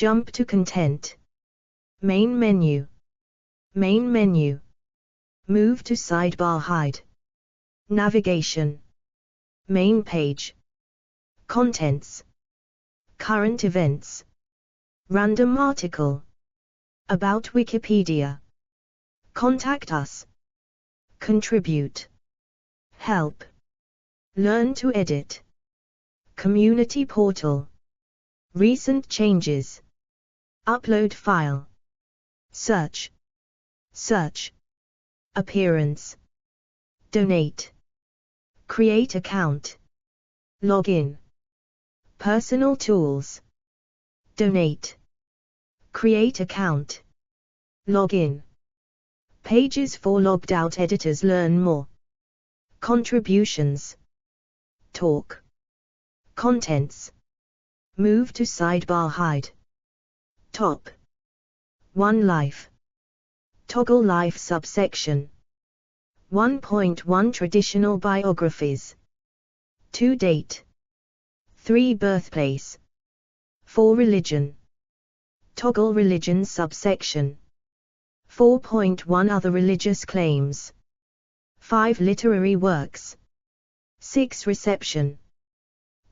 Jump to content. Main menu. Main menu. Move to sidebar hide. Navigation. Main page. Contents. Current events. Random article. About Wikipedia. Contact us. Contribute. Help. Learn to edit. Community portal. Recent changes. Upload file. Search. Search. Appearance. Donate. Create account. Login. Personal tools. Donate. Create account. Login. Pages for logged out editors. Learn more. Contributions. Talk. Contents. Move to sidebar hide. Top. 1 Life. Toggle Life subsection. 1.1 Traditional biographies. 2 Date. 3 Birthplace. 4 Religion. Toggle Religion subsection. 4.1 Other religious claims. 5 Literary works. 6 Reception.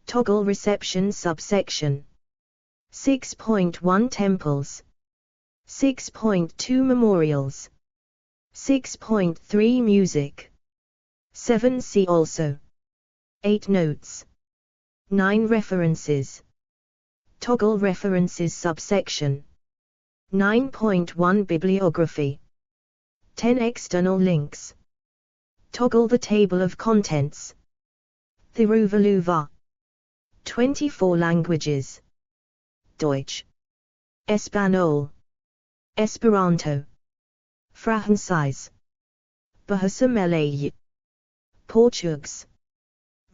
Toggle Reception subsection. 6.1 Temples. 6.2 Memorials. 6.3 Music. 7 See also. 8 Notes. 9 References. Toggle References subsection. 9.1 Bibliography. 10 External links. Toggle the table of contents. Thiruvalluvar. 24 languages. Deutsch. Espanol. Esperanto. Francais. Bahasa Malay. Portuguese.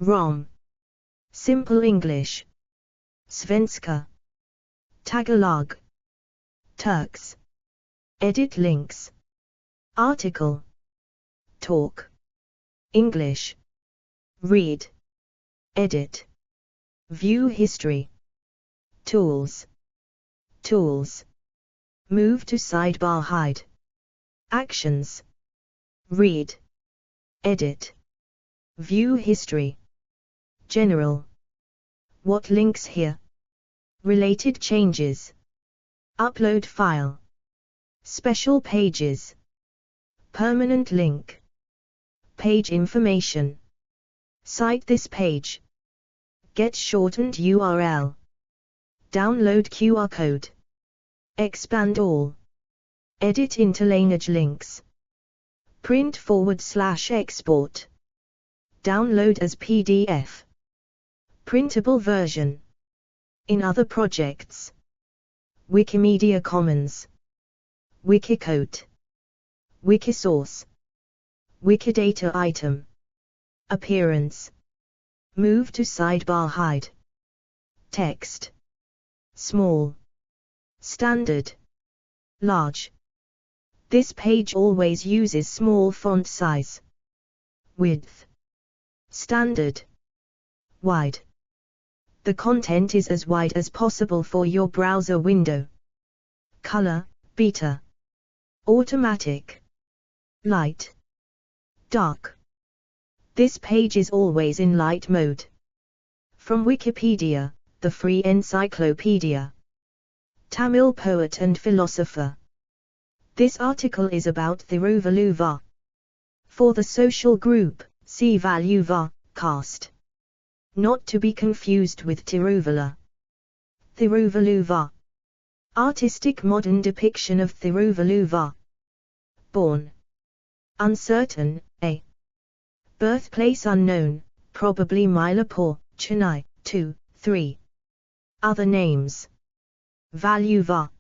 Rom. Simple English. Svenska. Tagalog. Turks. Edit links. Article. Talk. English. Read. Edit. View history. Tools. Tools. Move to sidebar hide. Actions. Read. Edit. View history. General. What links here? Related changes. Upload file. Special pages. Permanent link. Page information. Cite this page. Get shortened URL. Download QR code. Expand all. Edit interlineage links. Print /export. Download as PDF. Printable version. In other projects. Wikimedia Commons. Wikiquote. Wikisource. Wikidata item. Appearance. Move to sidebar hide. Text. Small. Standard. Large. This page always uses small font size. Width. Standard. Wide. The content is as wide as possible for your browser window. Color, beta. Automatic. Light. Dark. This page is always in light mode. From Wikipedia, the free encyclopedia. Tamil poet and philosopher. This article is about Thiruvalluvar. For the social group, see Valluvar, caste. Not to be confused with Tiruvalla. Thiruvalluvar. Artistic modern depiction of Thiruvalluvar. Born. Uncertain, A. Birthplace unknown, probably Mylapore, Chennai, 2, 3. Other names. Valluvar.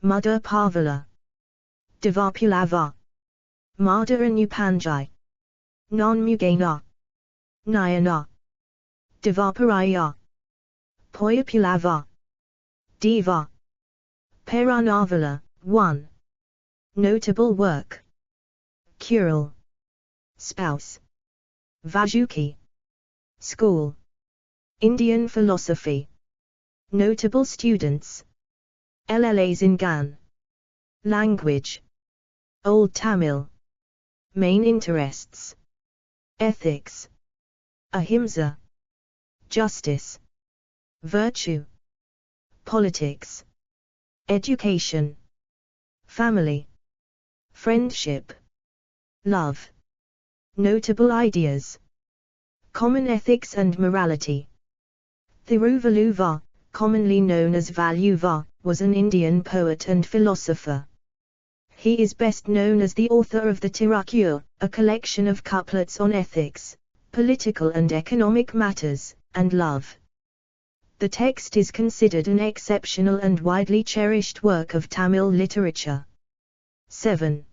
Mudar Pavala. Devapulavar. Madaranupanjai. Non-Mugana. Nayana. Devaparaya. Poyapulava. Deva. Peranavala, 1. Notable work. Cural. Spouse. Vajuki. School. Indian philosophy. Notable students. Llazingan. Language. Old Tamil. Main interests. Ethics. Ahimsa. Justice. Virtue. Politics. Education. Family. Friendship. Love. Notable ideas. Common ethics and morality. Thiruvalluvar, commonly known as Valluvar, was an Indian poet and philosopher. He is best known as the author of the Tirukkural, a collection of couplets on ethics, political and economic matters, and love. The text is considered an exceptional and widely cherished work of Tamil literature. 7.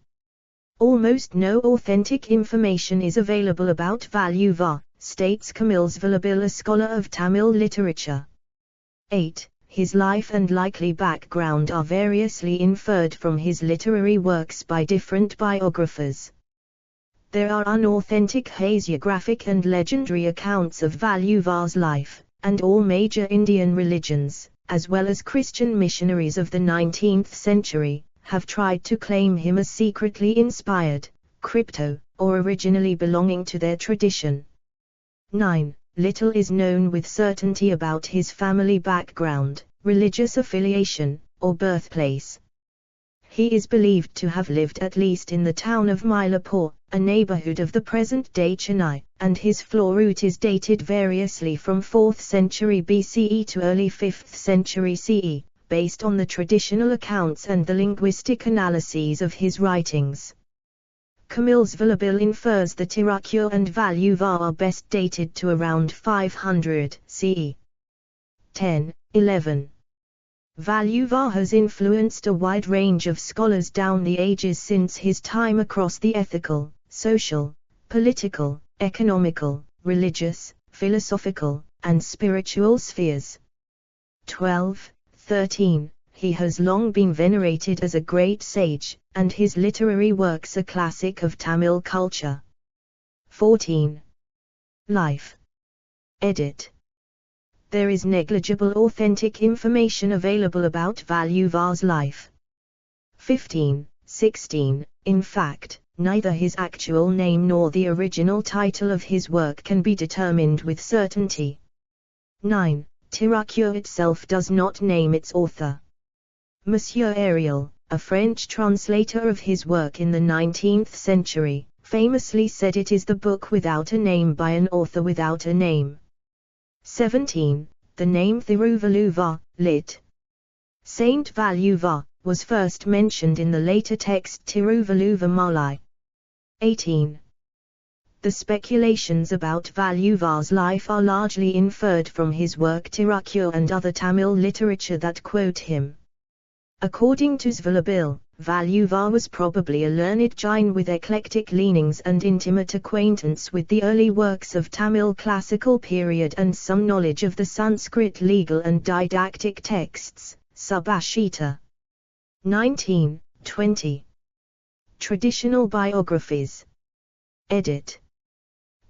Almost no authentic information is available about Valluvar, states Thiruvalluvar, a scholar of Tamil literature. 8. His life and likely background are variously inferred from his literary works by different biographers. There are unauthentic hagiographic and legendary accounts of Valluvar's life, and all major Indian religions, as well as Christian missionaries of the 19th century, have tried to claim him as secretly inspired, crypto, or originally belonging to their tradition. 9. Little is known with certainty about his family background, religious affiliation, or birthplace. He is believed to have lived at least in the town of Mylapore, a neighborhood of the present-day Chennai, and his floor route is dated variously from 4th century BCE to early 5th century CE, based on the traditional accounts and the linguistic analyses of his writings. Thiruvalluvar infers the Tirukkural and Valluvar are best dated to around 500 CE. 10. 11. Valluvar has influenced a wide range of scholars down the ages since his time across the ethical, social, political, economical, religious, philosophical, and spiritual spheres. 12. 13. He has long been venerated as a great sage, and his literary works a classic of Tamil culture. 14. Life. Edit. There is negligible authentic information available about Valluvar's life. 15. 16. In fact, neither his actual name nor the original title of his work can be determined with certainty. 9. Tirukkural itself does not name its author. Monsieur Ariel, a French translator of his work in the 19th century, famously said it is the book without a name by an author without a name. 17. The name Thiruvalluvar, lit. Saint Valluvar, was first mentioned in the later text Thiruvalluvar Malai. 18. The speculations about Valluvar's life are largely inferred from his work Tirukkural and other Tamil literature that quote him. According to Thiruvalluvar, Valluvar was probably a learned Jain with eclectic leanings and intimate acquaintance with the early works of Tamil classical period and some knowledge of the Sanskrit legal and didactic texts, Subhashita. 19, 20. Traditional biographies. Edit.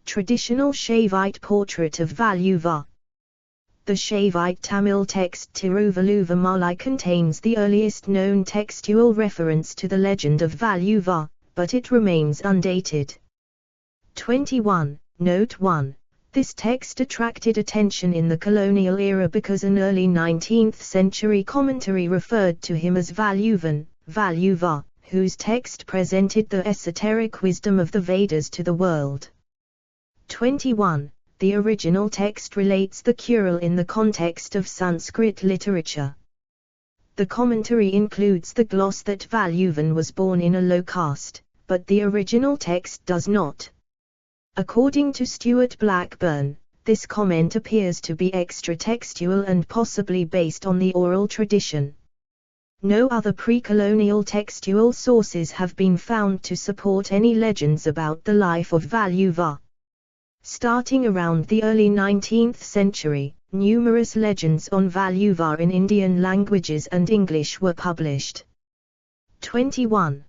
Traditional Shaivite portrait of Valluvar. The Shaivite Tamil text Thiruvalluvar Malai contains the earliest known textual reference to the legend of Valluvar, but it remains undated. 21. Note 1. This text attracted attention in the colonial era because an early 19th century commentary referred to him as Valluvar, whose text presented the esoteric wisdom of the Vedas to the world. 21. The original text relates the Kural in the context of Sanskrit literature. The commentary includes the gloss that Valluvar was born in a low caste, but the original text does not. According to Stuart Blackburn, this comment appears to be extra-textual and possibly based on the oral tradition. No other pre-colonial textual sources have been found to support any legends about the life of Valluvar. Starting around the early 19th century, numerous legends on Valluvar in Indian languages and English were published. 21.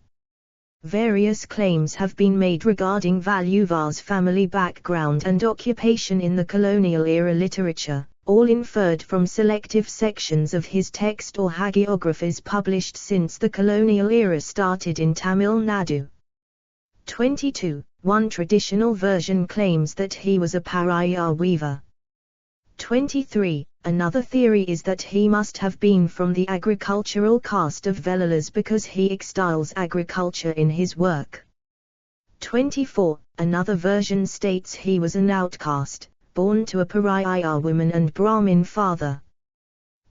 Various claims have been made regarding Valluvar's family background and occupation in the colonial era literature, all inferred from selective sections of his text or hagiographies published since the colonial era started in Tamil Nadu. 22. One traditional version claims that he was a pariah weaver. 23. Another theory is that he must have been from the agricultural caste of Vellalas because he extols agriculture in his work. 24. Another version states he was an outcast, born to a pariah woman and Brahmin father.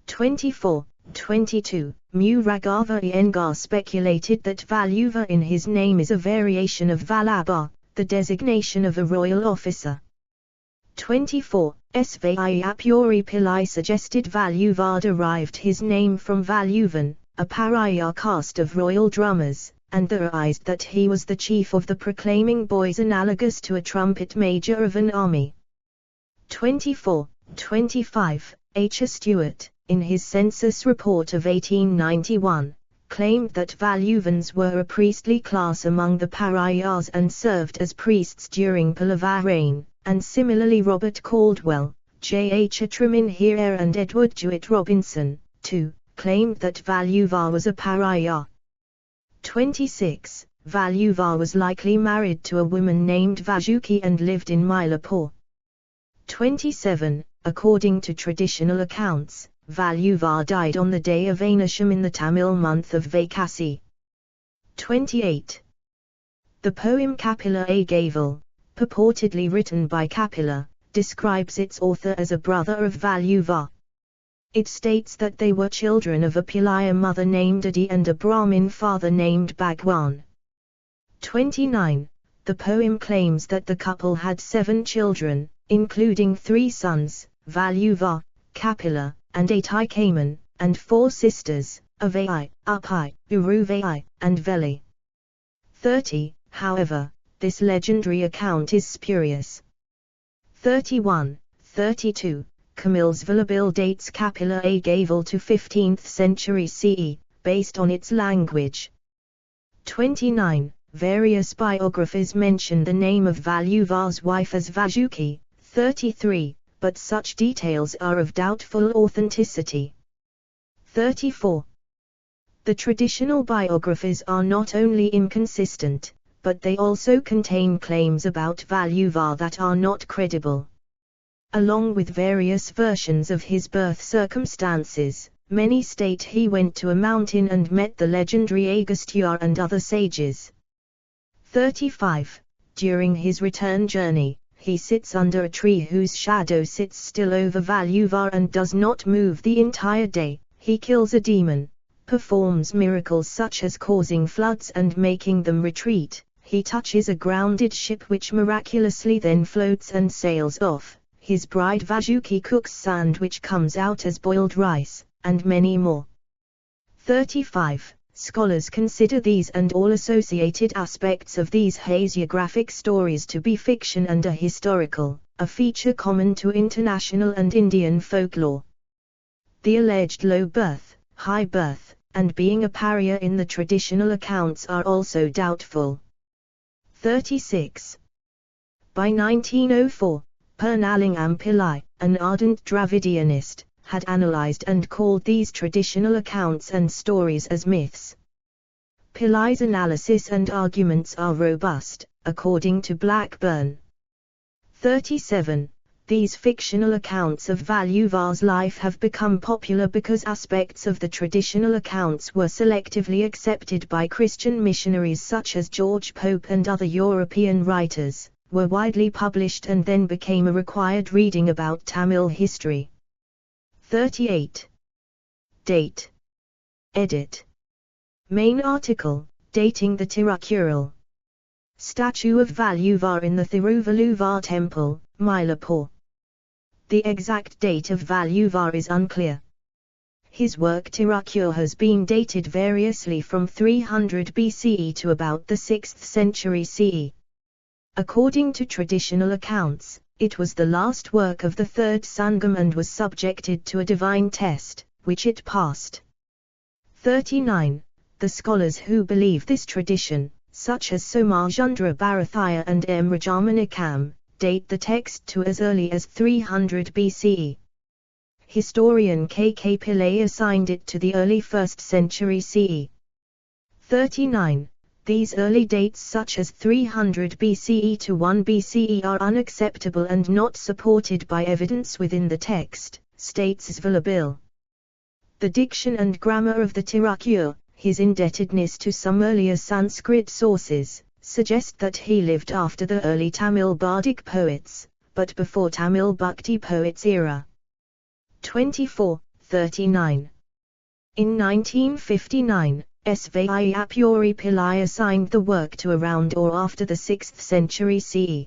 24. 22. Mu Raghava Iyengar speculated that Valluvar in his name is a variation of Vallabha, the designation of a royal officer. 24. Svai Apuri Pillai suggested Valluvar derived his name from Valluvan, a pariah caste of royal drummers, and theorized that he was the chief of the proclaiming boys analogous to a trumpet major of an army. 24. 25. H. Stewart, in his census report of 1891, claimed that Valluvans were a priestly class among the pariahs and served as priests during Pallava reign, and similarly Robert Caldwell, J. H. Atraminhere and Edward Jewett Robinson, too, claimed that Valluvar was a pariah. 26. Valluvar was likely married to a woman named Vajuki and lived in Mylapore. 27. According to traditional accounts, Valluvar died on the day of Anasham in the Tamil month of Vaikasi. 28. The poem Kapila Agaval, purportedly written by Kapila, describes its author as a brother of Valluvar. It states that they were children of a Pillaya mother named Adi and a Brahmin father named Bhagwan. 29. The poem claims that the couple had 7 children, including 3 sons, Valluvar, Kapila, and 8 Ikaman, and 4 sisters, Avai, Upai, Uruvai, and Veli. 30. However, this legendary account is spurious. 31. 32. Camille's Valabil dates Kapila Agaval to 15th century CE, based on its language. 29. Various biographies mention the name of Valluvar's wife as Vajuki. 33. But such details are of doubtful authenticity. 34. The traditional biographies are not only inconsistent, but they also contain claims about Valluvar that are not credible. Along with various versions of his birth circumstances, many state he went to a mountain and met the legendary Agastya and other sages. 35. During his return journey, he sits under a tree whose shadow sits still over Valluvar and does not move the entire day. He kills a demon, performs miracles such as causing floods and making them retreat. He touches a grounded ship which miraculously then floats and sails off. His bride Vajuki cooks sand which comes out as boiled rice, and many more. 35. Scholars consider these and all associated aspects of these hagiographic stories to be fiction and ahistorical, a feature common to international and Indian folklore. The alleged low birth, high birth, and being a pariah in the traditional accounts are also doubtful. 36. By 1904, Purnalingam Pillai, an ardent Dravidianist, had analyzed and called these traditional accounts and stories as myths. Pillai's analysis and arguments are robust, according to Blackburn. 37. These fictional accounts of Valluvar's life have become popular because aspects of the traditional accounts were selectively accepted by Christian missionaries such as George Pope and other European writers, were widely published and then became a required reading about Tamil history. 38. Date. Edit. Main article, dating the Tirukural. Statue of Valluvar in the Thiruvalluvar Temple, Mylapore. The exact date of Valluvar is unclear. His work Tirukur has been dated variously from 300 BCE to about the 6th century CE. According to traditional accounts, it was the last work of the third Sangam and was subjected to a divine test, which it passed. 39. The scholars who believe this tradition, such as Somajundra Bharathaya and M. Rajamanikam, date the text to as early as 300 BCE. Historian K.K. Pillai assigned it to the early 1st century CE. 39. These early dates such as 300 BCE to 1 BCE are unacceptable and not supported by evidence within the text, states Thiruvalluvar. The diction and grammar of the Tirukkural, his indebtedness to some earlier Sanskrit sources, suggest that he lived after the early Tamil bardic poets, but before Tamil Bhakti poets era. 24, 39. In 1959, Svaiyapuri Pillai assigned the work to around or after the 6th century CE.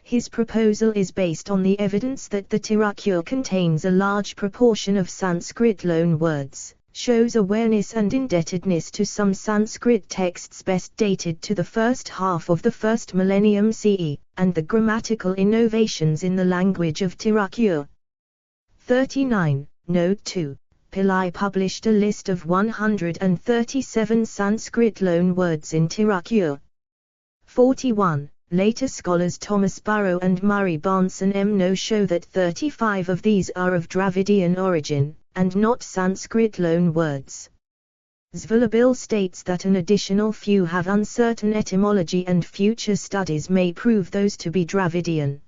His proposal is based on the evidence that the Tirukkural contains a large proportion of Sanskrit loan words, shows awareness and indebtedness to some Sanskrit texts best dated to the first half of the first millennium CE, and the grammatical innovations in the language of Tirukkural. 39. Note 2. Pillai published a list of 137 Sanskrit loan words in Tirukkural. 41. Later scholars Thomas Burrow and Murray Barnson M. show that 35 of these are of Dravidian origin, and not Sanskrit loan words. Thiruvalluvar states that an additional few have uncertain etymology and future studies may prove those to be Dravidian.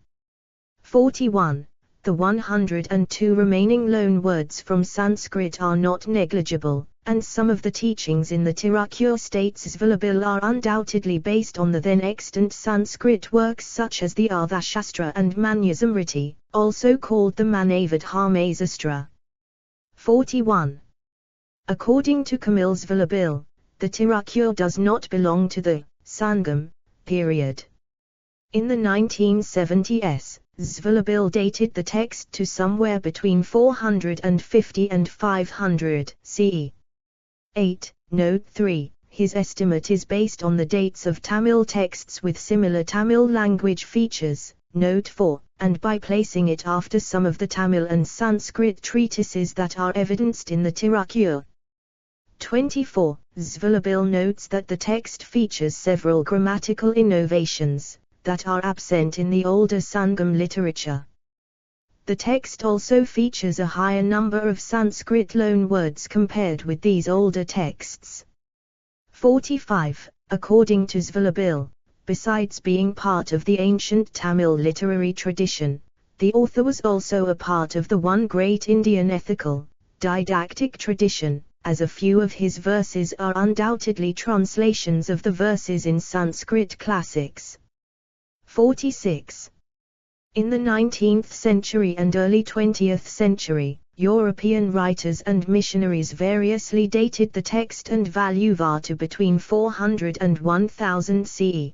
41. The 102 remaining loan words from Sanskrit are not negligible, and some of the teachings in the Tirukkural states Thiruvalluvar are undoubtedly based on the then extant Sanskrit works such as the Arthashastra and Manusmriti, also called the Manavadharmasastra. 41. According to Kamil Thiruvalluvar, the Tirukkural does not belong to the Sangam period. In the 1970s, Thiruvalluvar dated the text to somewhere between 450 and 500 CE. 8. Note 3. His estimate is based on the dates of Tamil texts with similar Tamil language features, Note 4, and by placing it after some of the Tamil and Sanskrit treatises that are evidenced in the Tirukkural. 24. Thiruvalluvar notes that the text features several grammatical innovations that are absent in the older Sangam literature. The text also features a higher number of Sanskrit loan words compared with these older texts. 45. According to Thiruvalluvar, besides being part of the ancient Tamil literary tradition, the author was also a part of the one great Indian ethical, didactic tradition, as a few of his verses are undoubtedly translations of the verses in Sanskrit classics. 46. In the 19th century and early 20th century, European writers and missionaries variously dated the text and Thiruvalluvar to between 400 and 1000 CE.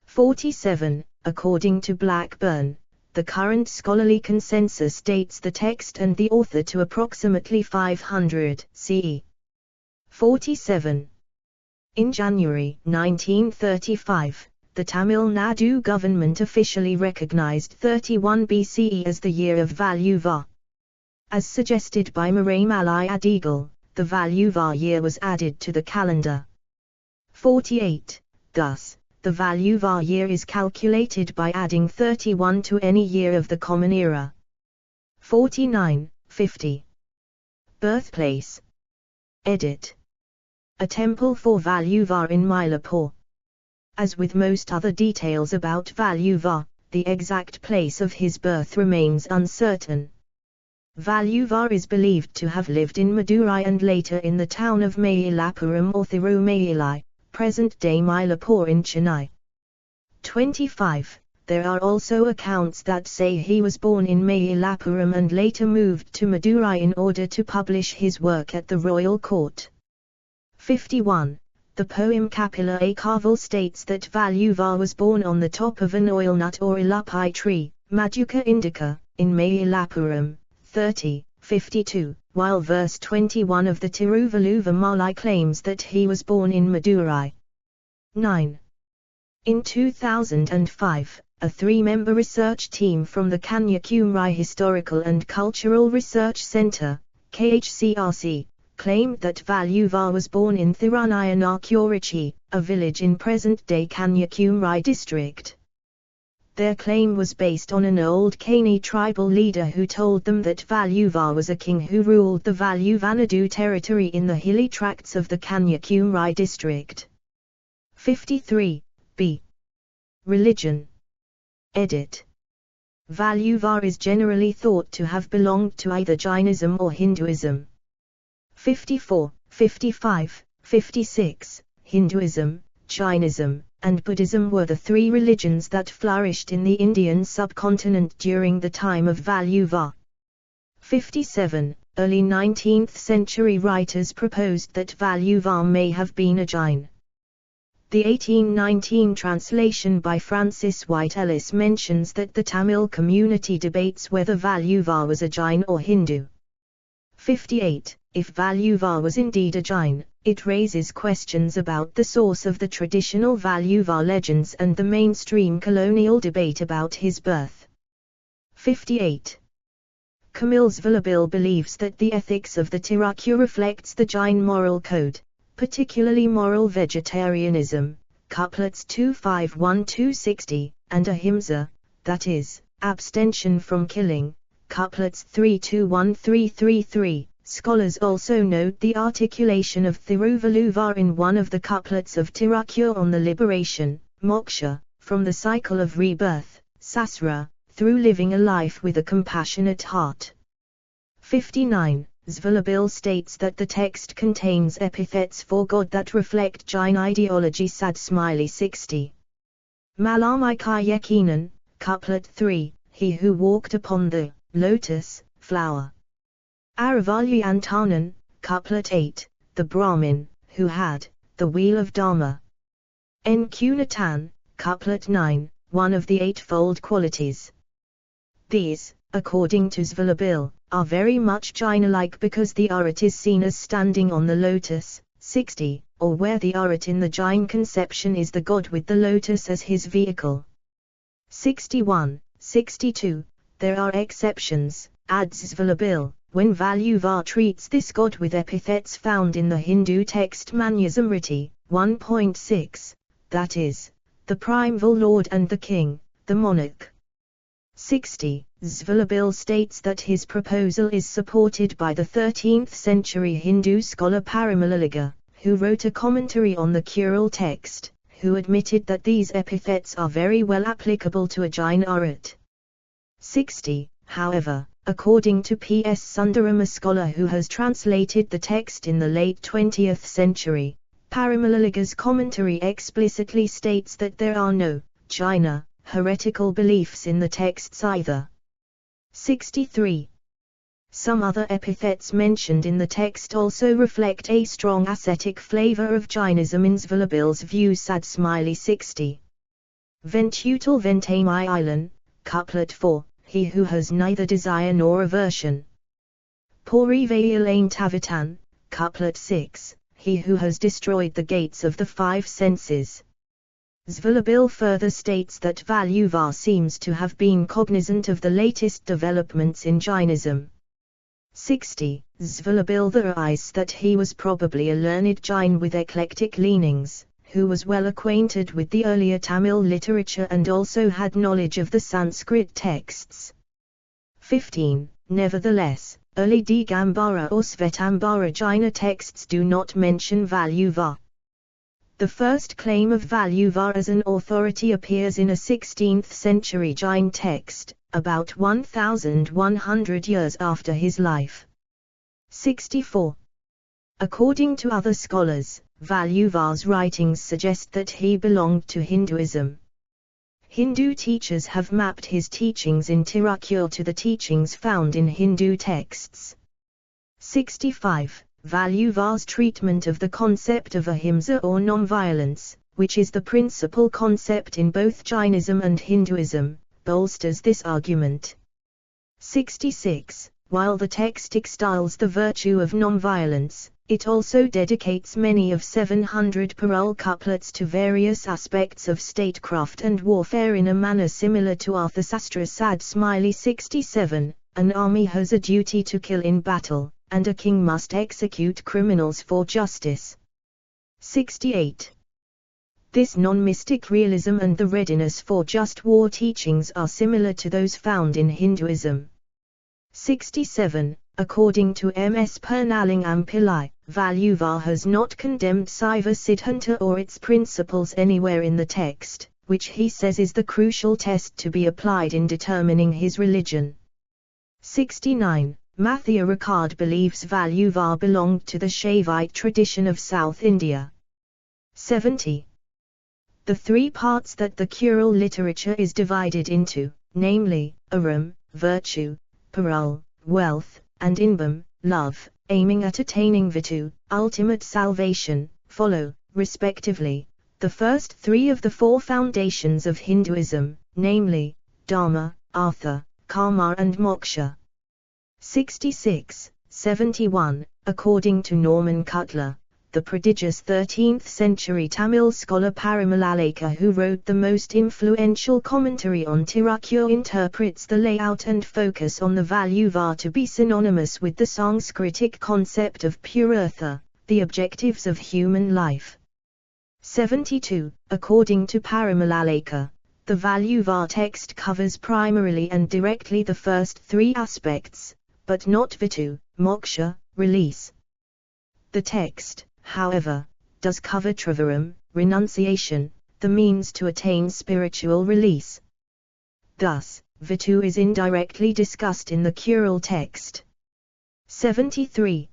47. According to Blackburn, the current scholarly consensus dates the text and the author to approximately 500 CE. 47. In January 1935, the Tamil Nadu government officially recognized 31 BCE as the year of Thiruvalluvar. As suggested by Maramalai Adigal, the Thiruvalluvar year was added to the calendar. 48. Thus, the Thiruvalluvar year is calculated by adding 31 to any year of the Common Era. 49, 50. Birthplace. Edit. A temple for Thiruvalluvar in Mylapore. As with most other details about Thiruvalluvar, the exact place of his birth remains uncertain. Thiruvalluvar is believed to have lived in Madurai and later in the town of Mayilappuram or Thirumayilai, present-day Mylapore in Chennai. 25. There are also accounts that say he was born in Mayilappuram and later moved to Madurai in order to publish his work at the royal court. 51. The poem Kapila Kaval states that Thiruvalluvar was born on the top of an oil nut or ilupai tree, Maduka indica, in Mayilappuram. 30, 52, while verse 21 of the Thiruvalluvar Malai claims that he was born in Madurai. 9. In 2005, a three-member research team from the Kanyakumari Historical and Cultural Research Centre, KHCRC, claimed that Thiruvalluvar was born in Thirunayanakurchi, a village in present-day Kanyakumari district. Their claim was based on an old Kaini tribal leader who told them that Valluvar was a king who ruled the Valluvanadu territory in the hilly tracts of the Kanyakumari district. 53. B. Religion. Edit. Valluvar is generally thought to have belonged to either Jainism or Hinduism. 54, 55, 56, Hinduism, Jainism, and Buddhism were the three religions that flourished in the Indian subcontinent during the time of Valluvar. 57. Early 19th century writers proposed that Valluvar may have been a Jain. The 1819 translation by Francis White Ellis mentions that the Tamil community debates whether Valluvar was a Jain or Hindu. 58. If Valluvar was indeed a Jain, it raises questions about the source of the traditional Valluvar legends and the mainstream colonial debate about his birth. 58. Camille Zvilabil believes that the ethics of the Tirakya reflects the Jain moral code, particularly moral vegetarianism, couplets 251-260, and ahimsa, that is, abstention from killing, couplets 321-333. Scholars also note the articulation of Thiruvalluvar in one of the couplets of Tirakya on the liberation, moksha, from the cycle of rebirth, sasra, through living a life with a compassionate heart. 59. Zvilabil states that the text contains epithets for God that reflect Jain ideology. Sad smiley 60. Malamaikai Yakinan, couplet 3, he who walked upon the lotus flower. Aravalli Antanan, couplet 8, the Brahmin, who had the wheel of Dharma. Nkunatan, couplet 9, one of the eightfold qualities. These, according to Zvilabil, are very much Jaina-like because the Arit is seen as standing on the lotus, 60, or where the Arit in the Jain conception is the god with the lotus as his vehicle. 61, 62, there are exceptions, adds Zvilabil, when Valluvar treats this god with epithets found in the Hindu text Manyasamriti, 1.6, that is, the primeval lord and the king, the monarch. 60. Zvilabil states that his proposal is supported by the 13th century Hindu scholar Parimalaliga, who wrote a commentary on the Kural text, who admitted that these epithets are very well applicable to a Jain Arit. 60. However, according to P.S. Sundaram, a scholar who has translated the text in the late 20th century, Parimalaliga's commentary explicitly states that there are no Jaina heretical beliefs in the texts either. 63. Some other epithets mentioned in the text also reflect a strong ascetic flavor of Jainism in Zvilabil's view. Sad smiley 60. Ventutal Ventamai Islan, couplet 4, he who has neither desire nor aversion. Porivail Tavitan, couplet 6, he who has destroyed the gates of the five senses. Zvilabil further states that Valluvar seems to have been cognizant of the latest developments in Jainism. 60. Zvilabil theorizes that he was probably a learned Jain with eclectic leanings, who was well acquainted with the earlier Tamil literature and also had knowledge of the Sanskrit texts. 15. Nevertheless, early Digambara or Svetambara Jaina texts do not mention Valluvar. The first claim of Valluvar as an authority appears in a 16th century Jain text, about 1100 years after his life. 64. According to other scholars, Valluvar's writings suggest that he belonged to Hinduism. Hindu teachers have mapped his teachings in Tirakya to the teachings found in Hindu texts. 65. Valluvar's treatment of the concept of ahimsa or nonviolence, which is the principal concept in both Jainism and Hinduism, bolsters this argument. 66. While the text extols the virtue of nonviolence, it also dedicates many of 700 parul couplets to various aspects of statecraft and warfare in a manner similar to Arthasastra. Sad smiley 67. An army has a duty to kill in battle, and a king must execute criminals for justice. 68. This non-mystic realism and the readiness for just war teachings are similar to those found in Hinduism. 67. According to M.S. Purnalingam Pillai, Valluvar has not condemned Saiva Siddhanta or its principles anywhere in the text, which he says is the crucial test to be applied in determining his religion. 69. Mathia Ricard believes Valluvar belonged to the Shaivite tradition of South India. 70. The three parts that the Kural literature is divided into, namely, Aram, virtue, Parul, wealth, and Inbam, love, aiming at attaining Vitu, ultimate salvation, follow, respectively, the first three of the four foundations of Hinduism, namely, Dharma, Artha, Karma and Moksha. 66, 71, according to Norman Cutler, the prodigious 13th century Tamil scholar Paramalalika, who wrote the most influential commentary on Tirukkural, interprets the layout and focus on the Valluvar to be synonymous with the Sanskritic concept of purartha, the objectives of human life. 72, according to Paramalalika, the Valluvar text covers primarily and directly the first three aspects, but not Vitu, moksha, release. The text, however, does cover Trivaram, renunciation, the means to attain spiritual release. Thus, Vitu is indirectly discussed in the Kural text. 73.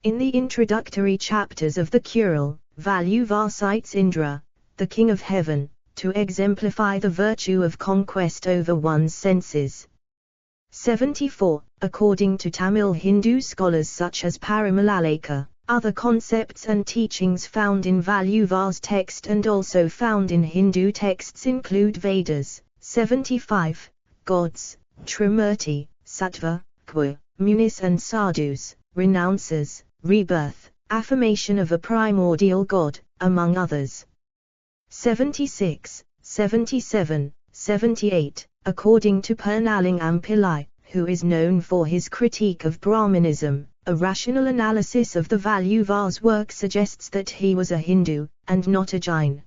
In the introductory chapters of the Kural, Valluvar cites Indra, the king of heaven, to exemplify the virtue of conquest over one's senses. 74. According to Tamil Hindu scholars such as Paramalalika, other concepts and teachings found in Valluvar's text and also found in Hindu texts include Vedas, 75, gods, Trimurti, Sattva, Kva, munis and sadhus, renouncers, rebirth, affirmation of a primordial god, among others. 76, 77, 78, according to Purnalingam Pillai, who is known for his critique of Brahmanism, a rational analysis of the Valluvar's work suggests that he was a Hindu, and not a Jain.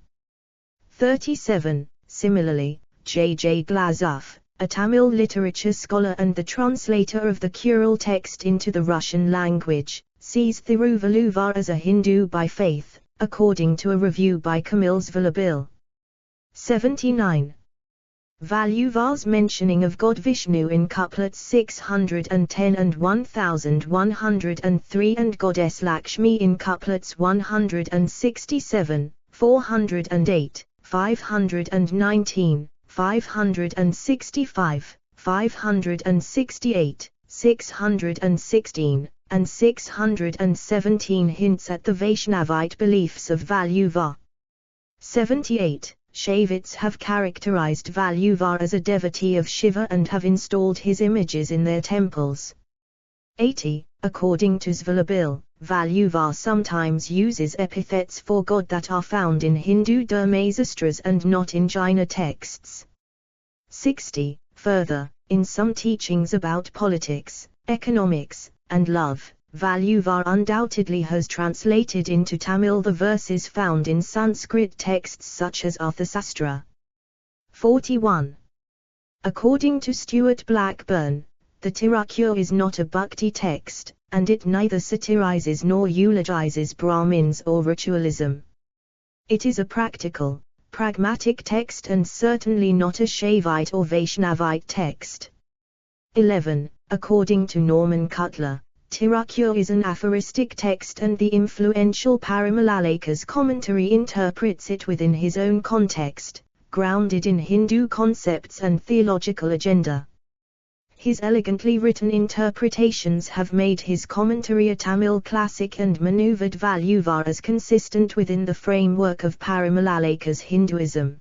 37. Similarly, J. Glazov, a Tamil literature scholar and the translator of the Kural text into the Russian language, sees Thiruvalluvar as a Hindu by faith, according to a review by Kamil Zvalabil. 79. Valluvar's mentioning of God Vishnu in couplets 610 and 1103 and Goddess Lakshmi in couplets 167, 408, 519, 565, 568, 616, and 617 hints at the Vaishnavite beliefs of Valluvar. 78. Shaivites have characterized Valluvar as a devotee of Shiva and have installed his images in their temples. 80. According to Zvalabil, Valluvar sometimes uses epithets for God that are found in Hindu Dharmasastras and not in Jaina texts. 60. Further, in some teachings about politics, economics, and love, Valluvar undoubtedly has translated into Tamil the verses found in Sanskrit texts such as Arthasastra. 41. According to Stuart Blackburn, the Tirukkural is not a bhakti text, and it neither satirizes nor eulogizes Brahmins or ritualism. It is a practical, pragmatic text and certainly not a Shaivite or Vaishnavite text. 11. According to Norman Cutler, Tirukkural is an aphoristic text and the influential Paramalalika's commentary interprets it within his own context, grounded in Hindu concepts and theological agenda. His elegantly written interpretations have made his commentary a Tamil classic and maneuvered Valluvar as consistent within the framework of Paramalalika's Hinduism.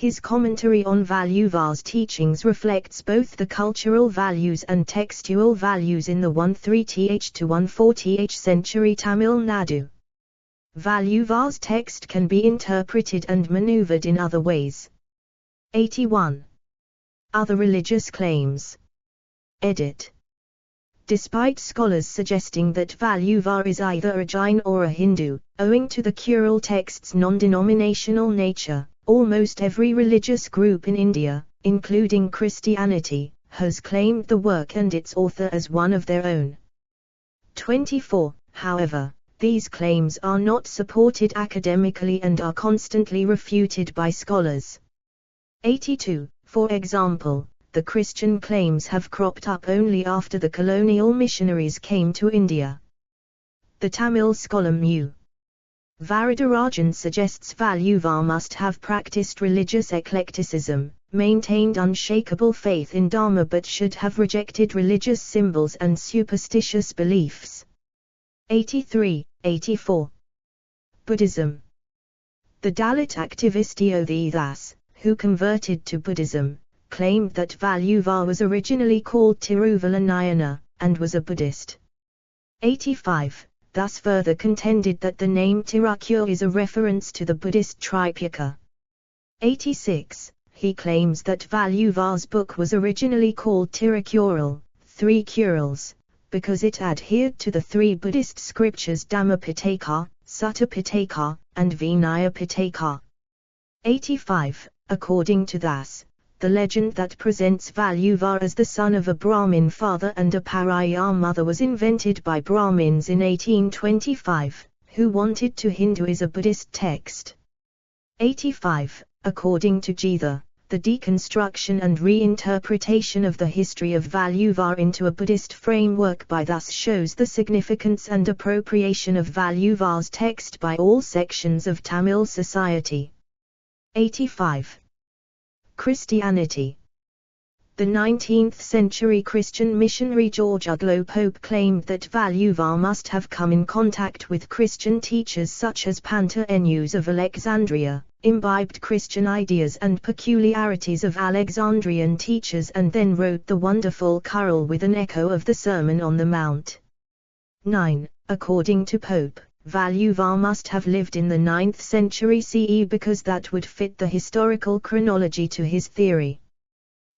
His commentary on Valluvar's teachings reflects both the cultural values and textual values in the 13th to 14th century Tamil Nadu. Valluvar's text can be interpreted and maneuvered in other ways. 81. Other religious claims. Edit. despite scholars suggesting that Valluvar is either a Jain or a Hindu, owing to the Kural text's non-denominational nature. Almost every religious group in India, including Christianity, has claimed the work and its author as one of their own. 24. However, these claims are not supported academically and are constantly refuted by scholars. 82. For example, the Christian claims have cropped up only after the colonial missionaries came to India. The Tamil scholar Mu. Varadarajan suggests Valluvar must have practiced religious eclecticism, maintained unshakable faith in Dharma but should have rejected religious symbols and superstitious beliefs. 83, 84. Buddhism. The Dalit activist Yodhi Das, who converted to Buddhism, claimed that Valluvar was originally called Thiruvalluvar, and was a Buddhist. 85. Thus further contended that the name Tirukkur is a reference to the Buddhist Tripitaka. 86. He claims that Valluvar's book was originally called Tirukkural, Three Kurals, because it adhered to the three Buddhist scriptures Dhammapitaka, Sutta-Pitaka, and Vinaya-Pitaka. 85. According to Das, the legend that presents Valluvar as the son of a Brahmin father and a Pariah mother was invented by Brahmins in 1825, who wanted to Hinduize a Buddhist text. 85. According to Jitha, the deconstruction and reinterpretation of the history of Valluvar into a Buddhist framework by Das shows the significance and appropriation of Valluvar's text by all sections of Tamil society. 85. Christianity. The 19th-century Christian missionary George Uglow Pope claimed that Valluvar must have come in contact with Christian teachers such as Pantaleus of Alexandria, imbibed Christian ideas and peculiarities of Alexandrian teachers and then wrote the wonderful Kural with an echo of the Sermon on the Mount. 9. According to Pope, Valluvar must have lived in the 9th century CE because that would fit the historical chronology to his theory.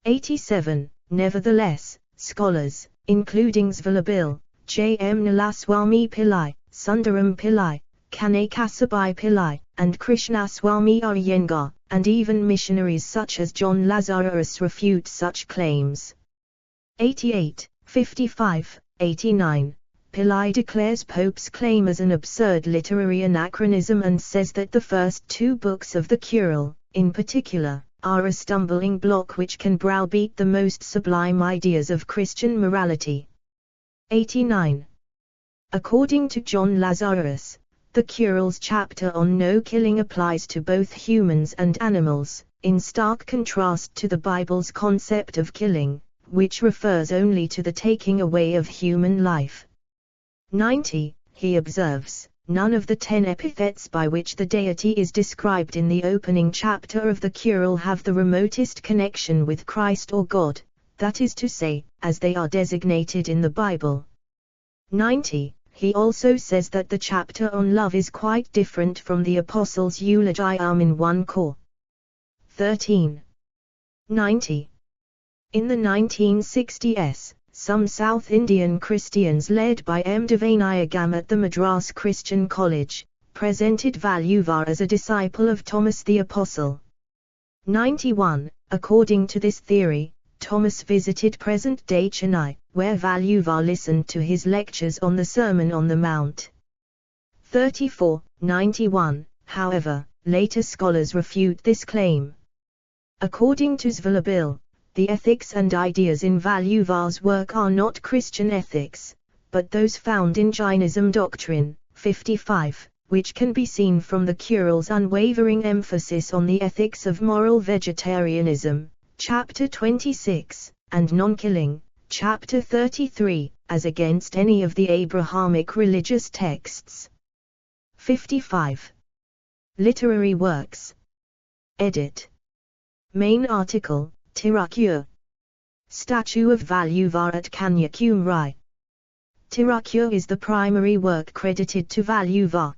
87. Nevertheless, scholars, including Svallabil, J. M. Nalaswamy Pillai, Sundaram Pillai, Kanakasabai Pillai, and Krishnaswamy Iyengar, and even missionaries such as John Lazarus refute such claims. 88, 55, 89. Pillai declares Pope's claim as an absurd literary anachronism and says that the first two books of the Kural, in particular, are a stumbling block which can browbeat the most sublime ideas of Christian morality. 89. According to John Lazarus, the Kural's chapter on no killing applies to both humans and animals, in stark contrast to the Bible's concept of killing, which refers only to the taking away of human life. 90. He observes, none of the 10 epithets by which the deity is described in the opening chapter of the Kural have the remotest connection with Christ or God, that is to say, as they are designated in the Bible. 90. He also says that the chapter on love is quite different from the Apostles' eulogium in 1 Cor. 13. 90. In the 1960s, some South Indian Christians led by M. Devanayagam at the Madras Christian College, presented Valluvar as a disciple of Thomas the Apostle. 91. According to this theory, Thomas visited present-day Chennai, where Valluvar listened to his lectures on the Sermon on the Mount. 34. 91. However, later scholars refute this claim. According to Svallabil, the ethics and ideas in Valluvar's work are not Christian ethics, but those found in Jainism doctrine. 55, which can be seen from the Kural's unwavering emphasis on the ethics of moral vegetarianism, chapter 26, and non-killing, chapter 33, as against any of the Abrahamic religious texts. 55. Literary works. Edit. Main article, Tirukkur. Statue of Valluvar at Kanyakumari. Tirukkur is the primary work credited to Valluvar.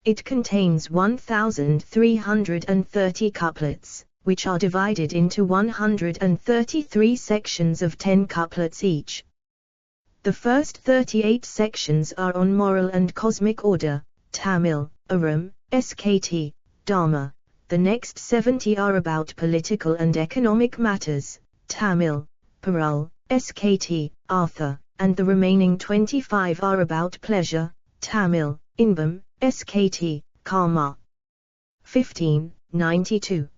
It contains 1,330 couplets, which are divided into 133 sections of 10 couplets each. The first 38 sections are on moral and cosmic order, Tamil, Aram, Skt, Dharma. The next 70 are about political and economic matters, Tamil, Parul, Skt, Artha, and the remaining 25 are about pleasure, Tamil, Inbam, Skt, Karma. 1592.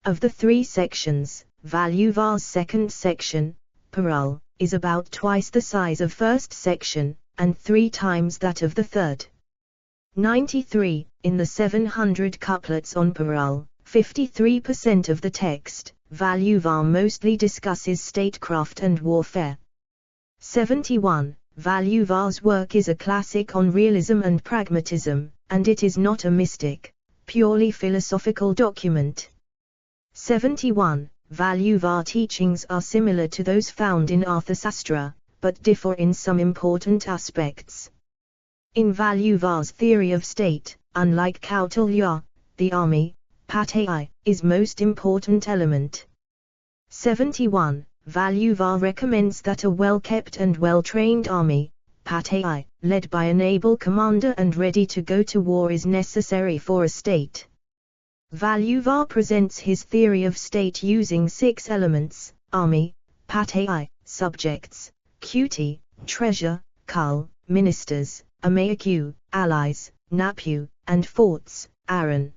Of the 3 sections, Valluvar's second section, Parul, is about twice the size of first section, and 3 times that of the third. 93. In the 700 couplets on Parul, 53% of the text, Valluvar mostly discusses statecraft and warfare. 71. Valluvar's work is a classic on realism and pragmatism, and it is not a mystic, purely philosophical document. 71. Valluvar teachings are similar to those found in Arthasastra, but differ in some important aspects. In Valluvar's theory of state, unlike Kautilya, the army, Pattai, is most important element. 71. Valluvar recommends that a well-kept and well-trained army, Pattai, led by an able commander and ready to go to war is necessary for a state. Valluvar presents his theory of state using 6 elements: army, Pattai, subjects, Kuti, treasure, Kul, ministers, Amayaku, allies, Napu, and forts, Aran.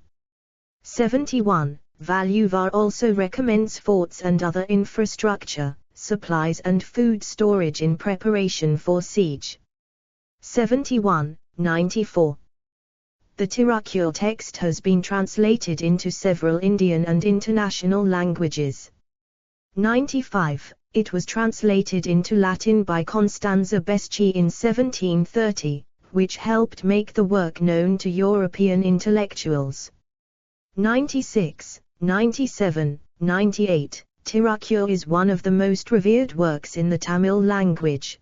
71. Valluvar also recommends forts and other infrastructure, supplies and food storage in preparation for siege. 71. 94. The Tirukkural text has been translated into several Indian and international languages. 95. It was translated into Latin by Constanza Beschi in 1730, which helped make the work known to European intellectuals. 96, 97, 98. Tirukkural is one of the most revered works in the Tamil language.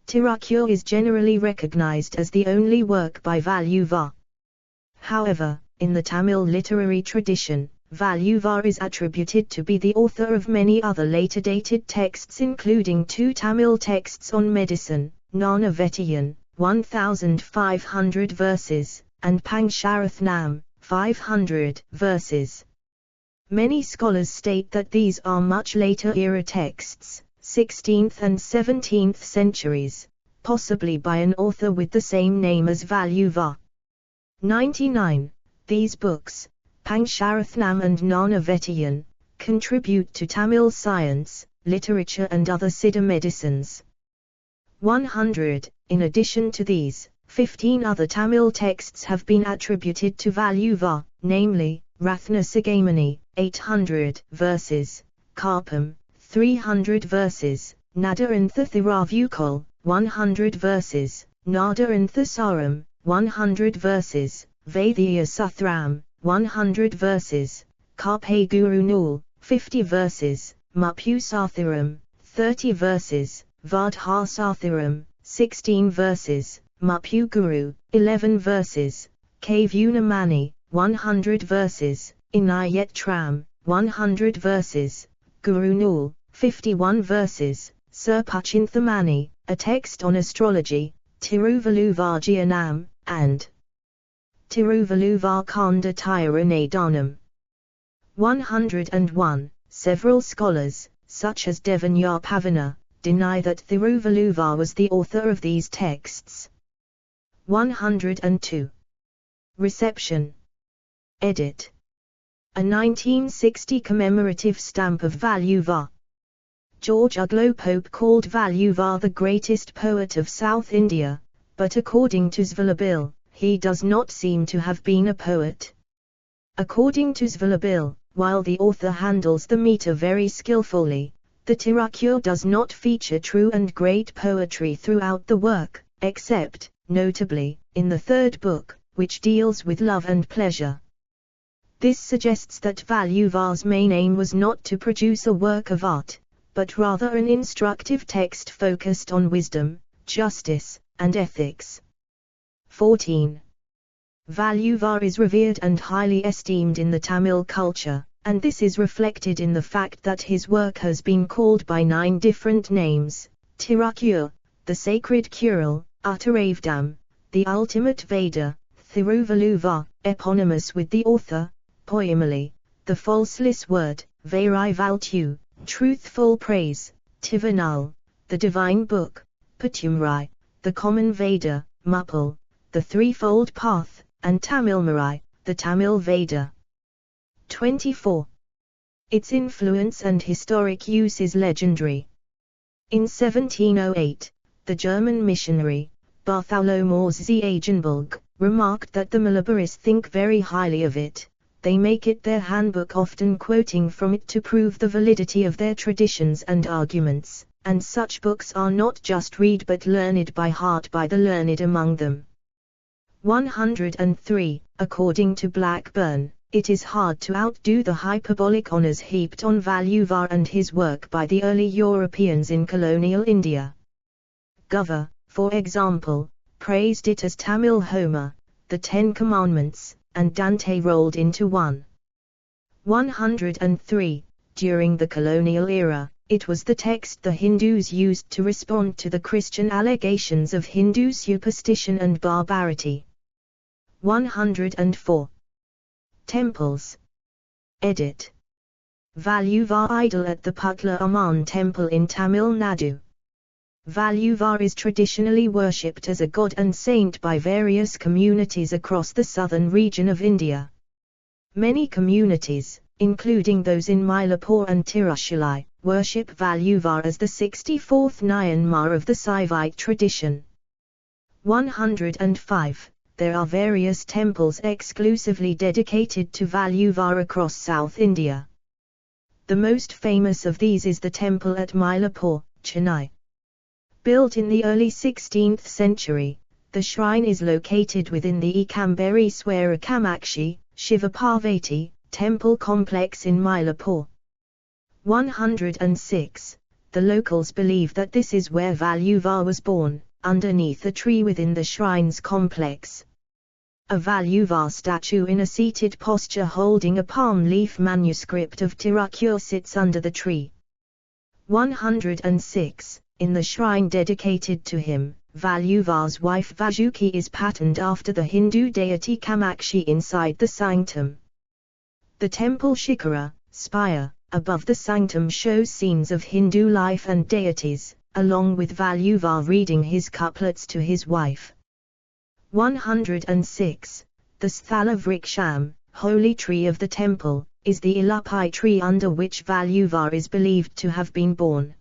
Tirukkural is generally recognized as the only work by Valluvar. However, in the Tamil literary tradition, Valluvar is attributed to be the author of many other later dated texts, including 2 Tamil texts on medicine, Unofficial-Public-Domain-Education, 1500 verses, and Pancharathnam, 500 verses. Many scholars state that these are much later era texts, 16th and 17th centuries, possibly by an author with the same name as Valluvar. 99. These books, Pancharathnam and Unofficial-Public-Domain-Education, contribute to Tamil science, literature and other Siddha medicines. 100. In addition to these, 15 other Tamil texts have been attributed to Valluvar, namely, Rathna Sigamani, 800 verses, Karpam, 300 verses, Nadarantha Thiruvalluvar, 100 verses, Nadarantha Saram, 100 verses, Vaidya Suthram, 100 verses, Karpe Guru Nool, 50 verses, Mupu Sathiram, 30 verses, Vadha Sathiram, 16 verses, Mupu Guru, 11 verses, Kavunamani, 100 verses, Inayat Tram, 100 verses, Guru Nool, 51 verses, Sirpuchinthamani, a text on astrology, Thiruvalluvar Jiyanam, and Thiruvalluvar Kanda Tiranedanam. 101. Several scholars, such as Devanya Pavana, deny that Thiruvalluvar was the author of these texts. 102. Reception. Edit. A 1960 commemorative stamp of Valluvar. George Uglow Pope called Valluvar the greatest poet of South India, but according to Thiruvalluvar, he does not seem to have been a poet. According to Thiruvalluvar, while the author handles the meter very skillfully, the Tirukkural does not feature true and great poetry throughout the work, except, notably, in the 3rd book, which deals with love and pleasure. This suggests that Valluvar's main aim was not to produce a work of art, but rather an instructive text focused on wisdom, justice, and ethics. 14. Valluvar is revered and highly esteemed in the Tamil culture, and this is reflected in the fact that his work has been called by 9 different names, Tirukkur, the sacred Kural, Uttaravdam, the ultimate Veda, Thiruvalluvar, eponymous with the author, Poyamali, the falseless word, Vairivaltu, truthful praise, Tivanal, the divine book, Patumrai, the common Veda, Muppal, the threefold path, and Tamilmarai, the Tamil Veda. 24. Its influence and historic use is legendary. In 1708, the German missionary, Bartholomew Ziegenbalg, remarked that the Malabarists think very highly of it. They make it their handbook, often quoting from it to prove the validity of their traditions and arguments, and such books are not just read but learned by heart by the learned among them. 103. According to Blackburn, it is hard to outdo the hyperbolic honours heaped on Valluvar and his work by the early Europeans in colonial India. Gover, for example, praised it as Tamil Homer, the Ten Commandments, and Dante rolled into one. 103. During the colonial era, it was the text the Hindus used to respond to the Christian allegations of Hindu superstition and barbarity. 104. Temples. Edit. Valluvar idol at the Putla Amman temple in Tamil Nadu. Valluvar is traditionally worshipped as a god and saint by various communities across the southern region of India. Many communities, including those in Mylapore and Tirushalai, worship Valluvar as the 64th Nayanmar of the Saivite tradition. 105. There are various temples exclusively dedicated to Valluvar across South India. The most famous of these is the temple at Mylapore, Chennai. Built in the early 16th century, the shrine is located within the Ekambreswara Kamakshi, Shiva Parvati, temple complex in Mylapore. 106. The locals believe that this is where Valluvar was born, underneath a tree within the shrine's complex. A Valluvar statue in a seated posture holding a palm leaf manuscript of Tirukkur sits under the tree. 106. In the shrine dedicated to him, Valluvar's wife Vajuki is patterned after the Hindu deity Kamakshi inside the sanctum. The temple shikara, spire, above the sanctum shows scenes of Hindu life and deities, along with Valluvar reading his couplets to his wife. 106. The Sthala Vriksham, holy tree of the temple, is the Ilapai tree under which Valluvar is believed to have been born.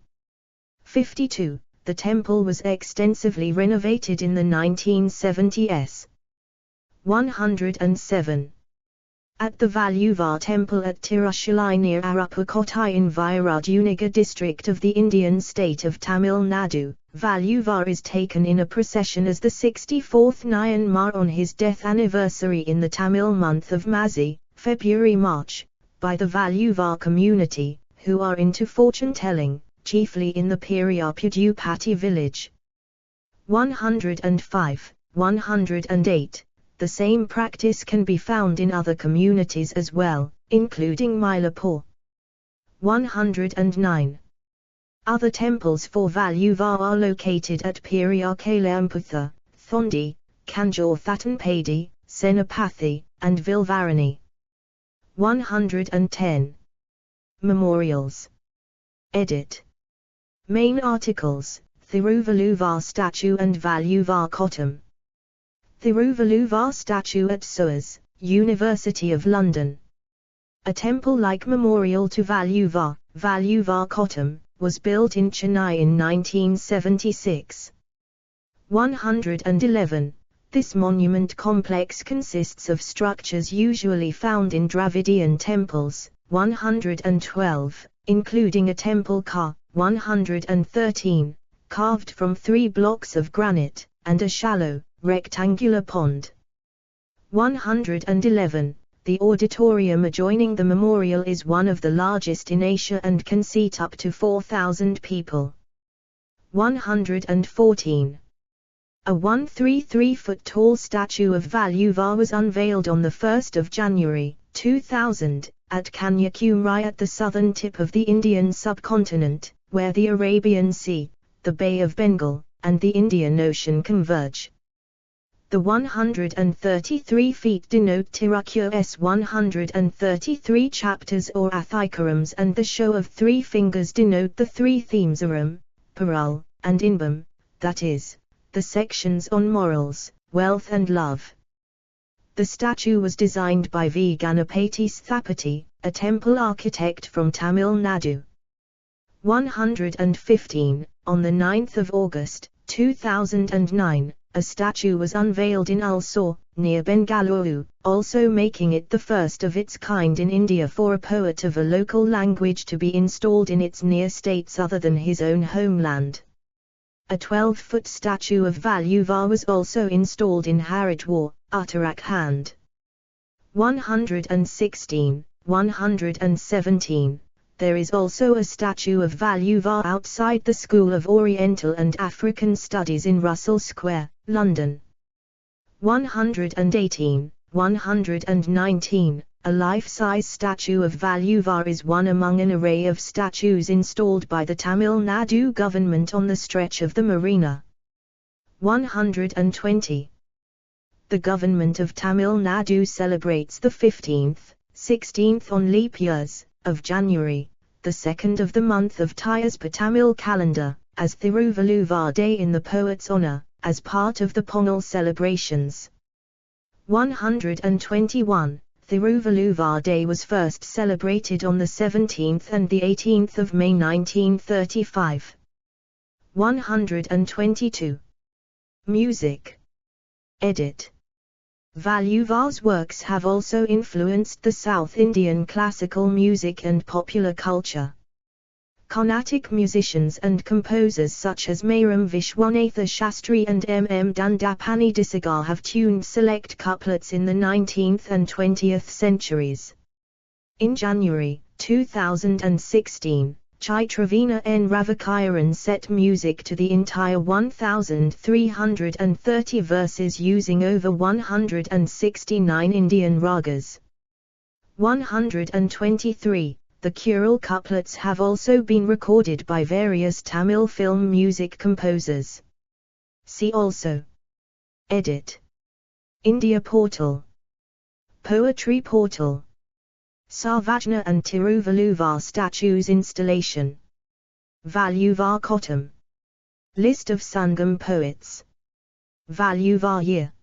52. The temple was extensively renovated in the 1970s. 107. At the Valluvar temple at Tirushalai near Arupakottai in Vizirudnagar district of the Indian state of Tamil Nadu, Valluvar is taken in a procession as the 64th Nayanmar on his death anniversary in the Tamil month of Mazhi, February-March, by the Valluvar community, who are into fortune-telling, chiefly in the Periyapudupatti village. 105, 108. The same practice can be found in other communities as well, including Mylapore. 109. Other temples for Valluvar are located at Periyakalamputha, Thondi, Kanjor-Thatanpadi, Senapathi, and Vilvarani. 110. Memorials. Edit. Main articles, Thiruvalluvar statue and Valluvar Kottam. Thiruvalluvar statue at SOAS, University of London. A temple-like memorial to Valluvar, Valluvar Kottam, was built in Chennai in 1976. 111. This monument complex consists of structures usually found in Dravidian temples, 112, including a temple car, 113, carved from 3 blocks of granite, and a shallow, rectangular pond. 111. The auditorium adjoining the memorial is one of the largest in Asia and can seat up to 4,000 people. 114. A 133-foot-tall statue of Valluvar was unveiled on 1 January, 2000, at Kanyakumari at the southern tip of the Indian subcontinent, where the Arabian Sea, the Bay of Bengal, and the Indian Ocean converge. The 133 feet denote Tirukkural's 133 chapters or Athikarams, and the show of 3 fingers denote the 3 themes Aram, Paral, and Inbam, that is, the sections on morals, wealth and love. The statue was designed by V. Ganapati Sthapati, a temple architect from Tamil Nadu. 115. On the 9th of August, 2009, a statue was unveiled in Ulsur, near Bengaluru, also making it the first of its kind in India for a poet of a local language to be installed in its near states other than his own homeland. A 12-foot statue of Valluvar was also installed in Haridwar, Uttarakhand. 116. 117. There is also a statue of Valluvar outside the School of Oriental and African Studies in Russell Square, London. 118. 119. A life-size statue of Valluvar is one among an array of statues installed by the Tamil Nadu government on the stretch of the marina. 120. The government of Tamil Nadu celebrates the 15th, 16th on leap years, of January, the 2nd of the month of Tyres per Tamil calendar, as Thiruvalluvar Day in the poet's honour, as part of the Pongal celebrations. 121. Thiruvalluvar Day was first celebrated on the 17th and the 18th of May 1935. 122. Music. Edit. Valluvar's works have also influenced the South Indian classical music and popular culture. Carnatic musicians and composers such as Mayram Vishwanatha Shastri and M. Dandapani Disagar have tuned select couplets in the 19th and 20th centuries. In January 2016, Chaitravina N. Ravikayaran set music to the entire 1,330 verses using over 169 Indian ragas. 123. The choral couplets have also been recorded by various Tamil film music composers. See also. Edit. India Portal. Poetry Portal. Sarvajna and Thiruvalluvar statues installation. Valluvar Kottam. List of Sangam poets. Valluvar year.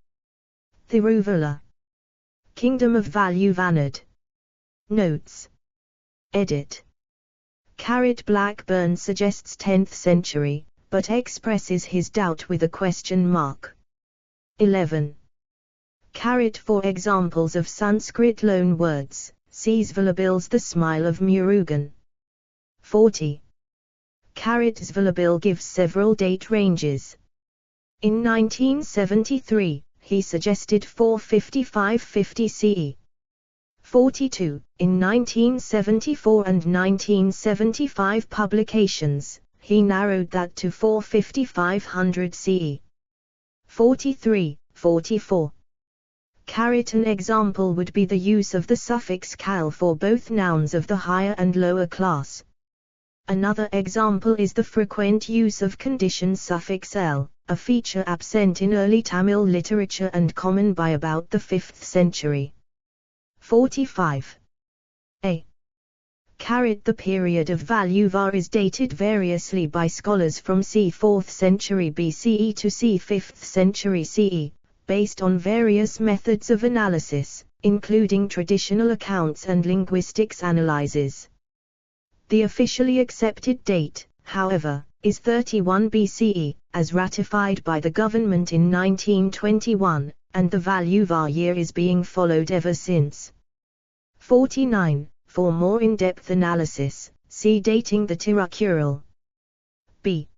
Thiruvalla. Kingdom of Valluvanad. Notes. Edit. Blackburn suggests 10th century, but expresses his doubt with a question mark. 11. For examples of Sanskrit loan words, sees Vallabil's The Smile of Murugan. 40. Vallabil gives several date ranges. In 1973, he suggested 455-50 CE. 42. In 1974 and 1975 publications, he narrowed that to 450-500 CE. 43. 44. An example would be the use of the suffix kal for both nouns of the higher and lower class. Another example is the frequent use of condition suffix l, a feature absent in early Tamil literature and common by about the 5th century. 45. The period of Valluvar is dated variously by scholars from c. 4th century BCE to c. 5th century CE, based on various methods of analysis, including traditional accounts and linguistics analyses. The officially accepted date, however, is 31 BCE, as ratified by the government in 1921, and the Valluvar year is being followed ever since. 49. For more in-depth analysis, see dating the Tirukkural. B.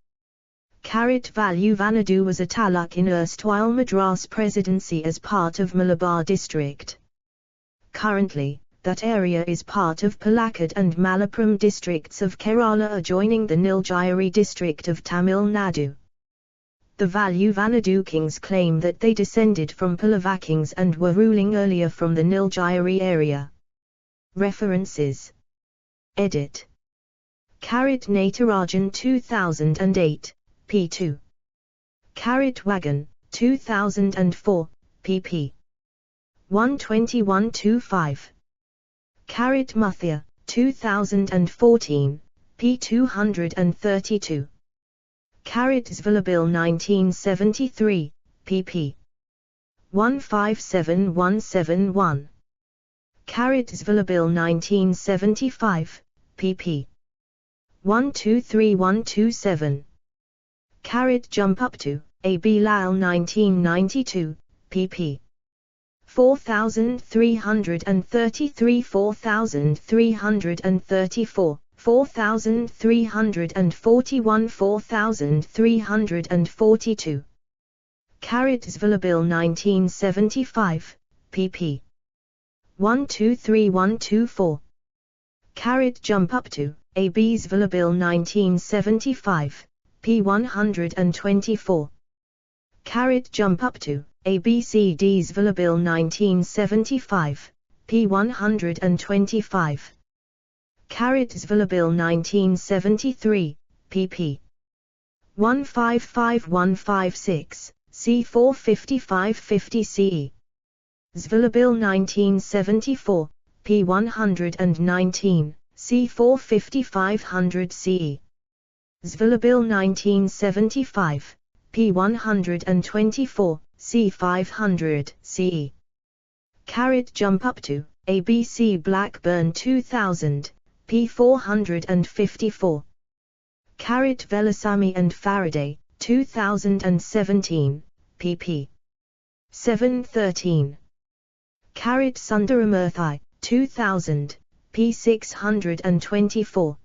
Valluvanadu was a taluk in erstwhile Madras Presidency as part of Malabar district. Currently, that area is part of Palakkad and Malappuram districts of Kerala adjoining the Nilgiri district of Tamil Nadu. The Valluvanadu kings claim that they descended from Pallava kings and were ruling earlier from the Nilgiri area. References. Edit. Natarajan 2008, p2. Carrot wagon, 2004, pp. 121-25. Carrot muthia, 2014, p. 232. Carrot Bill 1973, pp. 157171. Carrot Bill 1975, pp. 123127. Carrot Jump Up To, A.B. Lal 1992, pp. 4333 4334, 4341 4342. Carrot Bill 1975, pp. 123124. Carrot Jump Up To, A.B. Bill 1975, p. 124. Carrot Jump Up To, ABCD's Bill 1975, p. 125. Carrot Bill 1973, pp. 155156, c. 45550 CE. Bill 1974, p. 119, c. 4500 CE. Bill 1975, p. 124, c. 500 CE. Carrot Jump Up To, ABC Blackburn 2000, p. 454. Carrot Velasamy and Faraday, 2017, pp. 713. Carrot Sundaramurthy, 2000, p. 624.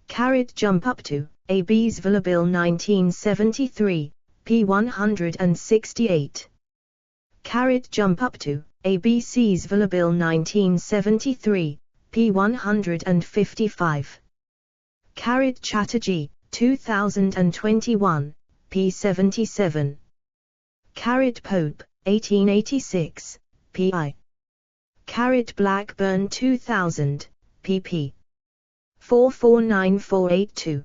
Carrot Jump Up To, A.B.'s Bill 1973, p. 168. Carrot Jump Up To, A.B.C.'s Bill 1973, p. 155. Carrot Chatterjee, 2021, p. 77. Carrot Pope, 1886, p.I. Carrot Blackburn 2000, pp. 449482.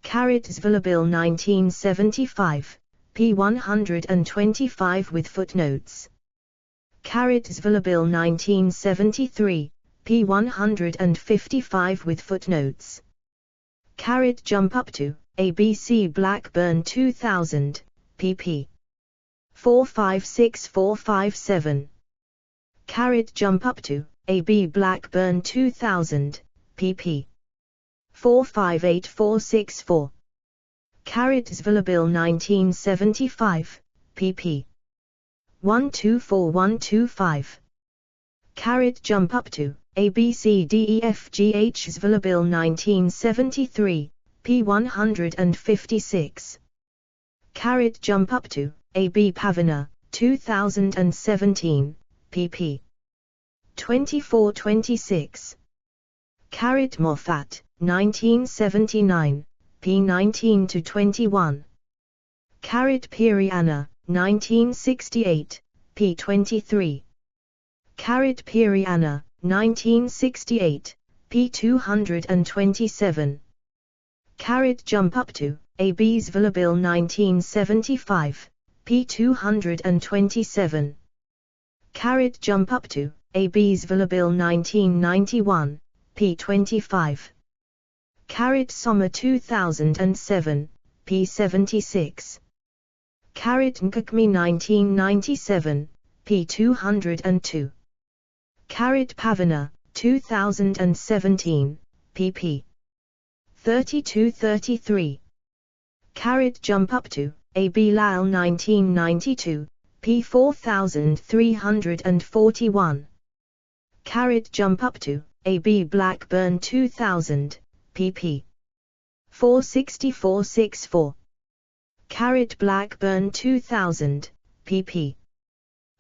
Carrot Bill 1975, p. 125 with footnotes. Carrot Bill 1973, p. 155 with footnotes. Carrot Jump Up To, ABC Blackburn 2000, pp. 456457. Carrot Jump Up To, A.B. Blackburn 2000, pp. 458464. Carrot Bill 1975, pp. 124125. Carrot Jump Up To, ABCDEFGH Bill 1973, p. 156. Carrot Jump Up To, A.B. Pavana, 2017, pp. 2426. Carrot Moffat, 1979, p. 19-21. Carrot Periana, 1968, p. 23. Carrot Periana, 1968, p. 227. Carrot Jump Up To, A.B.'s Bill 1975, p. 227. Carrot Jump Up To, A.B.'s Bill 1991, p. 25. Carrot Sommer 2007, p. 76. Carrot Nkakmi 1997, p. 202. Carrot Pavana, 2017, pp. 32-33. Carrot Jump Up To, A.B. Lal 1992, p. 4341. Carrot Jump Up To, A.B. Blackburn 2000, pp. 46464. Carrot Blackburn 2000, pp.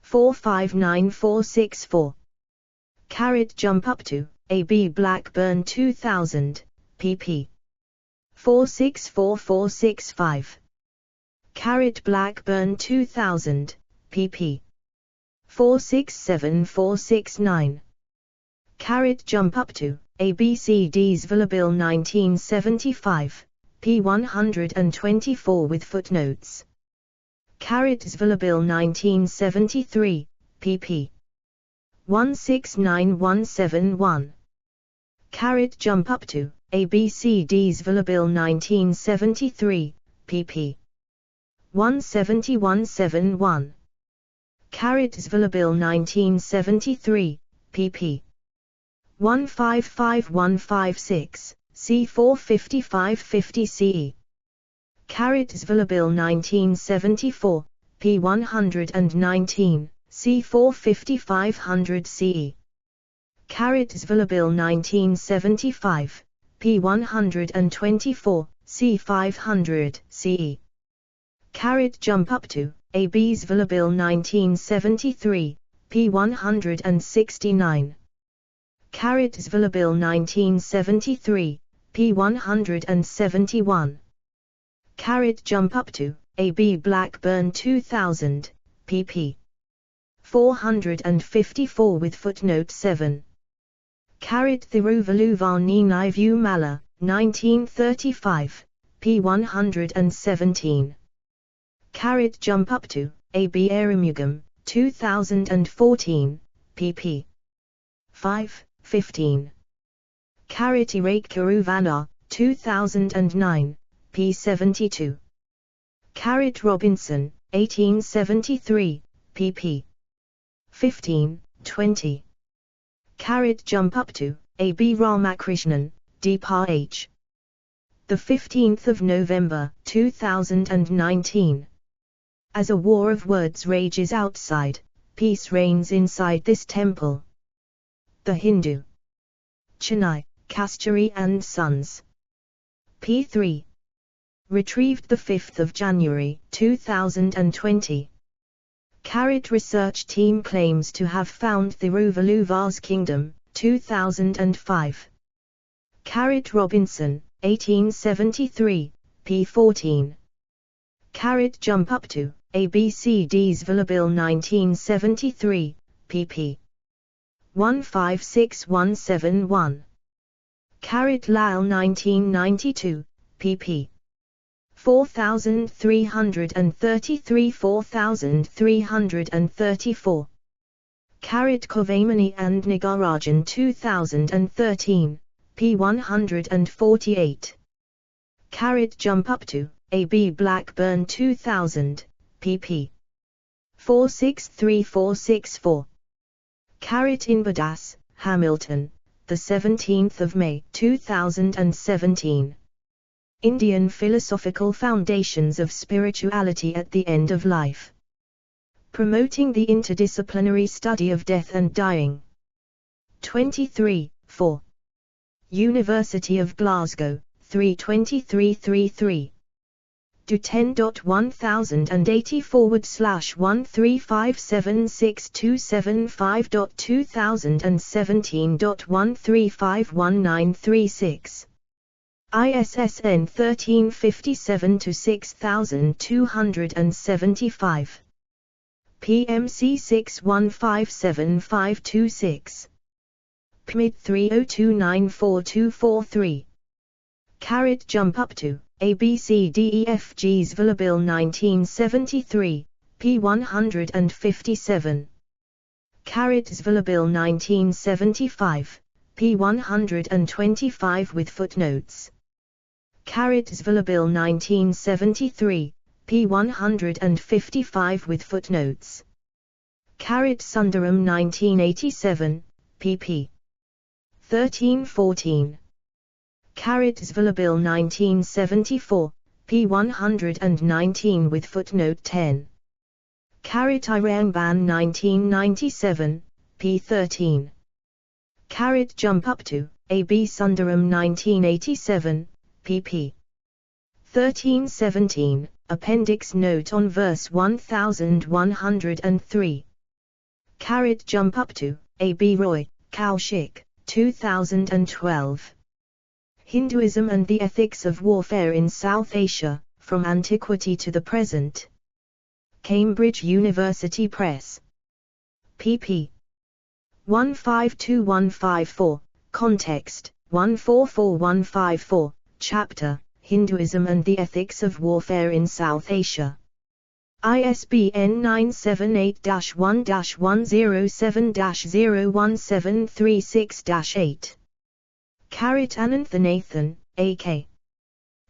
459464. Carrot Jump Up To, A.B. Blackburn 2000, pp. 464465. Carrot Blackburn 2000, pp. 467469. Carrot Jump Up To, ABCD's Bill 1975, p. 124 with footnotes. Zvilla Bill 1973, pp. 169171. Jump up to, ABCD's Zvilla Bill 1973, pp. 17171. Zvilla Bill 1973, pp. 155156, C45550 CE. Zvilla Bill 1974, p. 119, C45500 CE. Zvilla Bill 1975, p. 124, C500 CE. Jump up to, AB's Zvilla Bill 1973, p. 169. Zvilla Bill 1973, p. 171. Jump up to, AB Blackburn 2000, pp. 454 with footnote 7. Thiruvalluvar Wikipedia, 1935, p. 117. Jump up to, AB Aramugam, 2014, pp. 5-15. Irake Kiruvana, 2009, p. 72. Robinson, 1873, pp. 15-20. Jump up to, A.B. Ramakrishnan, D.Ph. The 15th of November, 2019. As a war of words rages outside, peace reigns inside this temple. The Hindu. Chennai, Kasturi and Sons. p. 3. Retrieved 5 January 2020. Research team claims to have found Thiruvalluvar's kingdom, 2005. Robinson, 1873, p. 14. Jump up to, ABCD's Zvilla Bill 1973, pp. 156171. Lal 1992, pp. 4333-4334. Kovamani and Nagarajan 2013, p. 148. Jump up to, AB Blackburn 2000, pp. 463464. Inbadas, Hamilton, the 17th of May 2017. Indian Philosophical Foundations of Spirituality at the End of Life. Promoting the interdisciplinary study of death and dying. 23-4. University of Glasgow, 32333. Do 10.1080/1357625.2017.1351936. ISSN 1357-6275. PMC 61575526. PMID 302942243. Jump up to, ABCDEFG's Zvilla Bill 1973, p. 157. Zvilla Bill 1975, p. 125 with footnotes. Zvilla Bill 1973, p. 155 with footnotes. Sundaram 1987, pp. 13-14. Zvilla Bill 1974, p. 119 with footnote 10. Iranban 1997, p. 13. Jump up to, A.B. Sundaram 1987, pp. 13-17, Appendix Note on verse 1103. Jump up to, A.B. Roy, Kaushik, 2012. Hinduism and the Ethics of Warfare in South Asia, From Antiquity to the Present. Cambridge University Press. pp. 152154, context, 144154, chapter, Hinduism and the Ethics of Warfare in South Asia. ISBN 978-1-107-01736-8. Ananthanathan, A.K.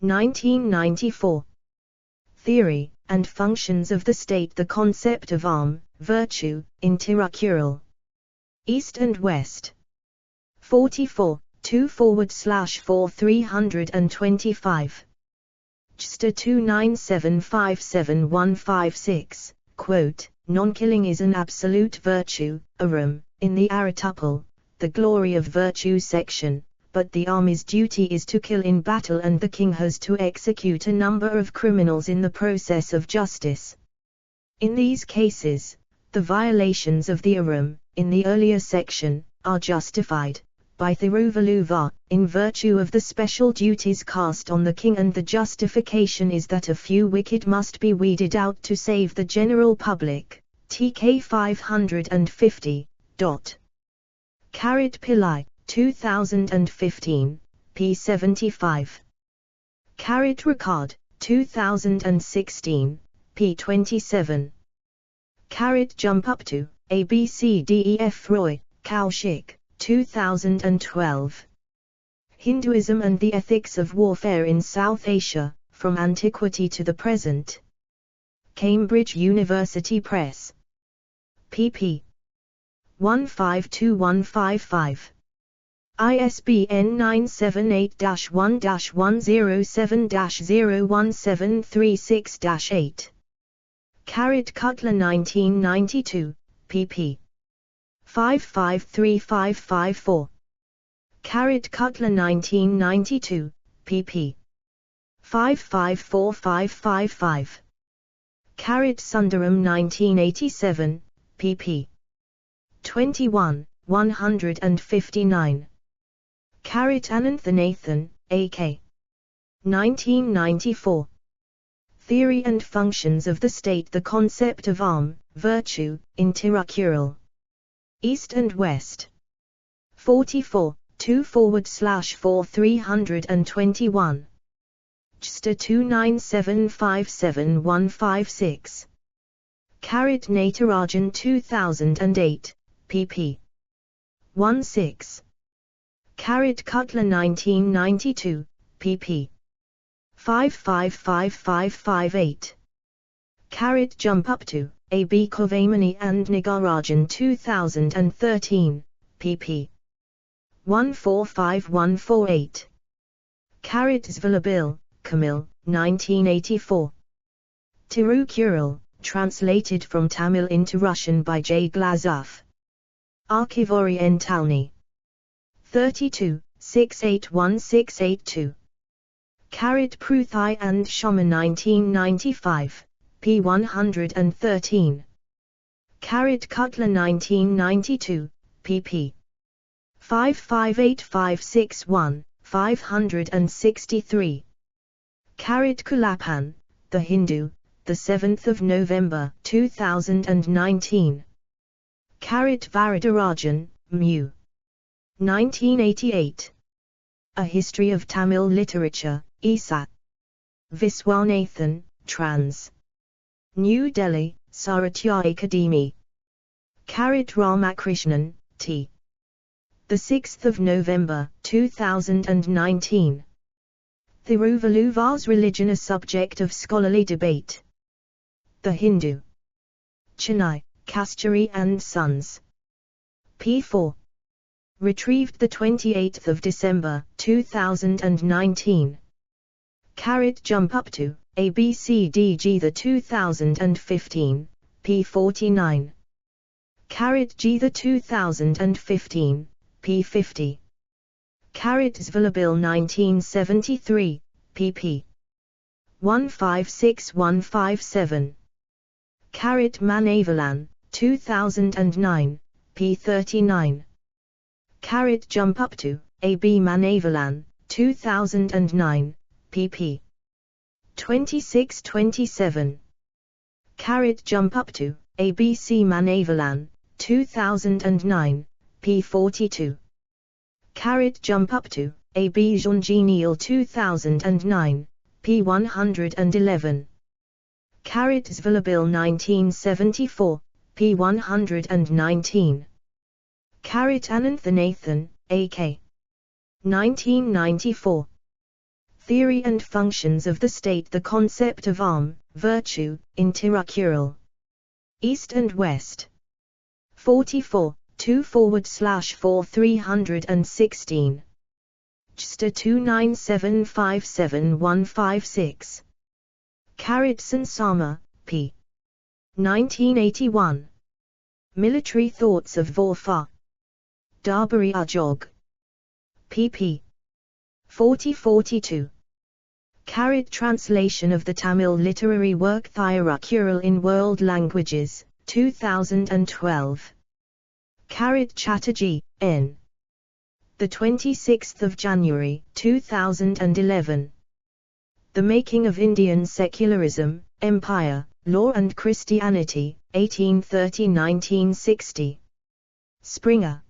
1994. Theory and Functions of the State. The Concept of Arm, Virtue, in Tirukkural. East and West. 44, 2/4 325. JSTOR 297575156, quote, "Non-killing is an absolute virtue, Aram, in the Arituple, the glory of virtue section, but the army's duty is to kill in battle, and the king has to execute a number of criminals in the process of justice. In these cases, the violations of the Aram, in the earlier section, are justified by Thiruvalluvar, in virtue of the special duties cast on the king, and the justification is that a few wicked must be weeded out to save the general public." TK 550. Pillai, 2015, p. 75. Ricard, 2016, p. 27. Jump up to, ABCDEF Roy, Kaushik, 2012. Hinduism and the Ethics of Warfare in South Asia, From Antiquity to the Present. Cambridge University Press. pp. 152155. ISBN 978-1-107-01736-8. Cutler 1992, pp. 553554. Cutler 1992, pp. 554555. Sundaram 1987, pp. 21, 159. Ananthanathan, A.K. 1994. Theory and Functions of the State. The Concept of Arm, Virtue, in Tirukkural. East and West. 44, 2/4 321. JSTOR 297575156. Natarajan 2008, pp. 16. Cutler 1992, pp. 555558. Jump up to, A.B. Kovamani and Nagarajan 2013, pp. 145148. Zvalabil, Kamil, 1984. Tirukkural, translated from Tamil into Russian by J. Glazov. Archivori N. Talni. 32, 681682. Pruthai and Shoma 1995, p. 113. Cutler 1992, pp. 558561, 563. Kulapan, The Hindu, the 7th of November 2019. Varadarajan, Mu. 1988. A History of Tamil Literature, ESAT. Viswanathan, trans. New Delhi, Saratya Akademi. Ramakrishnan, T. The 6th of November 2019. Thiruvalluvar's Religion, a Subject of Scholarly Debate. The Hindu. Chennai, Kasturi and Sons. p. 4. Retrieved 28 December 2019. Jump up to, ABCDG 2015, p. 49. G 2015, p. 50. Zvalabil 1973, pp. 156157. Manavalan, 2009, p. 39. Jump up to, A.B. Manavalan, 2009, pp. 2627. Jump up to, A.B.C. Manavalan, 2009, p. 42. Jump up to, A.B. Jean-Genial 2009, p. 111. Zvala Bill 1974, p. 119. Ananthanathan, A.K. 1994. Theory and Functions of the State. The Concept of Arm, Virtue, in Tirukural. East and West. 44, 2/4 316. JSTA 297575156. Sansama, p. 1981. Military Thoughts of Warfare. Darbari Ajog. pp. 40-42. Translation of the Tamil literary work Thirukural in World Languages, 2012. Chatterjee, N. The 26th of January, 2011. The Making of Indian Secularism, Empire, Law and Christianity, 1830–1960. Springer.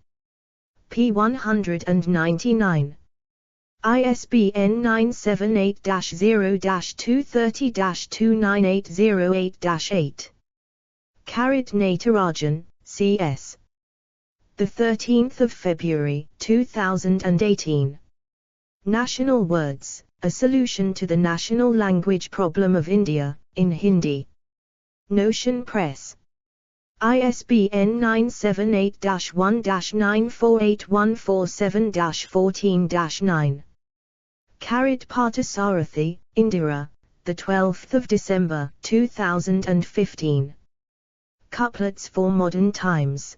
p. 199. ISBN 978-0-230-29808-8. Natarajan, C.S. The 13th of February, 2018. National Words, A Solution to the National Language Problem of India, in Hindi. Notion Press. ISBN 978-1-948147-14-9. Parthasarathi, Indira, the 12th of December, 2015. Couplets for Modern Times.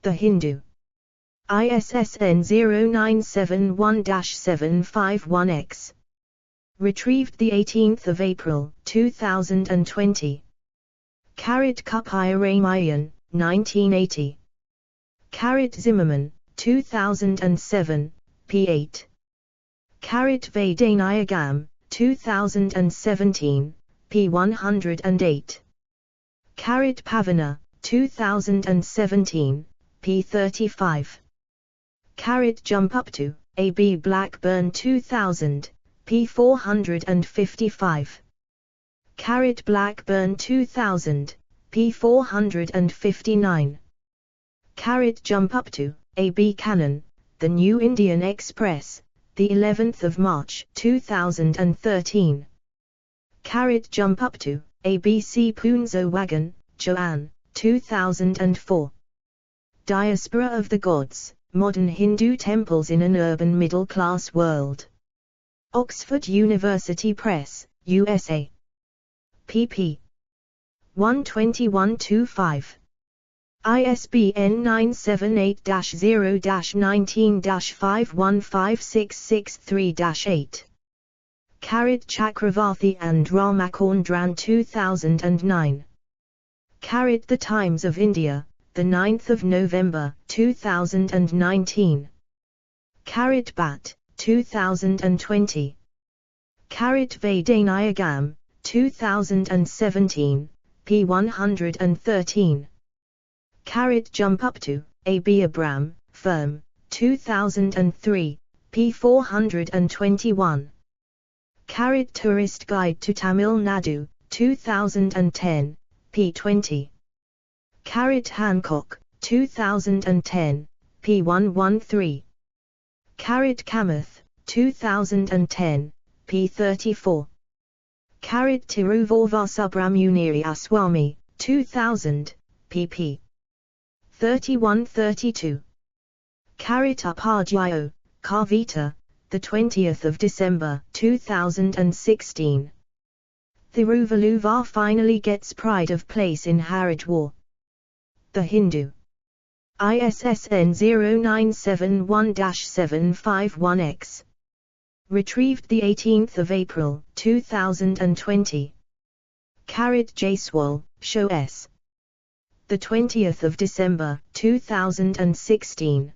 The Hindu. ISSN 0971-751X. Retrieved 18 April, 2020. Ramayan, 1980. Zimmerman, 2007, p. 8. Vedanayagam, 2017, p. 108. Pavana, 2017, p. 35. Jump Up To, A.B. Blackburn 2000, p. 455. Blackburn 2000, p. 459. Jump Up To, A.B. Cannon, The New Indian Express, the 11th of March 2013. Jump Up To, A.B.C. Punzo Wagon, Joanne, 2004. Diaspora of the Gods, Modern Hindu Temples in an Urban Middle-Class World. Oxford University Press, USA. pp. 121-25. ISBN 978-0-19-515663-8. Chakravarthi and Ramakorndran 2009. The Times of India, the 9th of November, 2019. Bhatt, 2020. Vedanayagam, 2017, p. 113. Jump Up To, A.B. Abram, Firm, 2003, p. 421. Tourist Guide to Tamil Nadu, 2010, p. 20. Hancock, 2010, p. 113. Kamath, 2010, p. 34. Thiruvalluvar Subramaniaswamy, 2000, pp. 31-32. Upadhyaya, Kavita, the 20th of December, 2016. Thiruvalluvar finally gets pride of place in Haridwar. The Hindu. ISSN 0971-751X. Retrieved 18 April, 2020. Jaiswal, Show S. The 20th of December, 2016.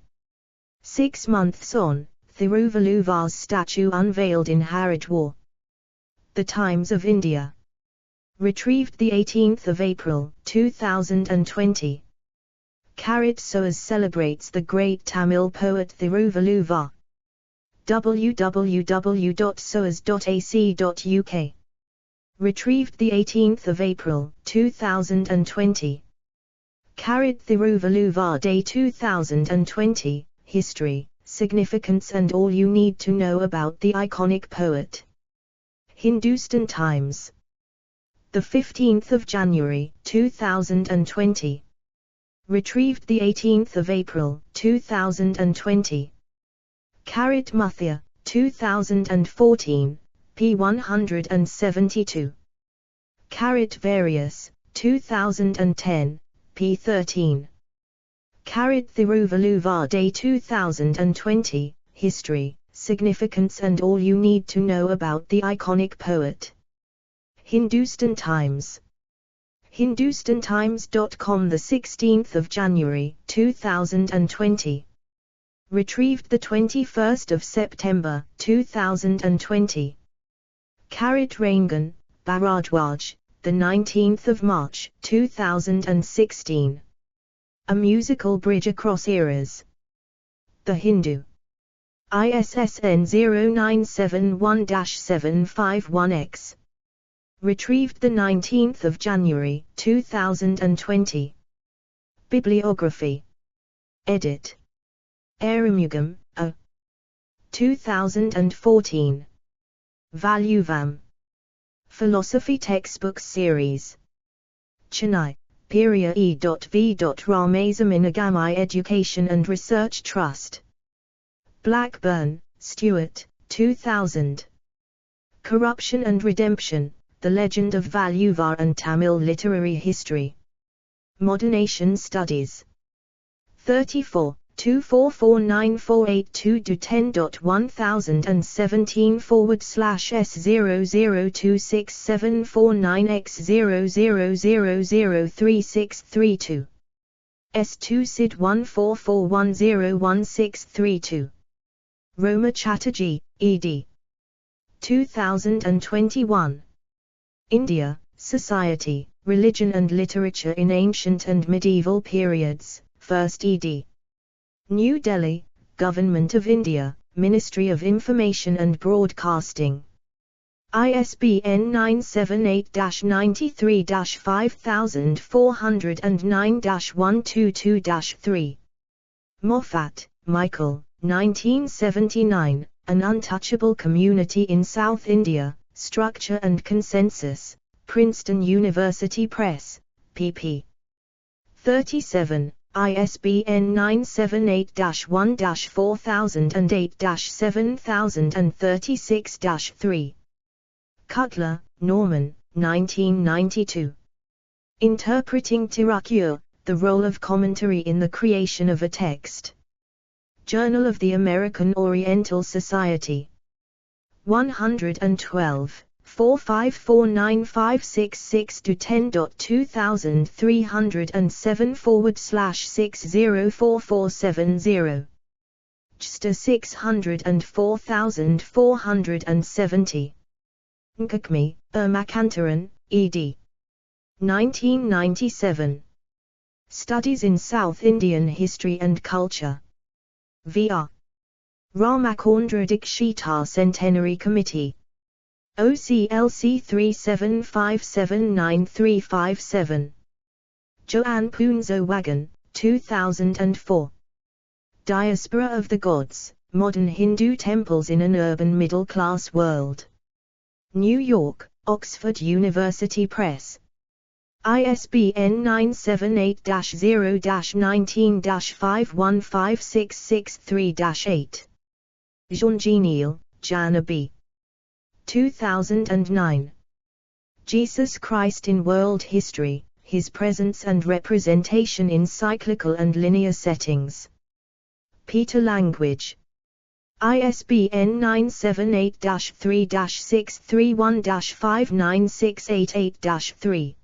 6 months on, Thiruvalluvar's statue unveiled in Haridwar. The Times of India. Retrieved 18 April, 2020. SOAS celebrates the great Tamil poet Thiruvalluvar. www.soas.ac.uk. Retrieved the 18th of April, 2020. Thiruvalluvar Day 2020, History, Significance and All You Need to Know About the Iconic Poet. Hindustan Times. The 15th of January, 2020. Retrieved the 18th of April, 2020. Muthia, 2014, p. 172. Various, 2010, p. 13. Thiruvalluvar Day 2020, History, Significance and All You Need to Know About the Iconic Poet. Hindustan Times. HindustanTimes.com, the 16th of January, 2020. Retrieved the 21st of September, 2020. Rangan, Bharadwaj, the 19th of March, 2016. A Musical Bridge Across Eras. The Hindu. ISSN 0971-751X. Retrieved the 19th of January, 2020. Bibliography. Edit. Aramugam, A. 2014. Valluvam. Philosophy Textbooks Series. Chennai, Periya E.V. Ramasaminagami Education and Research Trust. Blackburn, Stuart, 2000. Corruption and Redemption, The Legend of Valluvar and Tamil Literary History. Modernation Studies. 34. 244948210.100749x000036332. S2 SID 144101632. Roma Chatterjee, ed. 2021. India, Society, Religion and Literature in Ancient and Medieval Periods, 1st ed. New Delhi, Government of India, Ministry of Information and Broadcasting. ISBN 978-93-5409-122-3. Moffat, Michael, 1979, An Untouchable Community in South India, Structure and Consensus, Princeton University Press, pp. 37. ISBN 978-1-4008-7036-3. Cutler, Norman, 1992. Interpreting Tirukkural, The Role of Commentary in the Creation of a Text. Journal of the American Oriental Society. 112. 4549566-10.2307/604470. JSTOR 604470. Nkakmi, Makantaran, ed. 1997. Studies in South Indian History and Culture. Vr. Ramakondra Dikshitar Centenary Committee. OCLC 37579357. Joanne Poonzo Wagon, 2004. Diaspora of the Gods, Modern Hindu Temples in an Urban Middle-Class World. New York, Oxford University Press. ISBN 978-0-19-515663-8. Jean-Neil, Jana B. 2009. Jesus Christ in World History, His Presence and Representation in Cyclical and Linear Settings. Peter Language. ISBN 978-3-631-59688-3.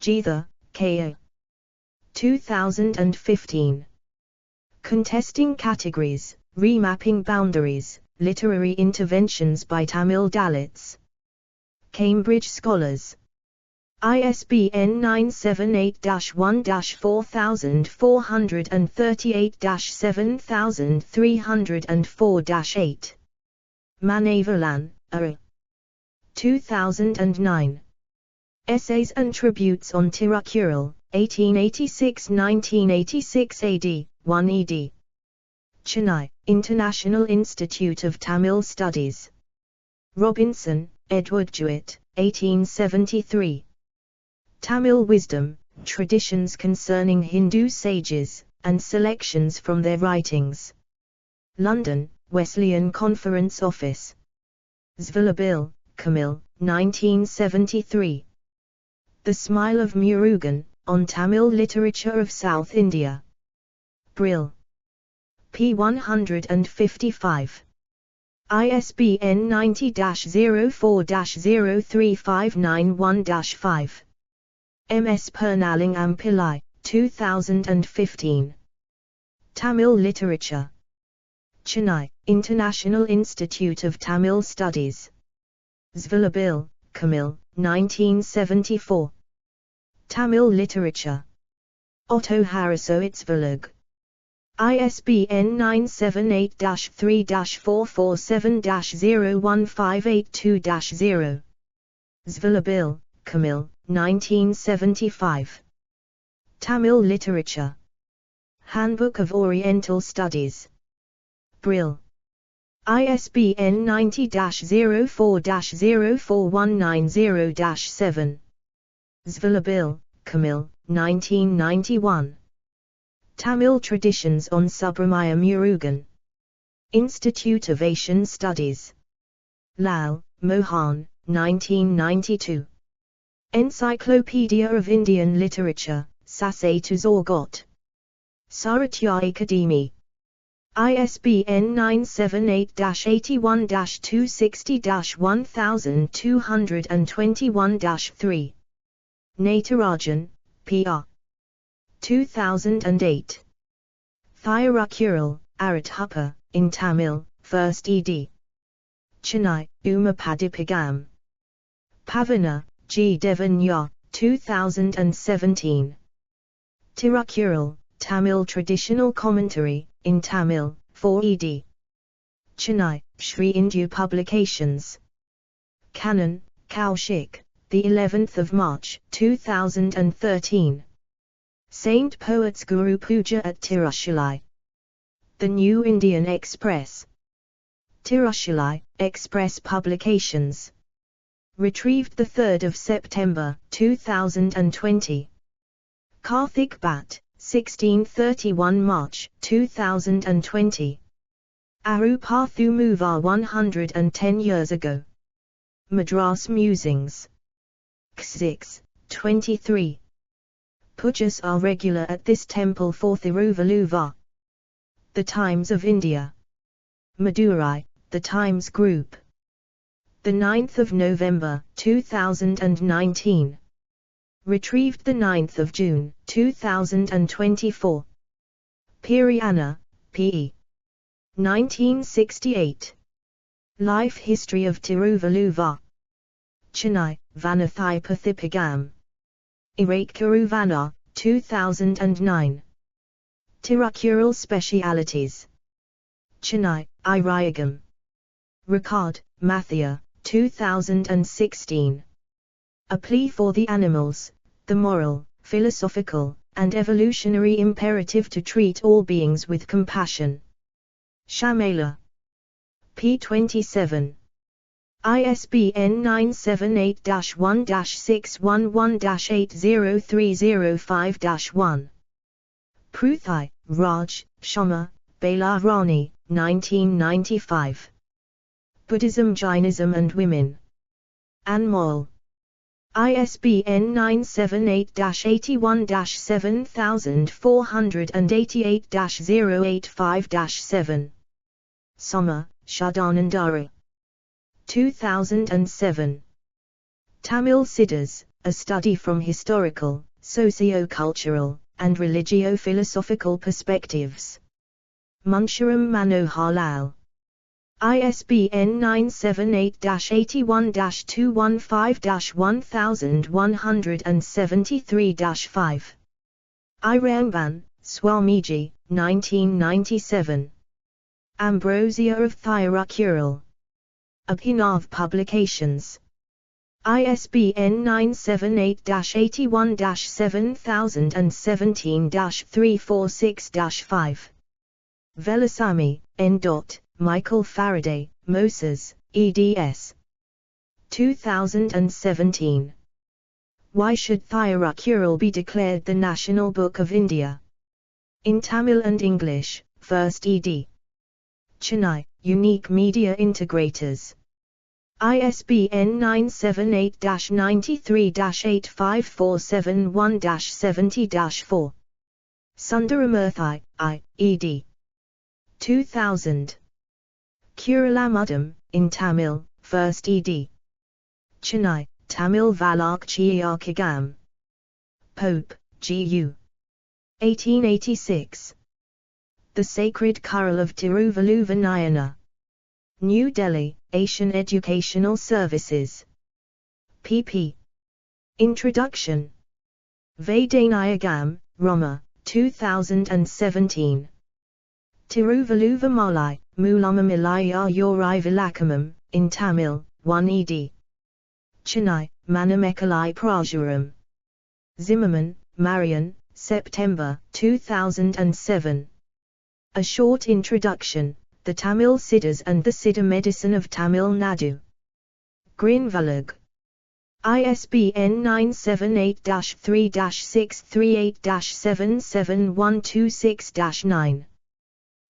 Geetha, K.A. 2015. Contesting Categories, Remapping Boundaries, Literary Interventions by Tamil Dalits. Cambridge Scholars. ISBN 978-1-4438-7304-8. Manavalan, A. 2009. Essays and Tributes on Thirukural, 1886–1986 AD, 1 ed. Chennai, International Institute of Tamil Studies. Robinson, Edward Jewett, 1873. Tamil Wisdom, Traditions Concerning Hindu Sages, and Selections from Their Writings. London, Wesleyan Conference Office. Zvillabil, Camille, 1973. The Smile of Murugan, on Tamil Literature of South India. Brill. p. 155. ISBN 90-04-03591-5. M.S. Purnalingam Pillai, 2015. Tamil Literature. Chennai, International Institute of Tamil Studies. Zvillabil, Camille, 1974. Tamil Literature. Otto Harrisowitz-Verlag. ISBN 978-3-447-01582-0. Zvillabil, Camille, 1975. Tamil Literature. Handbook of Oriental Studies. Brill. ISBN 90-04-04190-7. Zvillabil, Camille, 1991. Tamil Traditions on Subramaya Murugan. Institute of Asian Studies. Lal, Mohan, 1992. Encyclopedia of Indian Literature, Sase to Zorgot. Saratya Akademi. ISBN 978-81-260-1221-3. Natarajan, P.R. 2008. Thirukural, Arathappa, in Tamil, 1st ed. Chennai, Umapadipagam. Pavana, G. Devanya, 2017. Thirukural, Tamil Traditional Commentary, in Tamil, 4 ed. Chennai, Sri Indu Publications. Kannan, Kaushik, the 11th of March, 2013. Saint Poets Guru Puja at Tirushalai. The New Indian Express. Tirushalai, Express Publications. Retrieved 3 September, 2020. Karthik Bhatt, 1631 March, 2020. Arupathumuvar 110 years ago. Madras Musings. X6, 23. Pujas are regular at this temple for Thiruvalluvar. The Times of India. Madurai, The Times Group. The 9th of November, 2019. Retrieved the 9th of June, 2024. Periyana, P.E. 1968. Life History of Thiruvalluvar. Chennai, Vanathaipathipagam. Irate Kuruvana, 2009. Thirukural Specialities. Chennai, Irayagam. Ricard, Mathia, 2016. A Plea for the Animals, the Moral, Philosophical, and Evolutionary Imperative to Treat All Beings with Compassion. Shamela. p. 27. ISBN 978-1-611-80305-1. Pruthai, Raj, Shama, Bailarani, 1995. Buddhism, Jainism and Women. Anmol. ISBN 978-81-7488-085-7. Soma, Shadanandara. 2007. Tamil Siddhas, A Study from Historical, Socio-Cultural, and Religio-Philosophical Perspectives. Munshuram Manohar Lal. ISBN 978-81-215-1173-5. Iramban, Swamiji, 1997. Ambrosia of Thiruvalluvar. Abhinav Publications. ISBN 978-81-7017-346-5. Velasamy, N. Michael Faraday, Moses, eds. 2017. Why should Thiruvalluvar be declared the National Book of India? In Tamil and English, 1st ed. Chennai, Unique Media Integrators. ISBN 978-93-85471-70-4. Sundaramurthy, I, ed. 2000. Kuralamudam, in Tamil, 1st ed. Chennai, Tamil Valakchiyakagam. Pope, G.U. 1886. The Sacred Choral of Thiruvalluvar Nayana. New Delhi, Asian Educational Services. pp. Introduction. Vedanayagam, Rama, 2017. Thiruvalluvar Malai, Mulamamilaya Yuri Vilakamam, in Tamil, 1 ed. Chennai, Manamekalai Prajuram. Zimmerman, Marian, September 2007. A short introduction, the Tamil Siddhas and the Siddha medicine of Tamil Nadu. Grinvalug. ISBN 978-3-638-77126-9.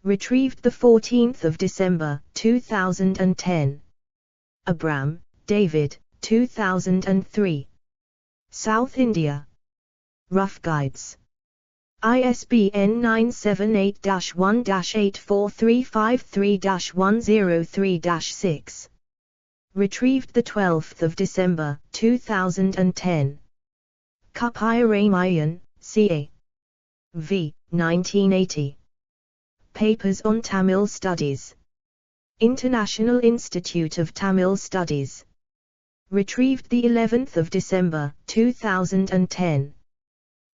Retrieved 14 December 2010. Abram, David, 2003. South India. Rough Guides. ISBN 978-1-84353-103-6. Retrieved 12 December 2010. Kapayaramayan, C.A. V. 1980. Papers on Tamil Studies. International Institute of Tamil Studies. Retrieved 11 December 2010.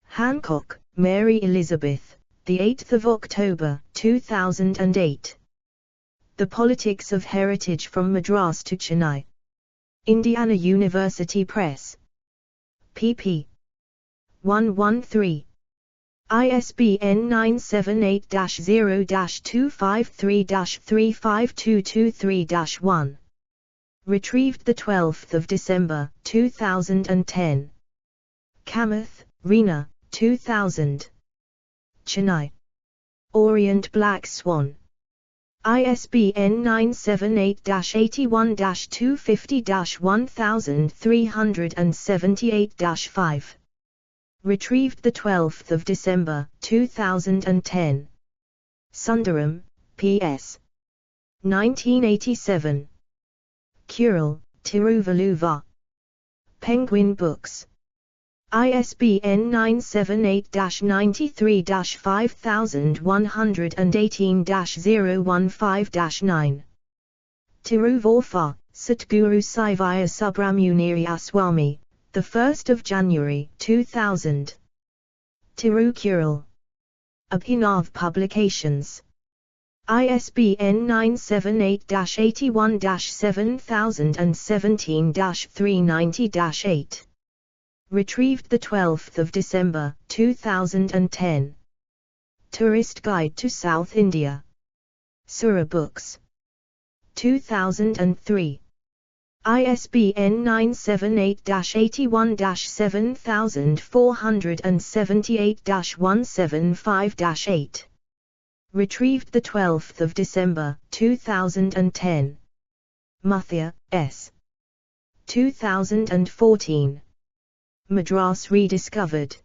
Hancock, Mary Elizabeth, 8 October 2008. The Politics of Heritage from Madras to Chennai. Indiana University Press. pp. 113. ISBN 978-0-253-35223-1. Retrieved 12 December 2010. Kamath, Reena, 2000. Chennai. Orient Black Swan. ISBN 978-81-250-1378-5. Retrieved 12 December 2010. Sundaram, P.S. 1987. Kural, Thiruvalluvar. Penguin Books. ISBN 978-93-5118-015-9. Thiruvalluvar, Satguru Sivaya Subramaniya Swami, 1 January 2000. Thirukural. Abhinav Publications. ISBN 978-81-7017-390-8. Retrieved 12 December 2010. Tourist Guide to South India. Sura Books. 2003. ISBN 978-81-7478-175-8. Retrieved 12 December 2010. Muthia, S. 2014. Madras Rediscovered.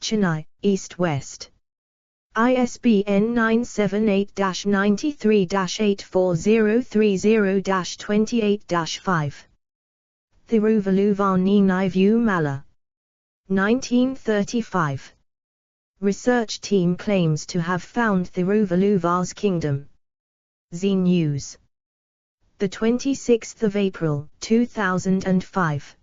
Chennai, East-West. ISBN 978-93-84030-28-5. Thiruvalluvar Ninaivu Mala. 1935. Research team claims to have found Thiruvalluvar's kingdom. Z News. 26th of April, 2005.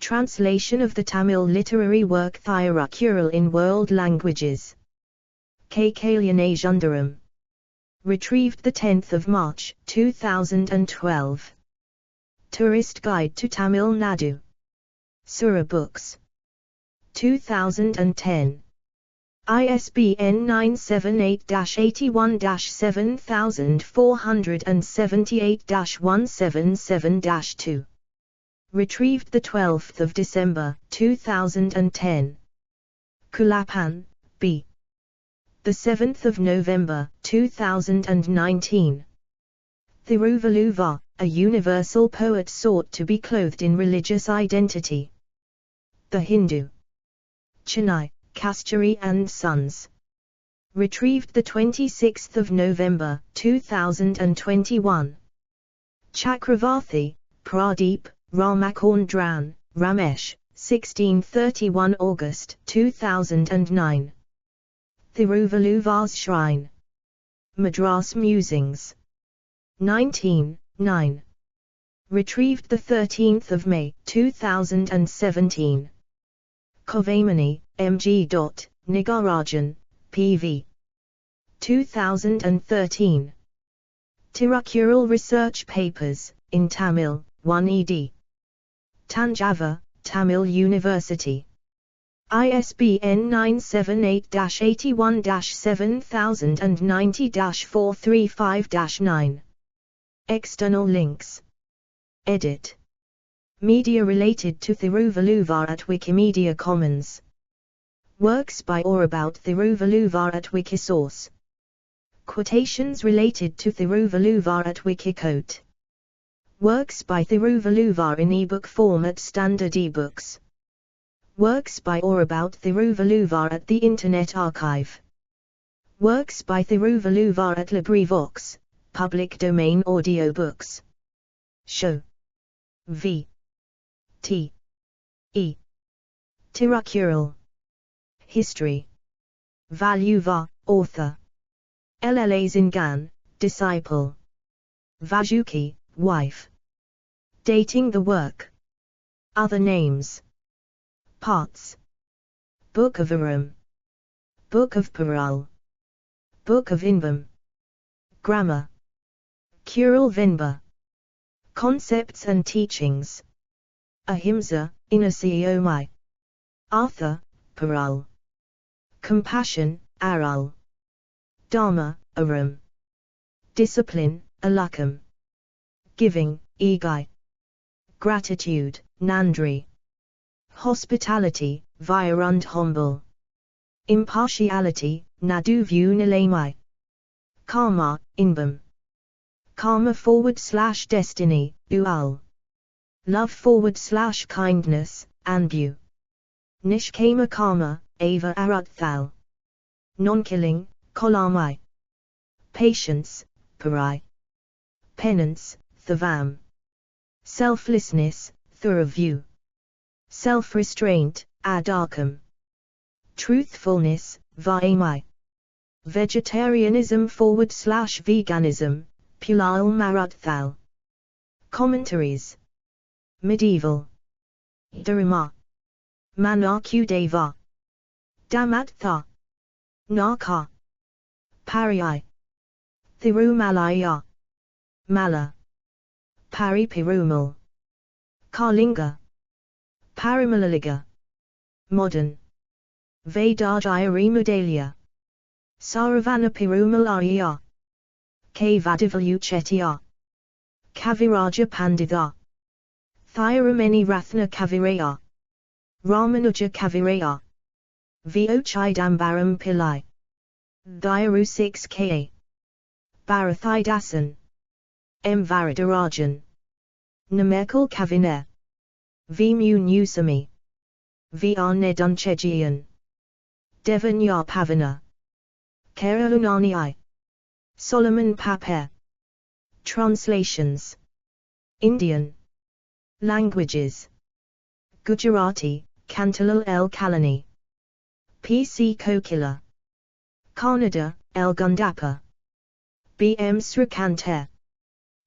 Translation of the Tamil literary work Thiruvalluvar in world languages. K. Kalyanajundaram. Retrieved 10th of March, 2012. Tourist Guide to Tamil Nadu. Sura Books. 2010. ISBN 978-81-7478-177-2. Retrieved 12th of December, 2010. Kulapan, B. 7th of November, 2019. Thiruvalluvar, a universal poet sought to be clothed in religious identity. The Hindu. Chennai, Kasturi and Sons. Retrieved 26th of November, 2021. Chakravarthi, Pradeep, Ramakondran, Ramesh, 1631 August 2009. Thiruvalluvar's Shrine. Madras Musings. 19, 9. Retrieved 13th of May 2017. Kovamani, M.G. Nigarajan, P.V. 2013. Tirukural Research Papers, in Tamil, 1 ed. Tanjavur, Tamil University. ISBN 978-81-7090-435-9. External links. Edit. Media related to Thiruvalluvar at Wikimedia Commons. Works by or about Thiruvalluvar at Wikisource. Quotations related to Thiruvalluvar at Wikiquote. Works by Thiruvalluvar in ebook form at Standard eBooks. Works by or about Thiruvalluvar at the Internet Archive. Works by Thiruvalluvar at LibriVox, public domain audiobooks. Show. V. T. E. Tirukural. History. Valluvar, author. Llazingan, disciple. Vajuki, wife. Dating the work. Other names. Parts. Book of Aram. Book of Parul. Book of Inbam. Grammar. Kural Venba. Concepts and teachings. Ahimsa, Inasiomai. Arthur, Parul. Compassion, Aral. Dharma, Aram. Discipline, Alakam. Giving, Igai. Gratitude, Nandri. Hospitality, Virund Humble. Impartiality, Naduvu Nilamai. Karma, Inbam. Karma / destiny, Ual. Love / kindness, Anbu. Nishkama Karma, Ava Aruthal. Non-killing, Kolamai. Patience, Parai. Penance, Thavam. Selflessness, Thuravu. Self-restraint, Adarkam. Truthfulness, Vaimai. Vegetarianism / veganism, Pulal Maruthal. Commentaries. Medieval. Dharma. Manakudeva. Damatha. Naka. Pariyai. Thirumalaya. Mala. Pariperumal. Kalinga. Parimalaliga. Modern. Vedajayarimudalia. Saravana Perumalaya. Kavadivalu Chettiya. Kaviraja Panditha. Thirameni Rathna Kaviraya. Ramanuja Kaviraya. Vochidambaram Pillai. Diaru 6Ka. Bharathidasan. M. Varadarajan. Namekal Kaviner. V. Munusami. V. R. Nedunchejian. Devanya Pavana. Keralunani. Solomon Paper. Translations. Indian. Languages. Gujarati, Kantilal L. Kalani. P.C. Kokila. Kannada, L. Gundappa. B. M. Srikanter.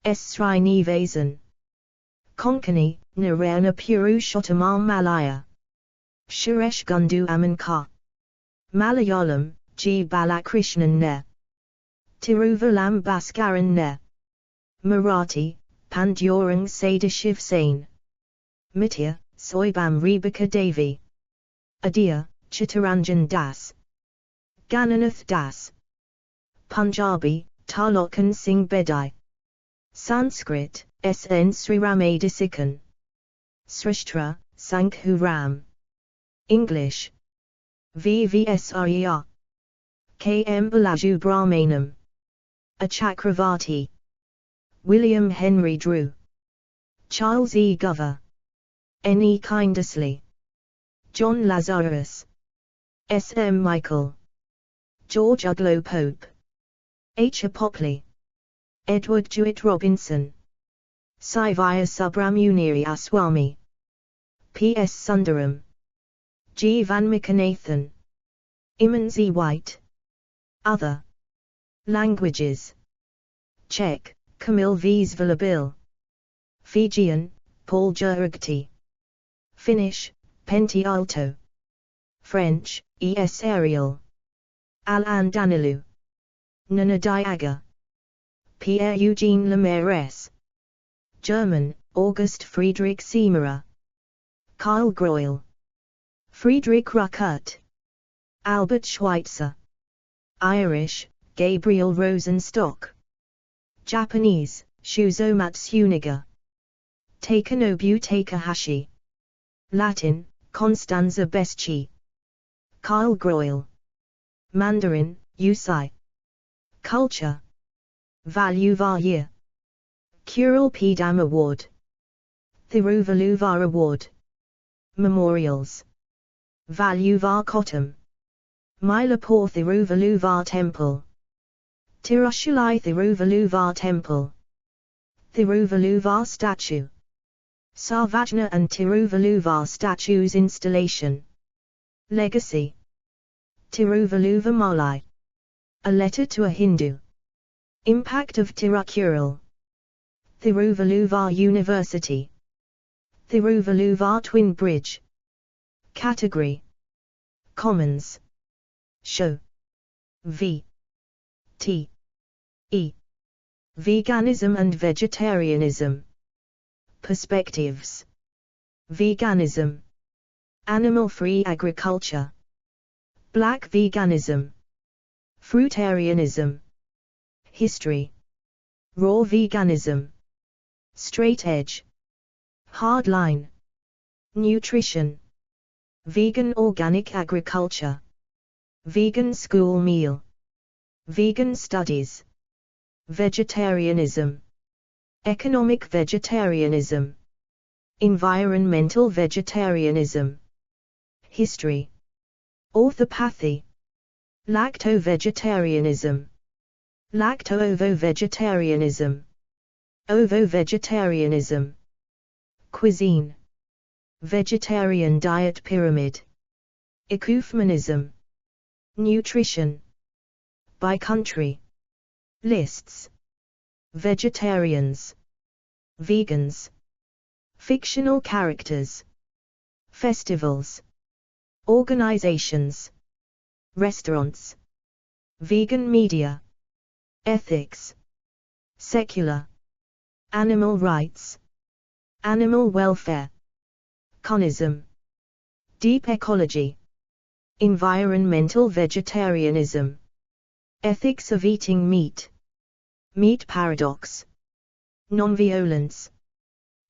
Srinivasan. Konkani, Narayana Purushottamam Malaya. Suresh Gundu Amanka. Malayalam, G. Balakrishnan Ne. Tiruvallam Bhaskaran Ne. Marathi, Pandurang Sadashiv Sane. Mitya, Soibam Rebecca Devi. Adia, Chittaranjan Das. Gananath Das. Punjabi, Tarlokan Singh Bedai. Sanskrit, S.N. Sriramadisikhan. Srishtra, Sankhu Ram. English. VVSRER. K.M. Balaju Brahmanam. A Chakravarti. William Henry Drew. Charles E. Gover. N. E. Kindersley. John Lazarus. S. M. Michael. George Uglow Pope. H. Apopley. Edward Jewett Robinson. Sivaya Subramaniari Aswami. P. S. Sundaram. G. Vanmikanathan. Iman Z. White. Other languages. Czech, Kamil Vzvalabil. Fijian, Paul Jurgti. Finnish, Pentti Aalto. French, E. S. Ariel. Alain Danilou. Nana Diaga. Pierre Eugene Lemaire. German, August Friedrich Siemerer. Karl Greuel. Friedrich Ruckert. Albert Schweitzer. Irish, Gabriel Rosenstock. Japanese, Shuzo Matsuniga. Takanobu Takahashi. Latin, Constanza Beschi. Karl Greuel. Mandarin, Yusai. Culture. Valluvar Year. Kural Pedam Award. Thiruvalluvar Award. Memorials. Valluvar Kottam. Mylapore Thiruvalluvar Temple. Tirushalai Thiruvalluvar Temple. Thiruvalluvar Statue. Sarvajna and Thiruvalluvar Statues Installation. Legacy. Thiruvalluvar Malai. A Letter to a Hindu. Impact of Tirukural. Thiruvalluvar University. Thiruvalluvar Twin Bridge. Category. Commons. Show. V. T. E. Veganism and vegetarianism. Perspectives. Veganism. Animal-free agriculture. Black veganism. Fruitarianism. History. Raw veganism. Straight edge. Hard line. Nutrition. Vegan organic agriculture. Vegan school meal. Vegan studies. Vegetarianism. Economic vegetarianism. Environmental vegetarianism. History. Orthopathy. Lacto-vegetarianism. Lacto-ovo-vegetarianism. Ovo-vegetarianism. Cuisine. Vegetarian diet pyramid. Ecumenism. Nutrition. By country. Lists. Vegetarians. Vegans. Fictional characters. Festivals. Organizations. Restaurants. Vegan media. Ethics. Secular. Animal rights. Animal welfare. Conism. Deep ecology. Environmental vegetarianism. Ethics of eating meat. Meat paradox. Nonviolence.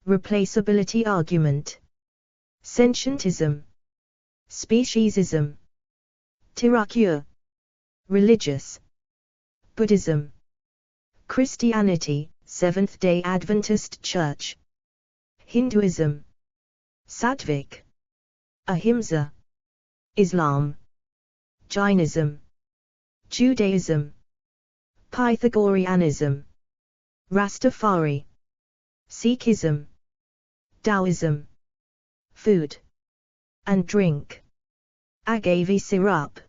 Replaceability argument. Sentientism. Speciesism. Tirukure. Religious. Buddhism. Christianity, Seventh-day Adventist Church. Hinduism. Sattvic. Ahimsa. Islam. Jainism. Judaism. Pythagoreanism. Rastafari. Sikhism. Taoism. Food and drink. Agave syrup.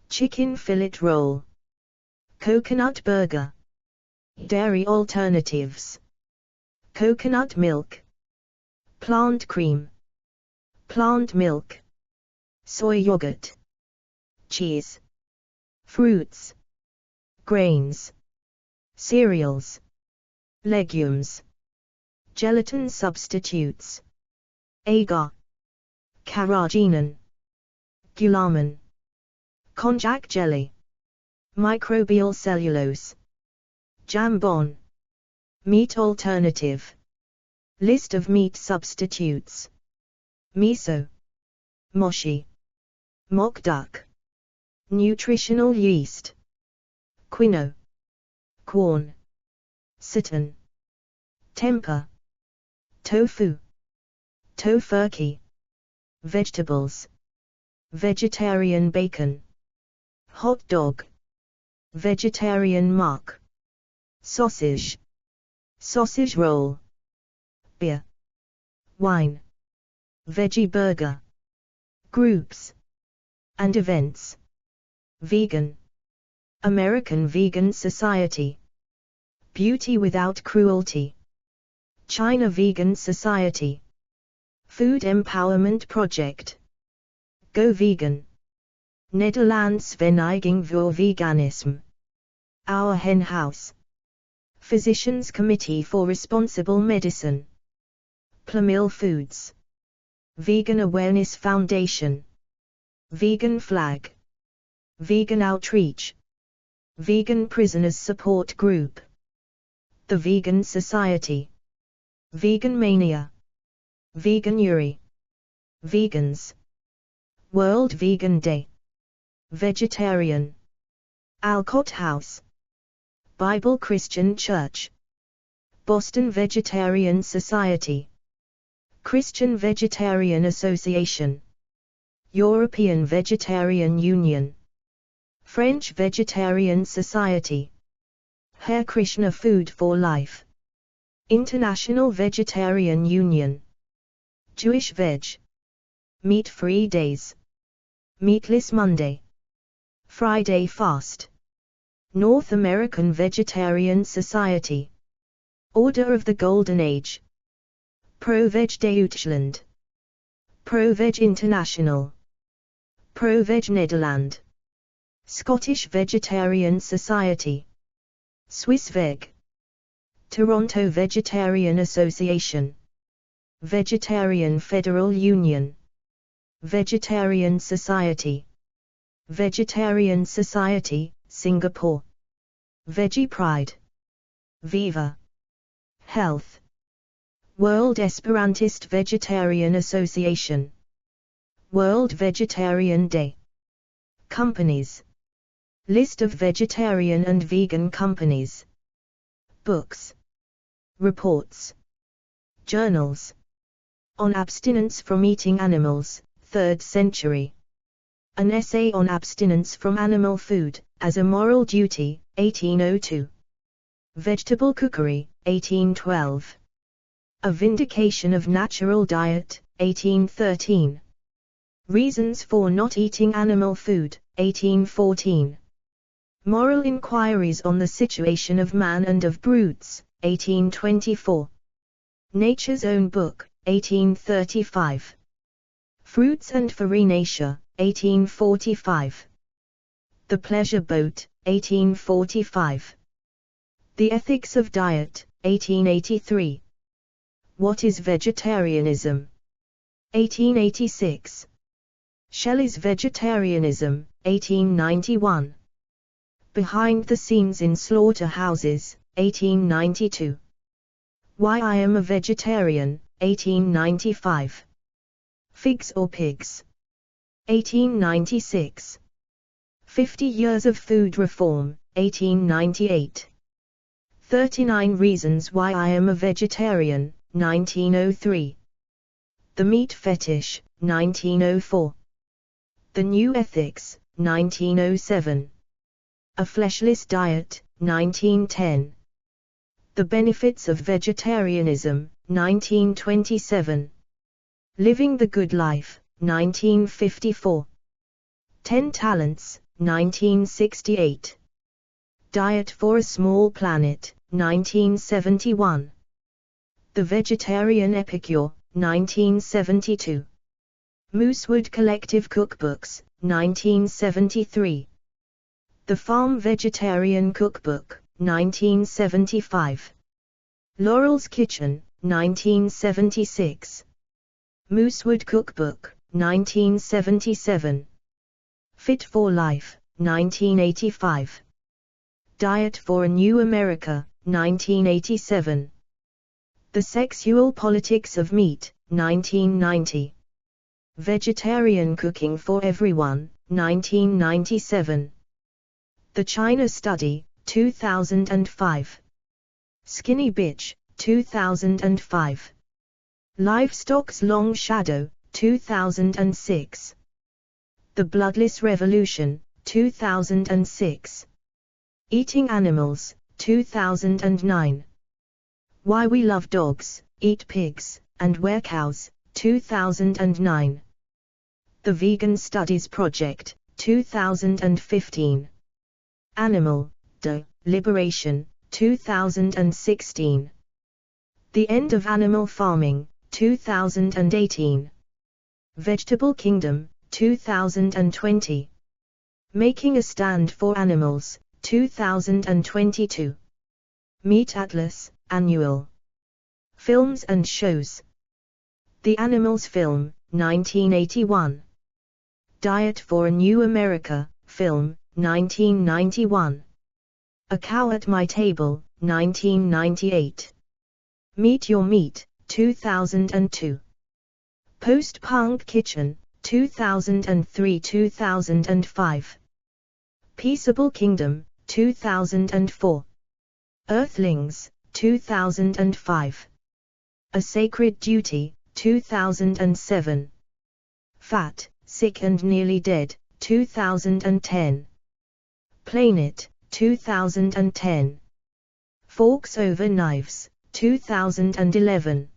Chicken fillet roll. Coconut burger. Dairy alternatives: coconut milk, plant cream, plant milk, soy yogurt, cheese, fruits, grains, cereals, legumes, gelatin substitutes, agar, carrageenan, gulaman, konjac jelly, microbial cellulose, jambon, meat alternative. List of meat substitutes: miso, mochi, mock duck, nutritional yeast, quinoa, corn, seitan, tempeh, tofu, tofurkey, vegetables, vegetarian bacon, hot dog, vegetarian mark, sausage, sausage roll, beer, wine, veggie burger. Groups and events: vegan, American Vegan Society, Beauty Without Cruelty, China Vegan Society, Food Empowerment Project, Go Vegan, Nederlands Vereniging voor Veganisme, Our Hen House, Physicians Committee for Responsible Medicine, Plamil Foods, Vegan Awareness Foundation, Vegan Flag, Vegan Outreach, Vegan Prisoners Support Group, The Vegan Society, Vegan Mania, Vegan Uri, Vegans, World Vegan Day, Vegetarian, Alcott House, Bible Christian Church, Boston Vegetarian Society, Christian Vegetarian Association, European Vegetarian Union, French Vegetarian Society, Hare Krishna Food for Life, International Vegetarian Union, Jewish Veg, Meat-Free Days, Meatless Monday, Friday Fast, North American Vegetarian Society, Order of the Golden Age, Pro-Veg Deutschland, Pro-Veg International, Pro-Veg Nederland, Scottish Vegetarian Society, Swiss Veg, Toronto Vegetarian Association, Vegetarian Federal Union, Vegetarian Society, Vegetarian Society, Singapore, Veggie Pride, Viva Health, World Esperantist Vegetarian Association, World Vegetarian Day. Companies. List of vegetarian and vegan companies. Books. Reports. Journals. On Abstinence from Eating Animals, 3rd century. An Essay on Abstinence from Animal Food, as a Moral Duty, 1802. Vegetable Cookery, 1812. A Vindication of Natural Diet, 1813. Reasons for Not Eating Animal Food, 1814. Moral Inquiries on the Situation of Man and of Brutes, 1824. Nature's Own Book, 1835. Fruits and Farinaceae, 1845. The Pleasure Boat, 1845. The Ethics of Diet, 1883. What is Vegetarianism? 1886. Shelley's Vegetarianism, 1891. Behind the Scenes in Slaughterhouses, 1892. Why I Am a Vegetarian, 1895. Figs or Pigs? 1896. 50 Years of Food Reform, 1898. 39 Reasons Why I Am a Vegetarian, 1903. The Meat Fetish, 1904. The New Ethics, 1907. A Fleshless Diet, 1910. The Benefits of Vegetarianism, 1927. Living the Good Life, 1954. 10 Talents, 1968. Diet for a Small Planet, 1971. The Vegetarian Epicure, 1972. Moosewood Collective Cookbooks, 1973. The Farm Vegetarian Cookbook, 1975. Laurel's Kitchen, 1976. Moosewood Cookbook, 1977. Fit for Life, 1985. Diet for a New America, 1987. The Sexual Politics of Meat, 1990. Vegetarian Cooking for Everyone, 1997. The China Study, 2005. Skinny Bitch, 2005. Livestock's Long Shadow, 2006. The Bloodless Revolution, 2006. Eating Animals, 2009. Why We Love Dogs, Eat Pigs, and Wear Cows, 2009. The Vegan Studies Project, 2015. Animal Liberation, 2016. The End of Animal Farming, 2018. Vegetable Kingdom, 2020. Making a Stand for Animals, 2022. Meat Atlas, Annual. Films and Shows. The Animals Film, 1981. Diet for a New America, Film, 1991. A Cow at My Table, 1998. Meet Your Meat, 2002. Post-Punk Kitchen, 2003-2005. Peaceable Kingdom, 2004. Earthlings, 2005. A Sacred Duty, 2007. Fat, Sick and Nearly Dead, 2010. Plain It, 2010. Forks Over Knives, 2011.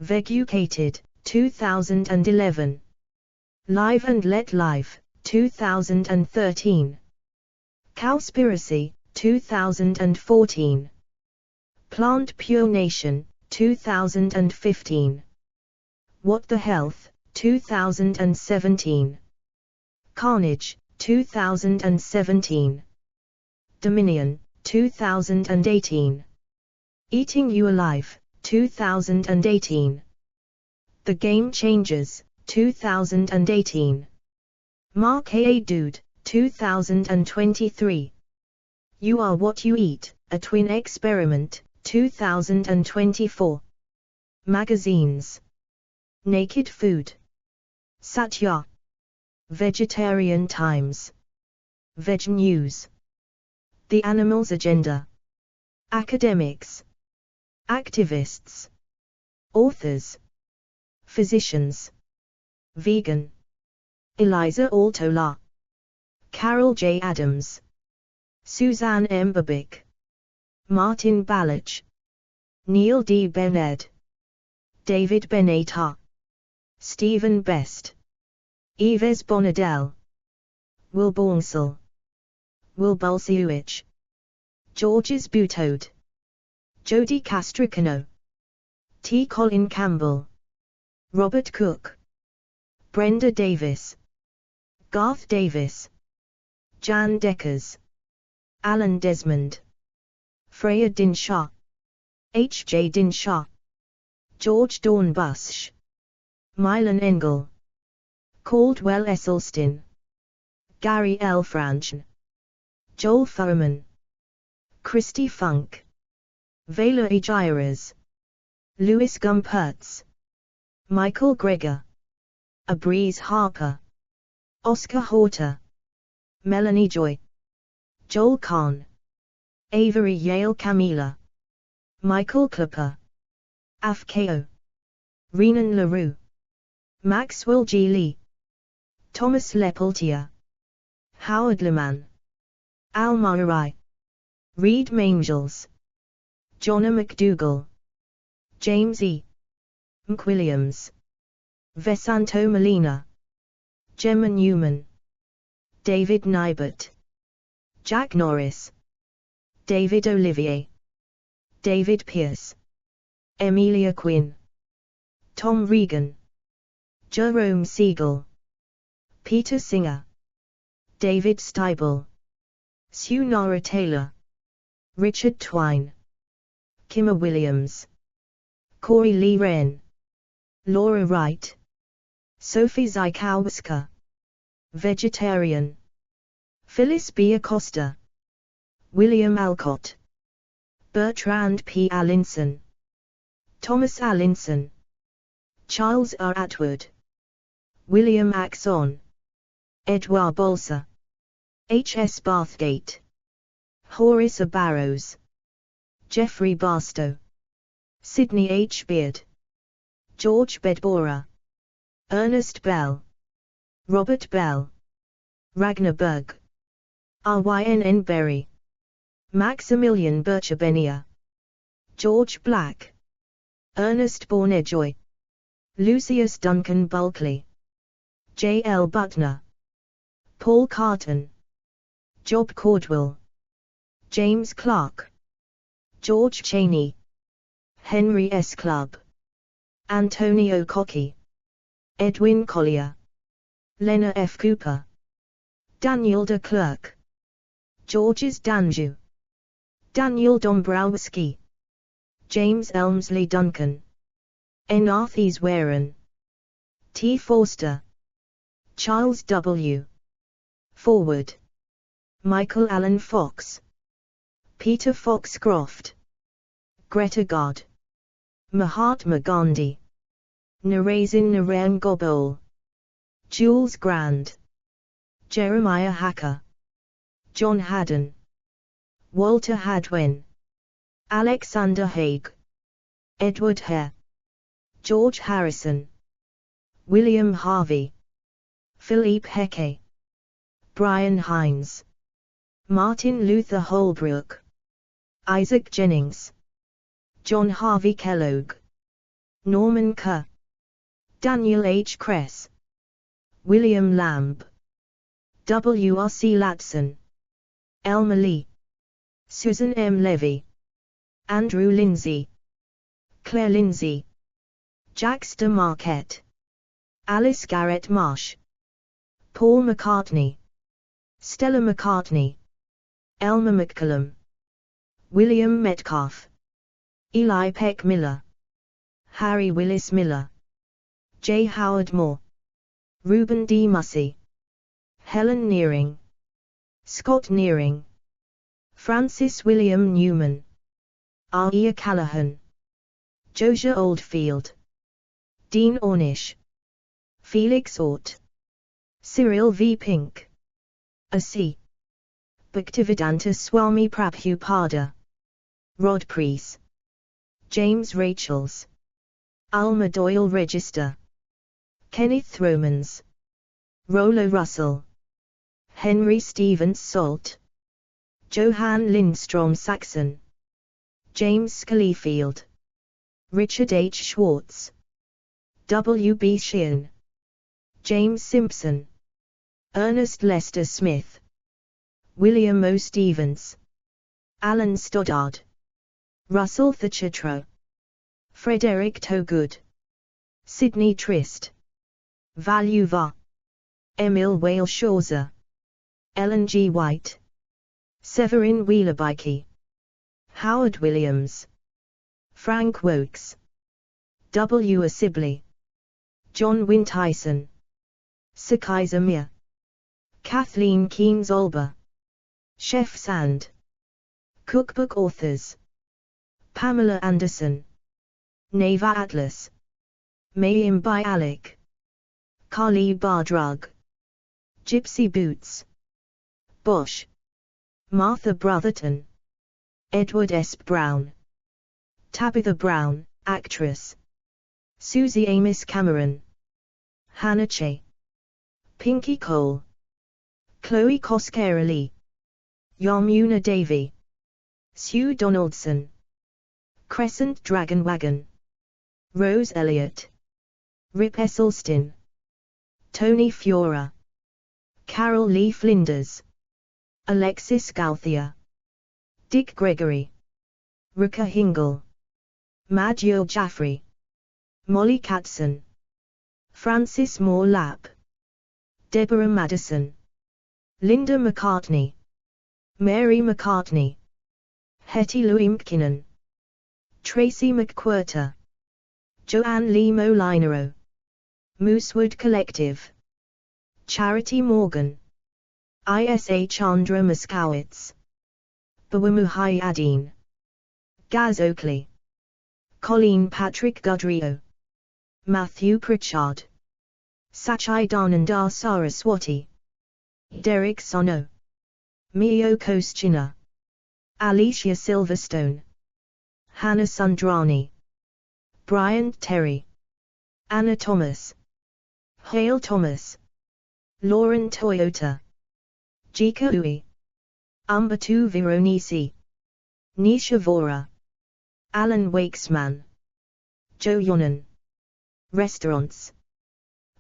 Vegucated, 2011. Live and Let Live, 2013. Cowspiracy, 2014. Plant Pure Nation, 2015. What the Health, 2017. Carnage, 2017. Dominion, 2018. Eating You Alive, 2018. The Game Changers, 2018. Mark A. Dude, 2023. You Are What You Eat, a Twin Experiment, 2024. Magazines. Naked Food. Satya. Vegetarian Times. Veg News. The Animals Agenda. Academics. Activists. Authors. Physicians. Vegan. Eliza Altola. Carol J. Adams. Suzanne M. Babick. Martin Ballach. Neil D. Bened. David Beneta. Stephen Best. Yves Bonadel. Will Bornsel. Will Bulsiewicz. Georges Butode. Jody Castricano. T. Colin Campbell. Robert Cook. Brenda Davis. Garth Davis. Jan Deckers. Alan Desmond. Freya Dinshaw. H. J. Dinshaw. George Dornbusch. Milan Engel. Caldwell Esselstyn. Gary L. Franchen. Joel Furman. Christy Funk. Vela Ejiras. Louis Gumpertz. Michael Greger. Abreeze Harper. Oscar Horta. Melanie Joy. Joel Kahn. Avery Yale Camila. Michael Klipper. Afkeo. Renan LaRue. Maxwell G. Lee. Thomas Lepeltier. Howard Leman. Al Maurai. Reed Mangels. Jonna McDougall. James E. McWilliams. Vesanto Molina. Gemma Newman. David Nibert. Jack Norris. David Olivier. David Pierce, Emilia Quinn, Tom Regan, Jerome Siegel, Peter Singer, David Steibel, Sue Nara Taylor, Richard Twine, Kimmer Williams, Corey Lee Wren, Laura Wright, Sophie Zykowska, Vegetarian, Phyllis B. Acosta, William Alcott, Bertrand P. Allinson, Thomas Allinson, Charles R. Atwood, William Axon, Edouard Bolsa, H. S. Bathgate, Horace A. Barrows, Geoffrey Barstow, Sidney H. Beard, George Bedbora, Ernest Bell, Robert Bell, Ragnar Berg, Rynn Berry, Maximilian Birchabenia, George Black, Ernest Bournejoy, Lucius Duncan Bulkley, J. L. Butner, Paul Carton, Job Cordwell, James Clark, George Cheney, Henry S. Clubb, Antonio Cocky, Edwin Collier, Lena F. Cooper, Daniel de Klerk, Georges Danjou, Daniel Dombrowski, James Elmsley Duncan, N. Arthurs Warren, T. Forster, Charles W. Forward, Michael Allen Fox, Peter Foxcroft, Greta God, Mahatma Gandhi, Narazin Narayan Gobole, Jules Grand, Jeremiah Hacker, John Haddon, Walter Hadwin, Alexander Haig, Edward Hare, George Harrison, William Harvey, Philippe Hecke, Brian Hines, Martin Luther Holbrook, Isaac Jennings, John Harvey Kellogg, Norman Kerr, Daniel H. Kress, William Lamb, W. R. C. Latson, Elmer Lee, Susan M. Levy, Andrew Lindsay, Claire Lindsay, Jackster Marquette, Alice Garrett Marsh, Paul McCartney, Stella McCartney, Elmer McCallum, William Metcalf, Eli Peck Miller, Harry Willis Miller, J. Howard Moore, Reuben D. Mussey, Helen Nearing, Scott Nearing, Francis William Newman, R. E. Callahan, Josiah Oldfield, Dean Ornish, Felix Ort, Cyril V. Pink, A.C. Bhaktivedanta Swami Prabhupada, Rod Preece, James Rachels, Alma Doyle Register, Kenneth Romans, Rollo Russell, Henry Stevens Salt, Johann Lindstrom Saxon, James Scallyfield, Richard H. Schwartz, W. B. Sheehan, James Simpson, Ernest Lester Smith, William O. Stevens, Alan Stoddard, Russell Thachitra, Frederick Togood, Sidney Trist, Valuva, Emil Whale Shawzer, Ellen G. White, Severin Wheelerbikey, Howard Williams, Frank Wokes, W. A. Sibley, John Wynne Tyson, Sakai Zamir, Kathleen Keynes-Olber, Chef Sand, Cookbook Authors, Pamela Anderson, Neva Atlas, Mayim by Alec, Carly Bardrug, Gypsy Boots, Bosch, Martha Brotherton, Edward S. Brown, Tabitha Brown, actress, Susie Amos Cameron, Hannah Che, Pinky Cole, Chloe Koskera-Lee, Yamuna Davy, Sue Donaldson, Crescent Dragon Wagon, Rose Elliott, Rip Esselstyn, Tony Fiora, Carol Lee Flinders, Alexis Gauthier, Dick Gregory, Ruka Hingle, Majid Jaffrey, Molly Katson, Francis Moore Lapp, Deborah Madison, Linda McCartney, Mary McCartney, Hetty Luimkinen, Tracy McQuirter, Joanne Lee Molinaro, Moosewood Collective, Charity Morgan, Isa Chandra Moskowitz, Bawamuhai Adine, Gaz Oakley, Colleen Patrick Gudrio, Matthew Pritchard, Sachai Dhanandar Saraswati, Derek Sono, Mio Koschina, Alicia Silverstone, Hannah Sundrani, Brian Terry, Anna Thomas, Hale Thomas, Lauren Toyota, Jika Ui, Umbatu Veronisi, Nisha Vora, Alan Wakesman, Joe Yonan. Restaurants: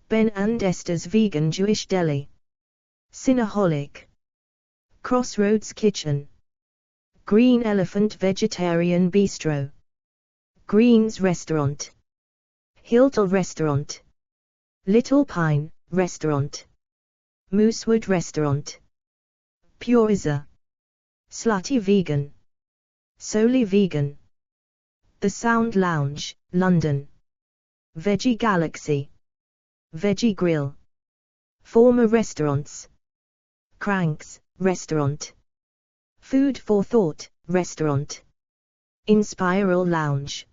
Ben and Esther's Vegan Jewish Deli, Cinnaholic, Crossroads Kitchen, Green Elephant Vegetarian Bistro, Greens Restaurant, Hilton Restaurant, Little Pine Restaurant, Moosewood Restaurant, Puriza, Slutty Vegan, Solely Vegan, The Sound Lounge, London, Veggie Galaxy, Veggie Grill, Former Restaurants, Cranks Restaurant, Food for Thought Restaurant, Inspiral Lounge,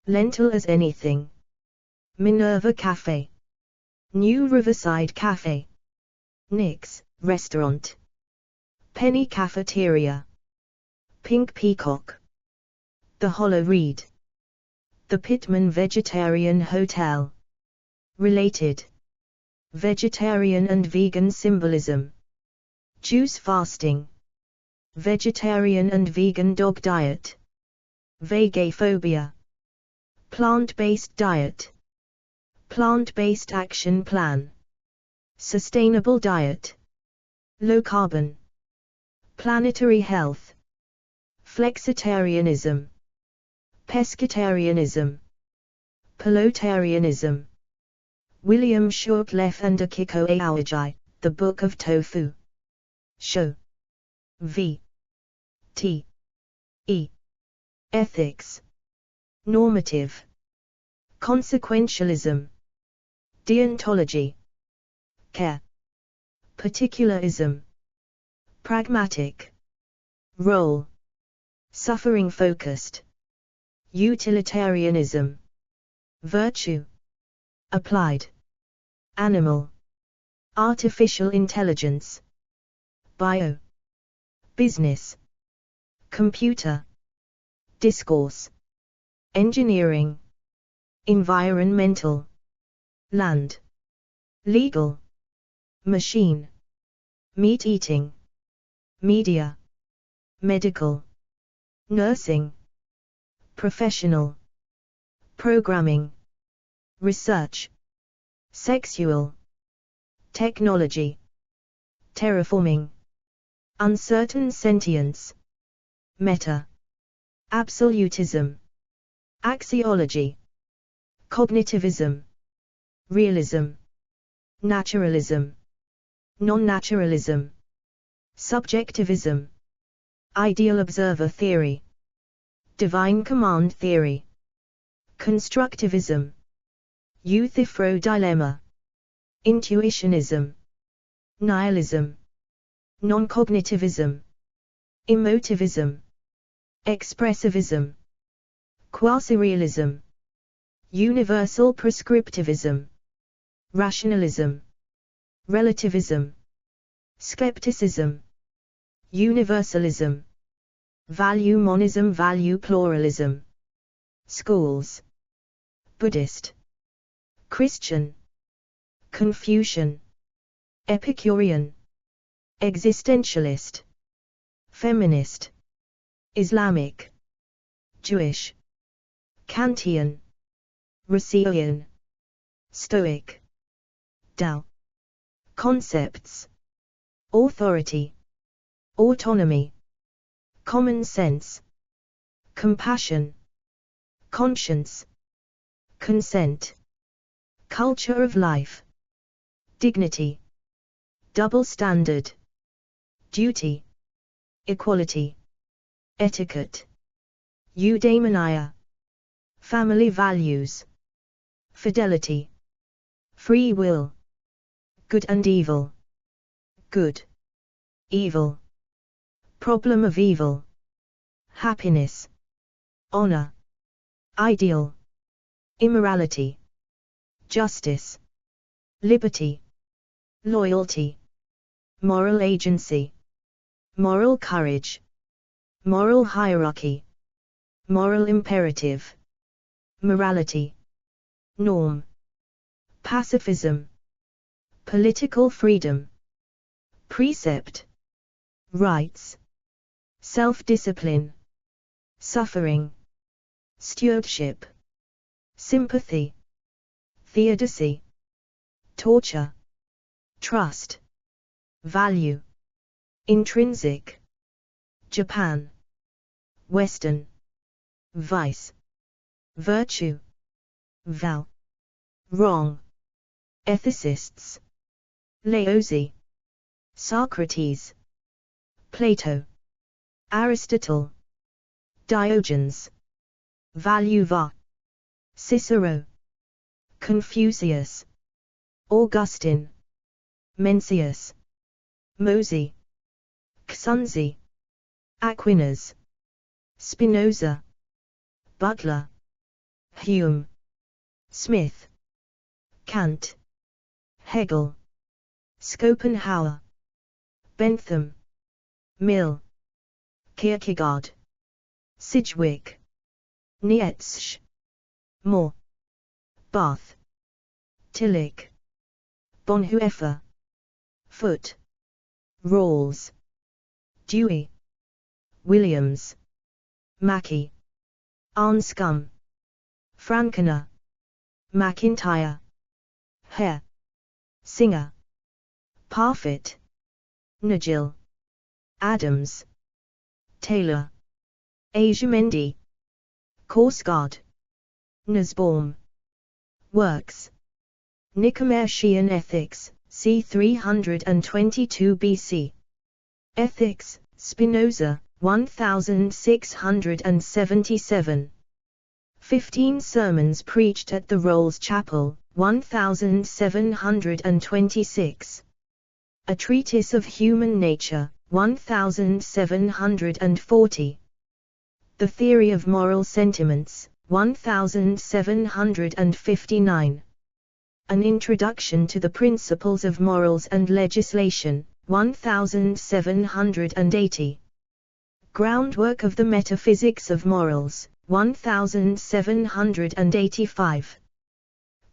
Lentil as Anything, Minerva Cafe, New Riverside Cafe, Nick's Restaurant, Penny Cafeteria, Pink Peacock, The Hollow Reed, The Pittman Vegetarian Hotel, Related, Vegetarian and Vegan Symbolism, Juice Fasting, Vegetarian and Vegan Dog Diet, Vegaphobia, Plant-Based Diet, Plant-Based Action Plan, Sustainable Diet, Low Carbon, Planetary Health, Flexitarianism, Pescatarianism, Pelotarianism, William Shortleff and Akiko Aowajai, The Book of Tofu, Show, V. T. E. Ethics, Normative, Consequentialism, Deontology, Care, Particularism, Pragmatic, Role, Suffering-focused, Utilitarianism, Virtue, Applied, Animal, Artificial Intelligence, Bio, Business, Computer, Discourse, Engineering, Environmental, Land, Legal, Machine, Meat Eating, Media, Medical, Nursing, Professional, Programming, Research, Sexual, Technology, Terraforming, Uncertain Sentience, Meta, Absolutism, Axiology, Cognitivism, Realism, Naturalism, Non-naturalism, Subjectivism, Ideal Observer Theory, Divine Command Theory, Constructivism, Euthyphro Dilemma, Intuitionism, Nihilism, Non-cognitivism, Emotivism, Expressivism, Quasi-realism, Universal prescriptivism, Rationalism, Relativism, Skepticism, Universalism, Value monism, Value pluralism, Schools, Buddhist, Christian, Confucian, Epicurean, Existentialist, Feminist, Islamic, Jewish, Kantian, Rousseauian, Stoic, Tao, Concepts, Authority, Autonomy, Common sense, compassion, conscience, consent, culture of life, dignity, double standard, duty, equality, etiquette, eudaimonia, family values, fidelity, free will, good and evil, good, evil, problem of evil, happiness, honor, ideal, immorality, justice, liberty, loyalty, moral agency, moral courage, moral hierarchy, moral imperative, morality, norm, pacifism, political freedom, precept, rights, self-discipline, suffering, stewardship, sympathy, theodicy, torture, trust, value, intrinsic, Japan, Western, vice, virtue, vow, wrong, ethicists, Laozi, Socrates, Plato, Aristotle, Diogenes, Valluvar, Cicero, Confucius, Augustine, Mencius, Mozi, Xunzi, Aquinas, Spinoza, Butler, Hume, Smith, Kant, Hegel, Schopenhauer, Bentham, Mill, Kierkegaard, Sidgwick, Nietzsche, More, Barth, Tillich, Bonhoeffer, Foote, Rawls, Dewey, Williams, Mackey, Anscombe, Frankener, McIntyre, Hare, Singer, Parfit, Nagel, Adams, Taylor, Aziamendi, Korsgaard, Nussbaum, Works, Nicomachean Ethics, c. 322 BC. Ethics, Spinoza, 1677. 15 Sermons preached at the Rolls Chapel, 1726. A Treatise of Human Nature, 1740. The Theory of Moral Sentiments, 1759. An Introduction to the Principles of Morals and Legislation, 1780. Groundwork of the Metaphysics of Morals, 1785.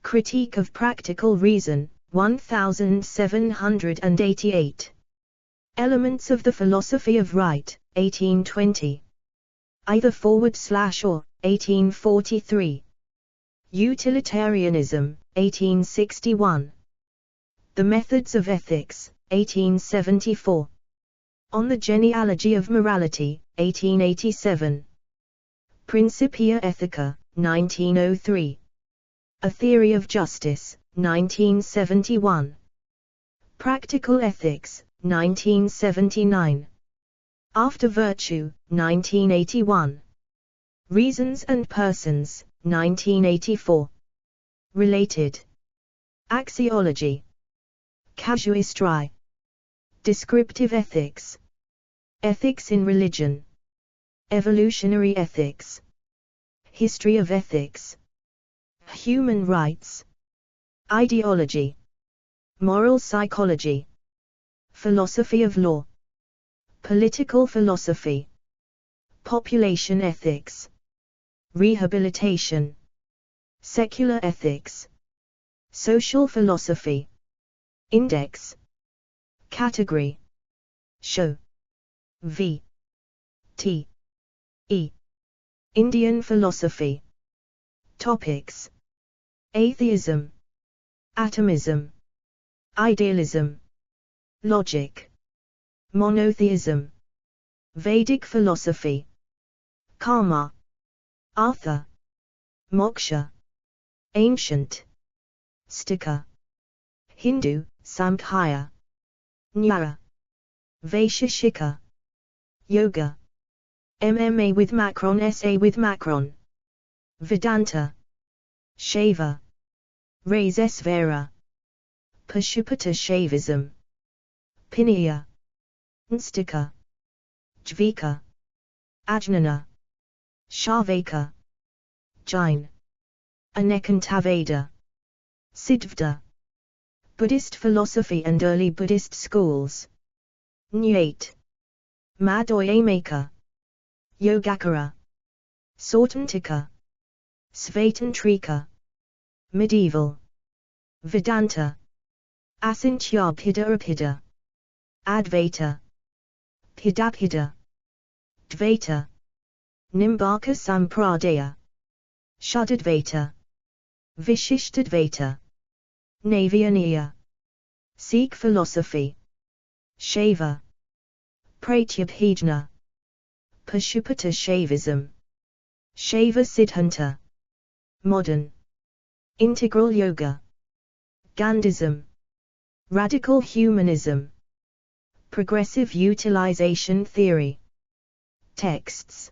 Critique of Practical Reason, 1788. Elements of the Philosophy of Right, 1820. Either / or, 1843. Utilitarianism, 1861. The Methods of Ethics, 1874. On the Genealogy of Morality, 1887. Principia Ethica, 1903. A Theory of Justice, 1971. Practical Ethics, 1979. After Virtue, 1981. Reasons and Persons, 1984. Related. Axiology. Casuistry. Descriptive Ethics. Ethics in Religion. Evolutionary Ethics. History of Ethics. Human Rights. Ideology. Moral Psychology. Philosophy of Law. Political Philosophy. Population Ethics. Rehabilitation. Secular Ethics. Social Philosophy. Index. Category. Show. V. T. E. Indian Philosophy. Topics. Atheism. Atomism. Idealism. Logic. Monotheism. Vedic philosophy. Karma, Artha, Moksha, Ancient, Stika, Hindu, Samkhya, Nyaya, Vaisheshika, Yoga, MMA with Macron, SA with Macron, Vedanta, Shaiva, Rasesvara, Pashupata Shaivism, Pinaya, Nstika, Dvika, Ajnana, Sharvaka, Jain, Anekantaveda, Siddhvada, Buddhist philosophy and early Buddhist schools, Nyate, Madhyamaka, Yogacara, Sautantika, Svatantrika, Medieval, Vedanta, Asantyabhida, Advaita, Pidabhida, Dvaita, Nimbaka Sampradaya, Shuddhadvaita, Vishishtadvaita, Navyanaya, Sikh philosophy, Shaiva, Pratyabhijna, Pashupata Shaivism, Shaiva Siddhanta, Modern, Integral Yoga, Gandhism, Radical Humanism, Progressive Utilization Theory. Texts: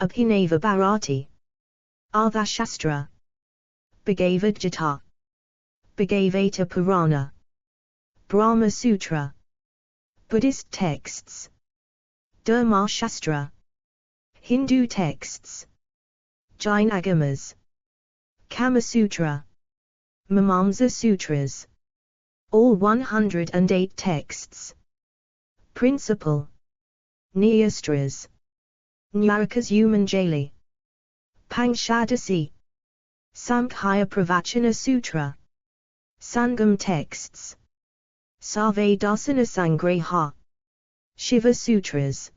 Abhinava Bharati, Arthashastra, Bhagavad Gita, Bhagavata Purana, Brahma Sutra. Buddhist texts: Dharma Shastra, Hindu texts: Jain Agamas, Kama Sutra, Mimamsa Sutras. All 108 texts. Principle: Nyastras, Nyarakas Umanjali, Panchadasi, Samkhya Pravachana Sutra. Sangam texts: Sarve Dasana Sangreha, Shiva Sutras,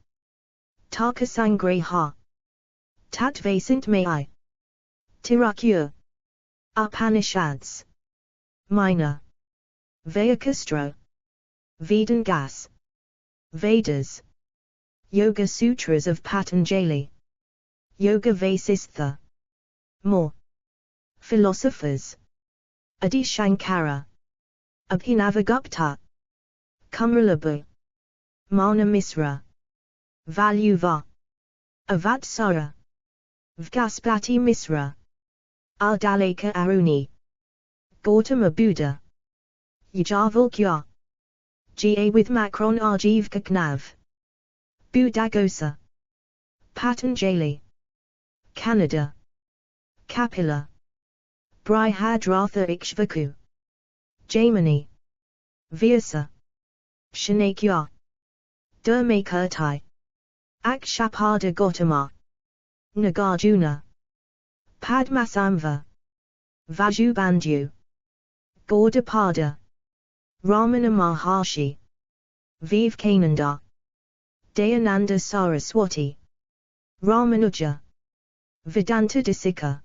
Tarka Sangreha, Tatvasant Mai, Tirakya, Upanishads, Minor, Vayakastra, Vedangas, Vedas, Yoga Sutras of Patanjali, Yoga Vasistha. More. Philosophers: Adi Shankara, Abhinavagupta, Kamralabu, Mana Misra, Valluva, Avatsara, Vgaspati Misra, Ardaleka Aruni, Gautama Buddha, Yajavalkya, Ga with Macron Arjiv Kaknav, Buddhagosa, Patanjali, Canada, Kapila, Brihadratha Ikshvaku, Jaimini, Vyasa, Shanakya, Dharmakirti, Akshapada Gautama, Nagarjuna, Padmasamva, Vajubandhu, Gaudapada, Ramana Maharshi, Vivekananda, Dayananda Saraswati, Ramanuja, Vedanta Desika,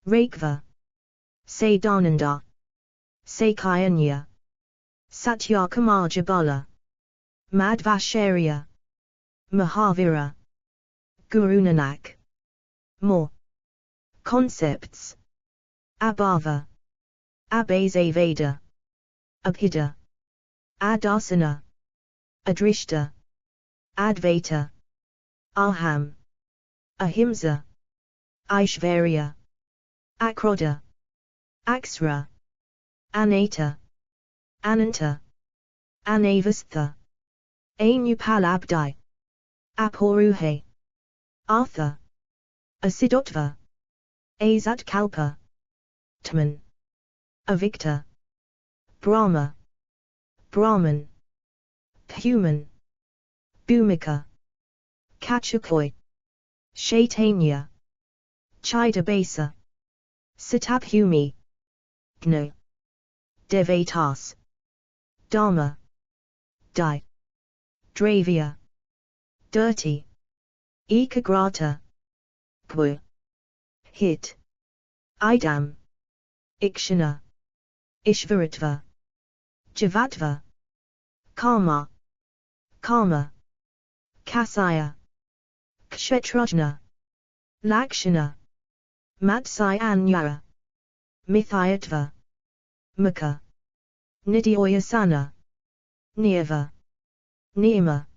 Rakva, Sadananda, Sakayanya, Satyakumar Jabala, Madhvacharya, Mahavira, Guru Nanak. More. Concepts: Abhava, Abhasaveda, Abhida, Adasana, Adrishta, Advaita, Aham, Ahimsa, Aishvarya, Akrodha, Aksra, Anata, Ananta, Anavastha, Anupalabdhi, Aporuhe, Artha, Asiddhatva, Azatkalpa, Tman, Avikta, Brahma, Brahman, Bhuman, Bhumika, Kachakoi, Shaitanya, Chidabasa, Sitabhumi, Gnu, Devatas, Dharma, Di, Dravya, Dirty, Ekagrata, Pur, Hit, Idam, Ikshana, Ishvaratva, Jivatva, Karma, Karma, Kasaya, Kshetrajna, Lakshana, Matsayanyara, Mithayatva, Mukha, Nidyoyasana, Niyava, Niyama,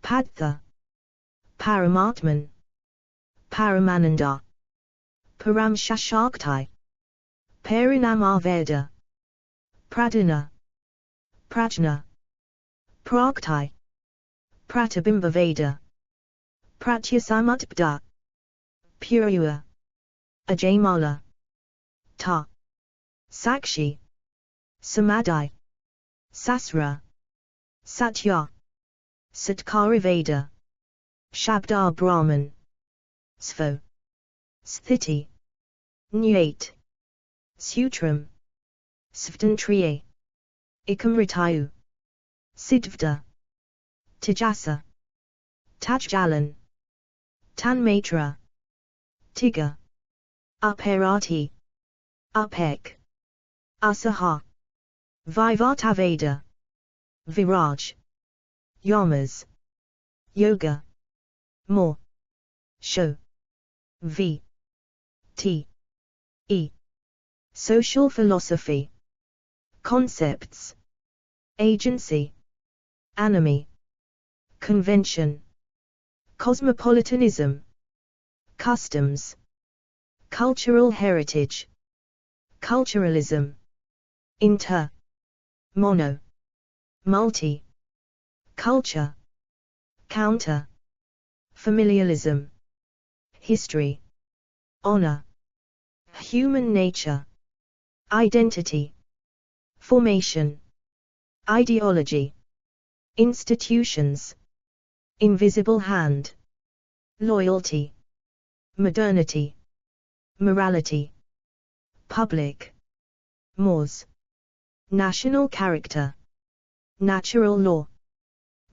Padtha, Paramatman, Paramananda, Paramshashakti, Parinamaveda, Pradana, Prajna, Prakti, Pratibimbaveda, Pratyasamutpda, Purua, Ajamala, Ta, Sakshi, Samadhi, Sasra, Satya, Satkariveda, Shabda Brahman, Svo, Sthiti, Nyate, Sutram, Svtantriye, Ikamritayu, Siddhvda, Tejasa, Tajjalan, Tanmatra, Tiga, Upherati, Upek, Asaha, Vivartaveda, Viraj, Yamas, Yoga, More, Show, V, T, E, Social philosophy, Concepts, Agency, Anime, Convention, Cosmopolitanism, Customs, Cultural heritage, Culturalism, Inter, Mono, Multi, Culture, Counter, Familialism, History, Honor, Human nature, Identity, Formation, Ideology, Institutions, Invisible hand, Loyalty, Modernity, Morality, Public, Mores, National character, Natural law,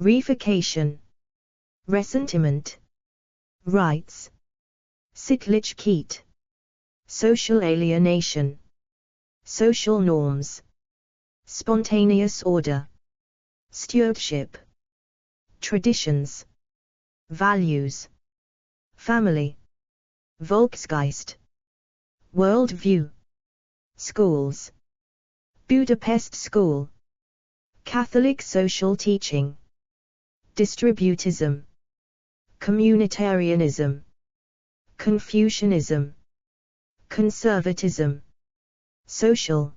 Reification, Ressentiment, Rights, Cyclic Keat, Social alienation, Social norms, Spontaneous order, Stewardship, Traditions, Values, Family, Volksgeist, World view, Schools, Budapest School, Catholic social teaching, Distributism, Communitarianism, Confucianism, Conservatism, Social,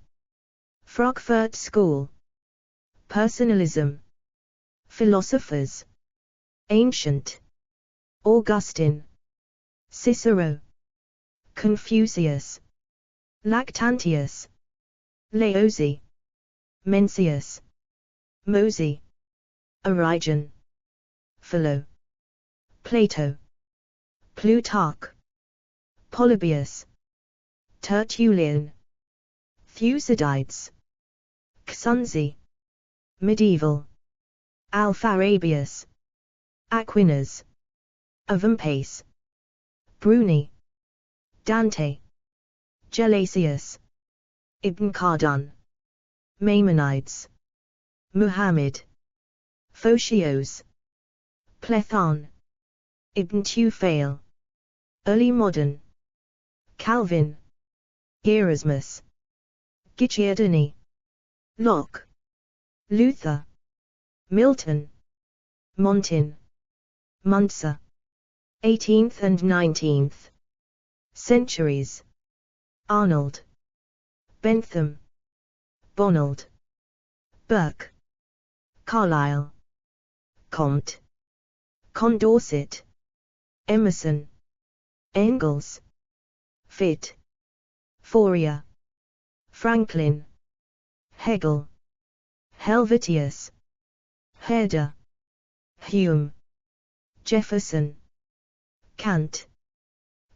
Frankfurt School, Personalism, Philosophers, Ancient, Augustine, Cicero, Confucius, Lactantius, Laozi, Mencius, Mozi, Origen, Philo, Plato, Plutarch, Polybius, Tertullian, Thucydides, Xunzi, Medieval, Alpharabius, Aquinas, Avempace, Bruni, Dante, Gelasius, Ibn Khaldun, Maimonides, Muhammad, Photios, Plethon, Ibn Tufail, Early Modern, Calvin, Erasmus, Guicciardini, Locke, Luther, Milton, Montin, Muntzer, 18th and 19th centuries, Arnold, Bentham, Bonald, Burke, Carlyle, Comte, Condorcet, Emerson, Engels, Fitt, Fourier, Franklin, Hegel, Helvetius, Herder, Hume, Jefferson, Kant,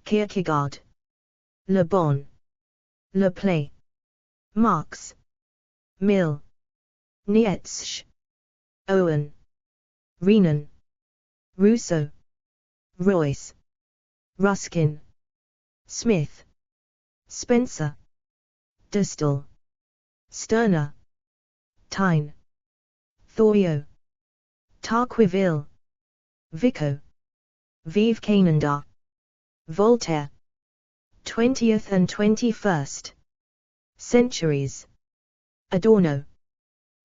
Kierkegaard, Le Bon, Le Play, Marx, Mill, Nietzsche, Owen, Renan, Rousseau, Royce, Ruskin, Smith, Spencer, de Staël, Stirner, Taine, Thoreau, Tocqueville, Vico, Vive Canada. Voltaire. 20th and 21st centuries. Adorno.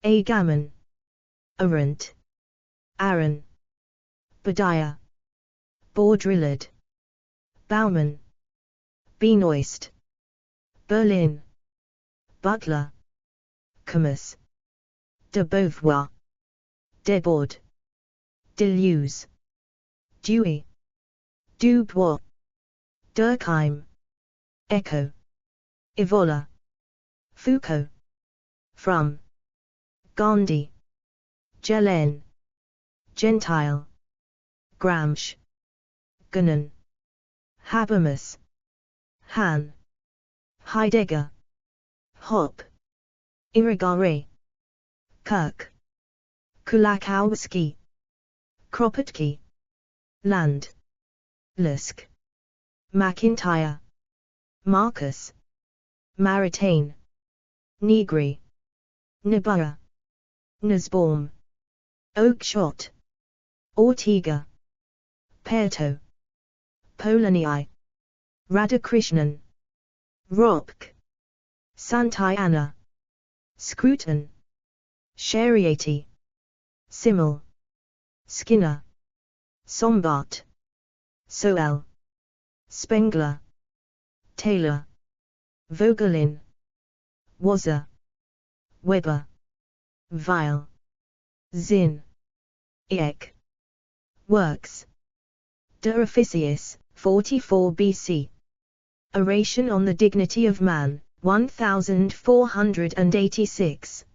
Agamben. Arendt. Aaron. Badiah. Baudrillard. Bauman. Benoist. Berlin. Butler. Camus. de Beauvoir. Debord. Deleuze. Dewey. Dubois. Durkheim. Eco. Evola. Foucault. From. Gandhi. Gelen. Gentile. Gramsci. Gunan. Habermas. Hahn. Heidegger. Hoppe. Irigaray. Kirk. Kulakowski. Kropotkin. Land. Lusk. McIntyre. Marcus. Maritain. Negri. Nibara. Nussbaum. Oakeshott. Ortega. Peto. Polanyi. Radhakrishnan. Ropke. Santayana. Scruton. Chariati. Simmel. Skinner. Sombart. Soel. Spengler. Taylor. Vogelin. Wazza. Weber. Weil. Zinn. Eck. Works. De Officiis, 44 BC. Oration on the Dignity of Man, 1486.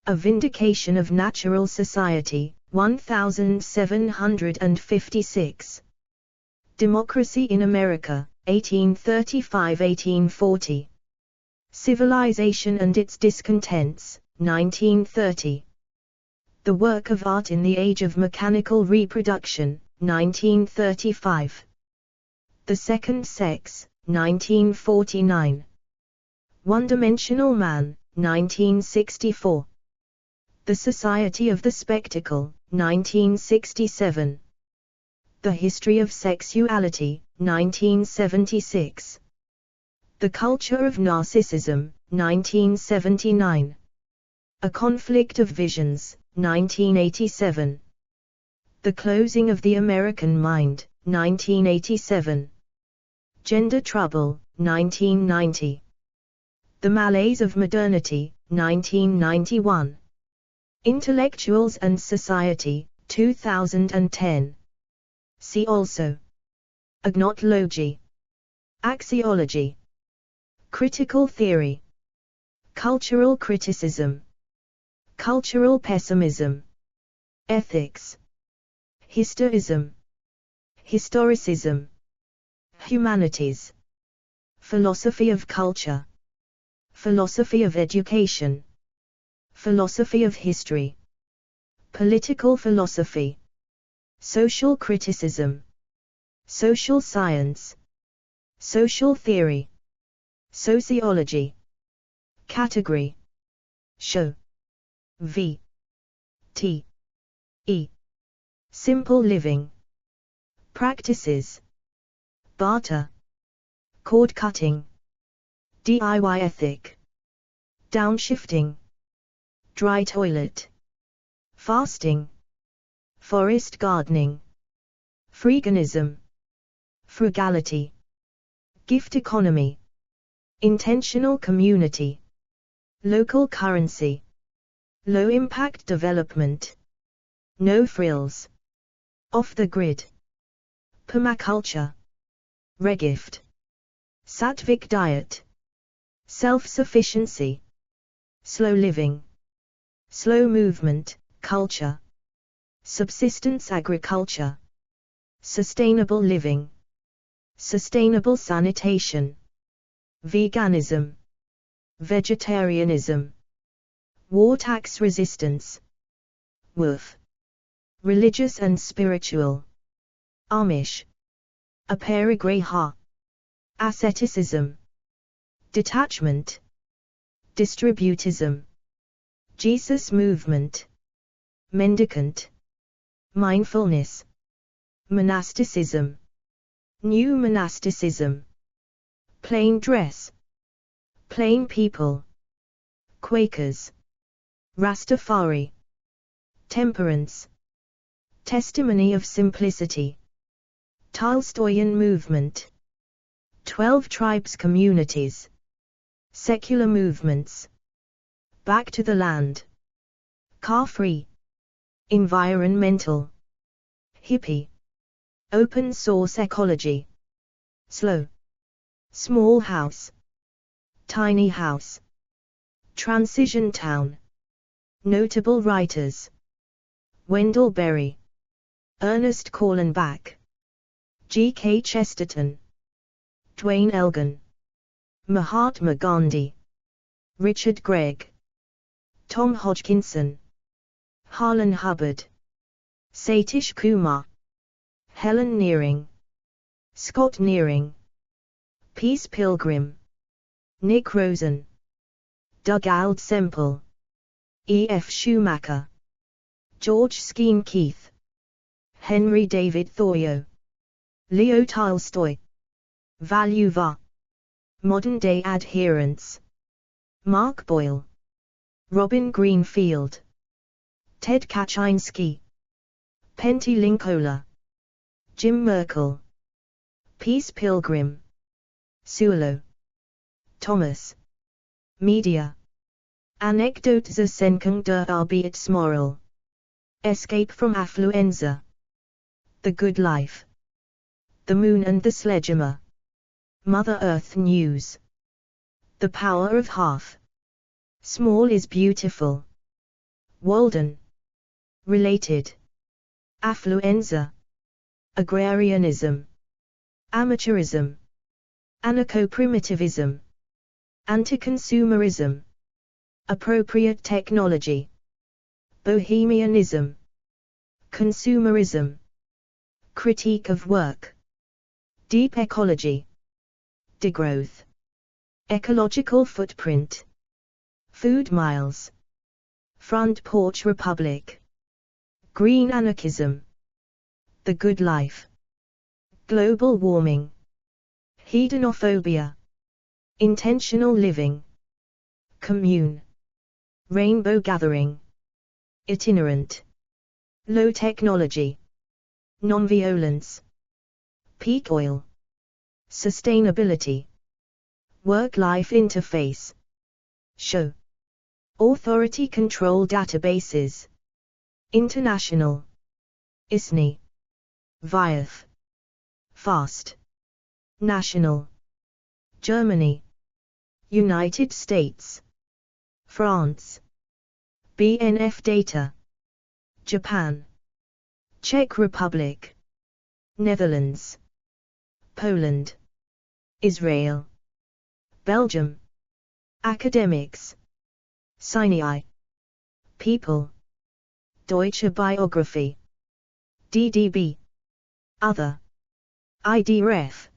A Vindication of Natural Society, 1756. Democracy in America, 1835–1840. Civilization and its Discontents, 1930. The Work of Art in the Age of Mechanical Reproduction, 1935. The Second Sex, 1949. One-Dimensional Man, 1964. The Society of the Spectacle, 1967. The History of Sexuality, 1976. The Culture of Narcissism, 1979. A Conflict of Visions, 1987. The Closing of the American Mind, 1987. Gender Trouble, 1990. The Malaise of Modernity, 1991. Intellectuals and Society, 2010. See also. Agnotology. Axiology. Critical theory. Cultural criticism. Cultural pessimism. Ethics. Historism. Historicism. Humanities. Philosophy of culture. Philosophy of education. Philosophy of history. Political philosophy. Social criticism. Social science. Social theory. Sociology. Category. Show. V. T. E. Simple living. Practices. Barter. Cord cutting. DIY ethic. Downshifting. Dry toilet. Fasting. Forest gardening. Freeganism. Frugality. Gift economy. Intentional community. Local currency. Low impact development. No frills. Off the grid. Permaculture. Regift. Sattvic diet. Self-sufficiency. Slow living. Slow movement, culture. Subsistence agriculture. Sustainable living. Sustainable sanitation. Veganism. Vegetarianism. War tax resistance. WOOF. Religious and spiritual. Amish. Aparigraha. Asceticism. Detachment. Distributism. Jesus movement. Mendicant. Mindfulness. Monasticism, New Monasticism, Plain dress, Plain people, Quakers, Rastafari, Temperance, Testimony of Simplicity, Tolstoyan movement, 12 tribes communities, Secular movements, Back to the land, Car-free, Environmental, Hippie, Open source ecology, Slow, Small house, Tiny house, Transition town, Notable writers, Wendell Berry, Ernest Callenbach, G.K. Chesterton, Dwayne Elgin, Mahatma Gandhi, Richard Gregg, Tom Hodgkinson, Harlan Hubbard, Satish Kumar, Helen Nearing, Scott Nearing, Peace Pilgrim, Nick Rosen, Doug Semple, E.F. Schumacher, George Skene Keith, Henry David Thoreau, Leo Tolstoy, Valuva, Modern-day adherents, Mark Boyle, Robin Greenfield, Ted Kaczynski, Pentti Linkola, Jim Merkel, Peace Pilgrim, Suolo, Thomas, Media, Anekdote ze Senkung der Arbeitsmoral, Escape from Affluenza, The Good Life, The Moon and the Sledgehammer, Mother Earth News, The Power of Half, Small is Beautiful, Walden, Related, Affluenza, Agrarianism, Amateurism, Anarcho-primitivism, Anti-consumerism, Appropriate technology, Bohemianism, Consumerism, Critique of work, Deep ecology, Degrowth, Ecological footprint, Food miles, Front porch republic, Green anarchism, The good life, Global warming, Hedonophobia, Intentional living, Commune, Rainbow gathering, Itinerant, Low technology, Nonviolence, Peak oil, Sustainability, Work-life interface, Show, Authority control databases, International, ISNI, VIAF, Fast, National, Germany, United States, France, BNF data, Japan, Czech Republic, Netherlands, Poland, Israel, Belgium, Academics, Sinai, People, Deutsche Biography, DDB, Other, IDREF,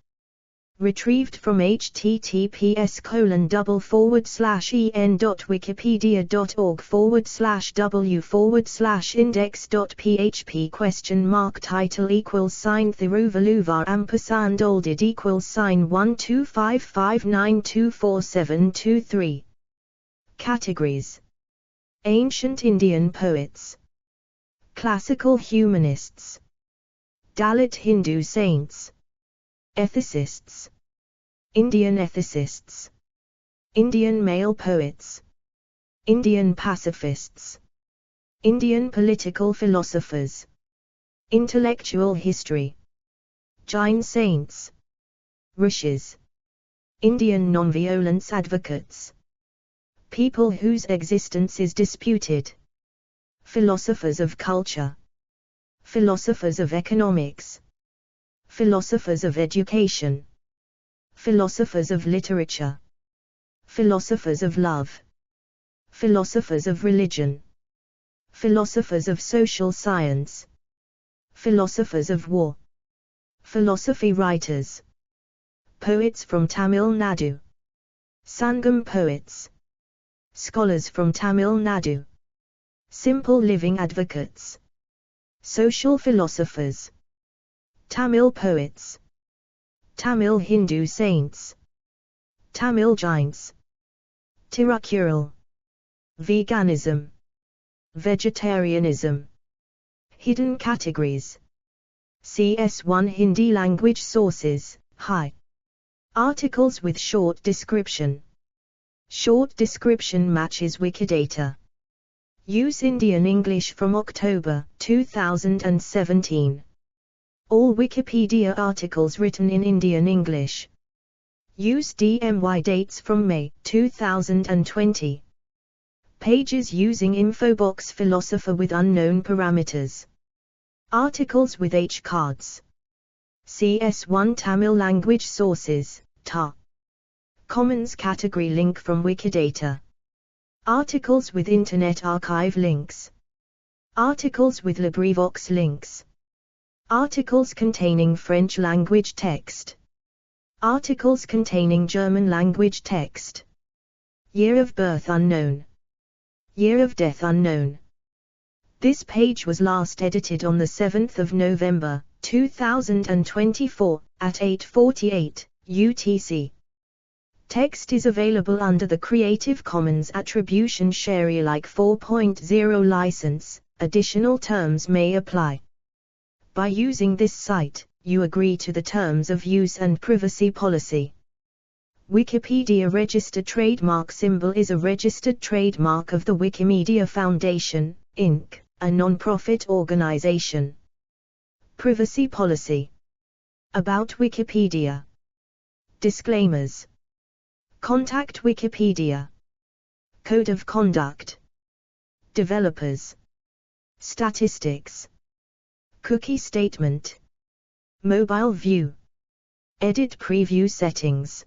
retrieved from https://en.wikipedia.org/w/index.php Title =Thiruvalluvar olded =12559247223 Categories: Ancient Indian poets, Classical humanists, Dalit Hindu saints, Ethicists, Indian ethicists, Indian male poets, Indian pacifists, Indian political philosophers, Intellectual history, Jain saints, Rishis, Indian nonviolence advocates, people whose existence is disputed, philosophers of culture, philosophers of economics, philosophers of education, philosophers of literature, philosophers of love, philosophers of religion, philosophers of social science, philosophers of war, philosophy writers, poets from Tamil Nadu, Sangam poets, scholars from Tamil Nadu, simple living advocates, social philosophers, Tamil poets, Tamil Hindu saints, Tamil giants, Tirukkural, veganism, vegetarianism, hidden categories, CS1 Hindi language sources, hi. Articles with short description. Short description matches Wikidata. Use Indian English from October 2017. All Wikipedia articles written in Indian English. Use DMY dates from May 2020. Pages using Infobox Philosopher with unknown parameters. Articles with H cards. CS1 Tamil language sources, TA. Commons category link from Wikidata. Articles with Internet Archive links. Articles with LibriVox links. Articles containing French language text. Articles containing German language text. Year of birth unknown. Year of death unknown. This page was last edited on the 7th of November, 2024, at 8:48 UTC. Text is available under the Creative Commons Attribution Share Alike 4.0 license. Additional terms may apply. By using this site, you agree to the terms of use and privacy policy. Wikipedia registered trademark symbol is a registered trademark of the Wikimedia Foundation, Inc., a non-profit organization. Privacy policy. About Wikipedia. Disclaimers. Contact Wikipedia. Code of conduct. Developers. Statistics. Cookie statement. Mobile view. Edit preview settings.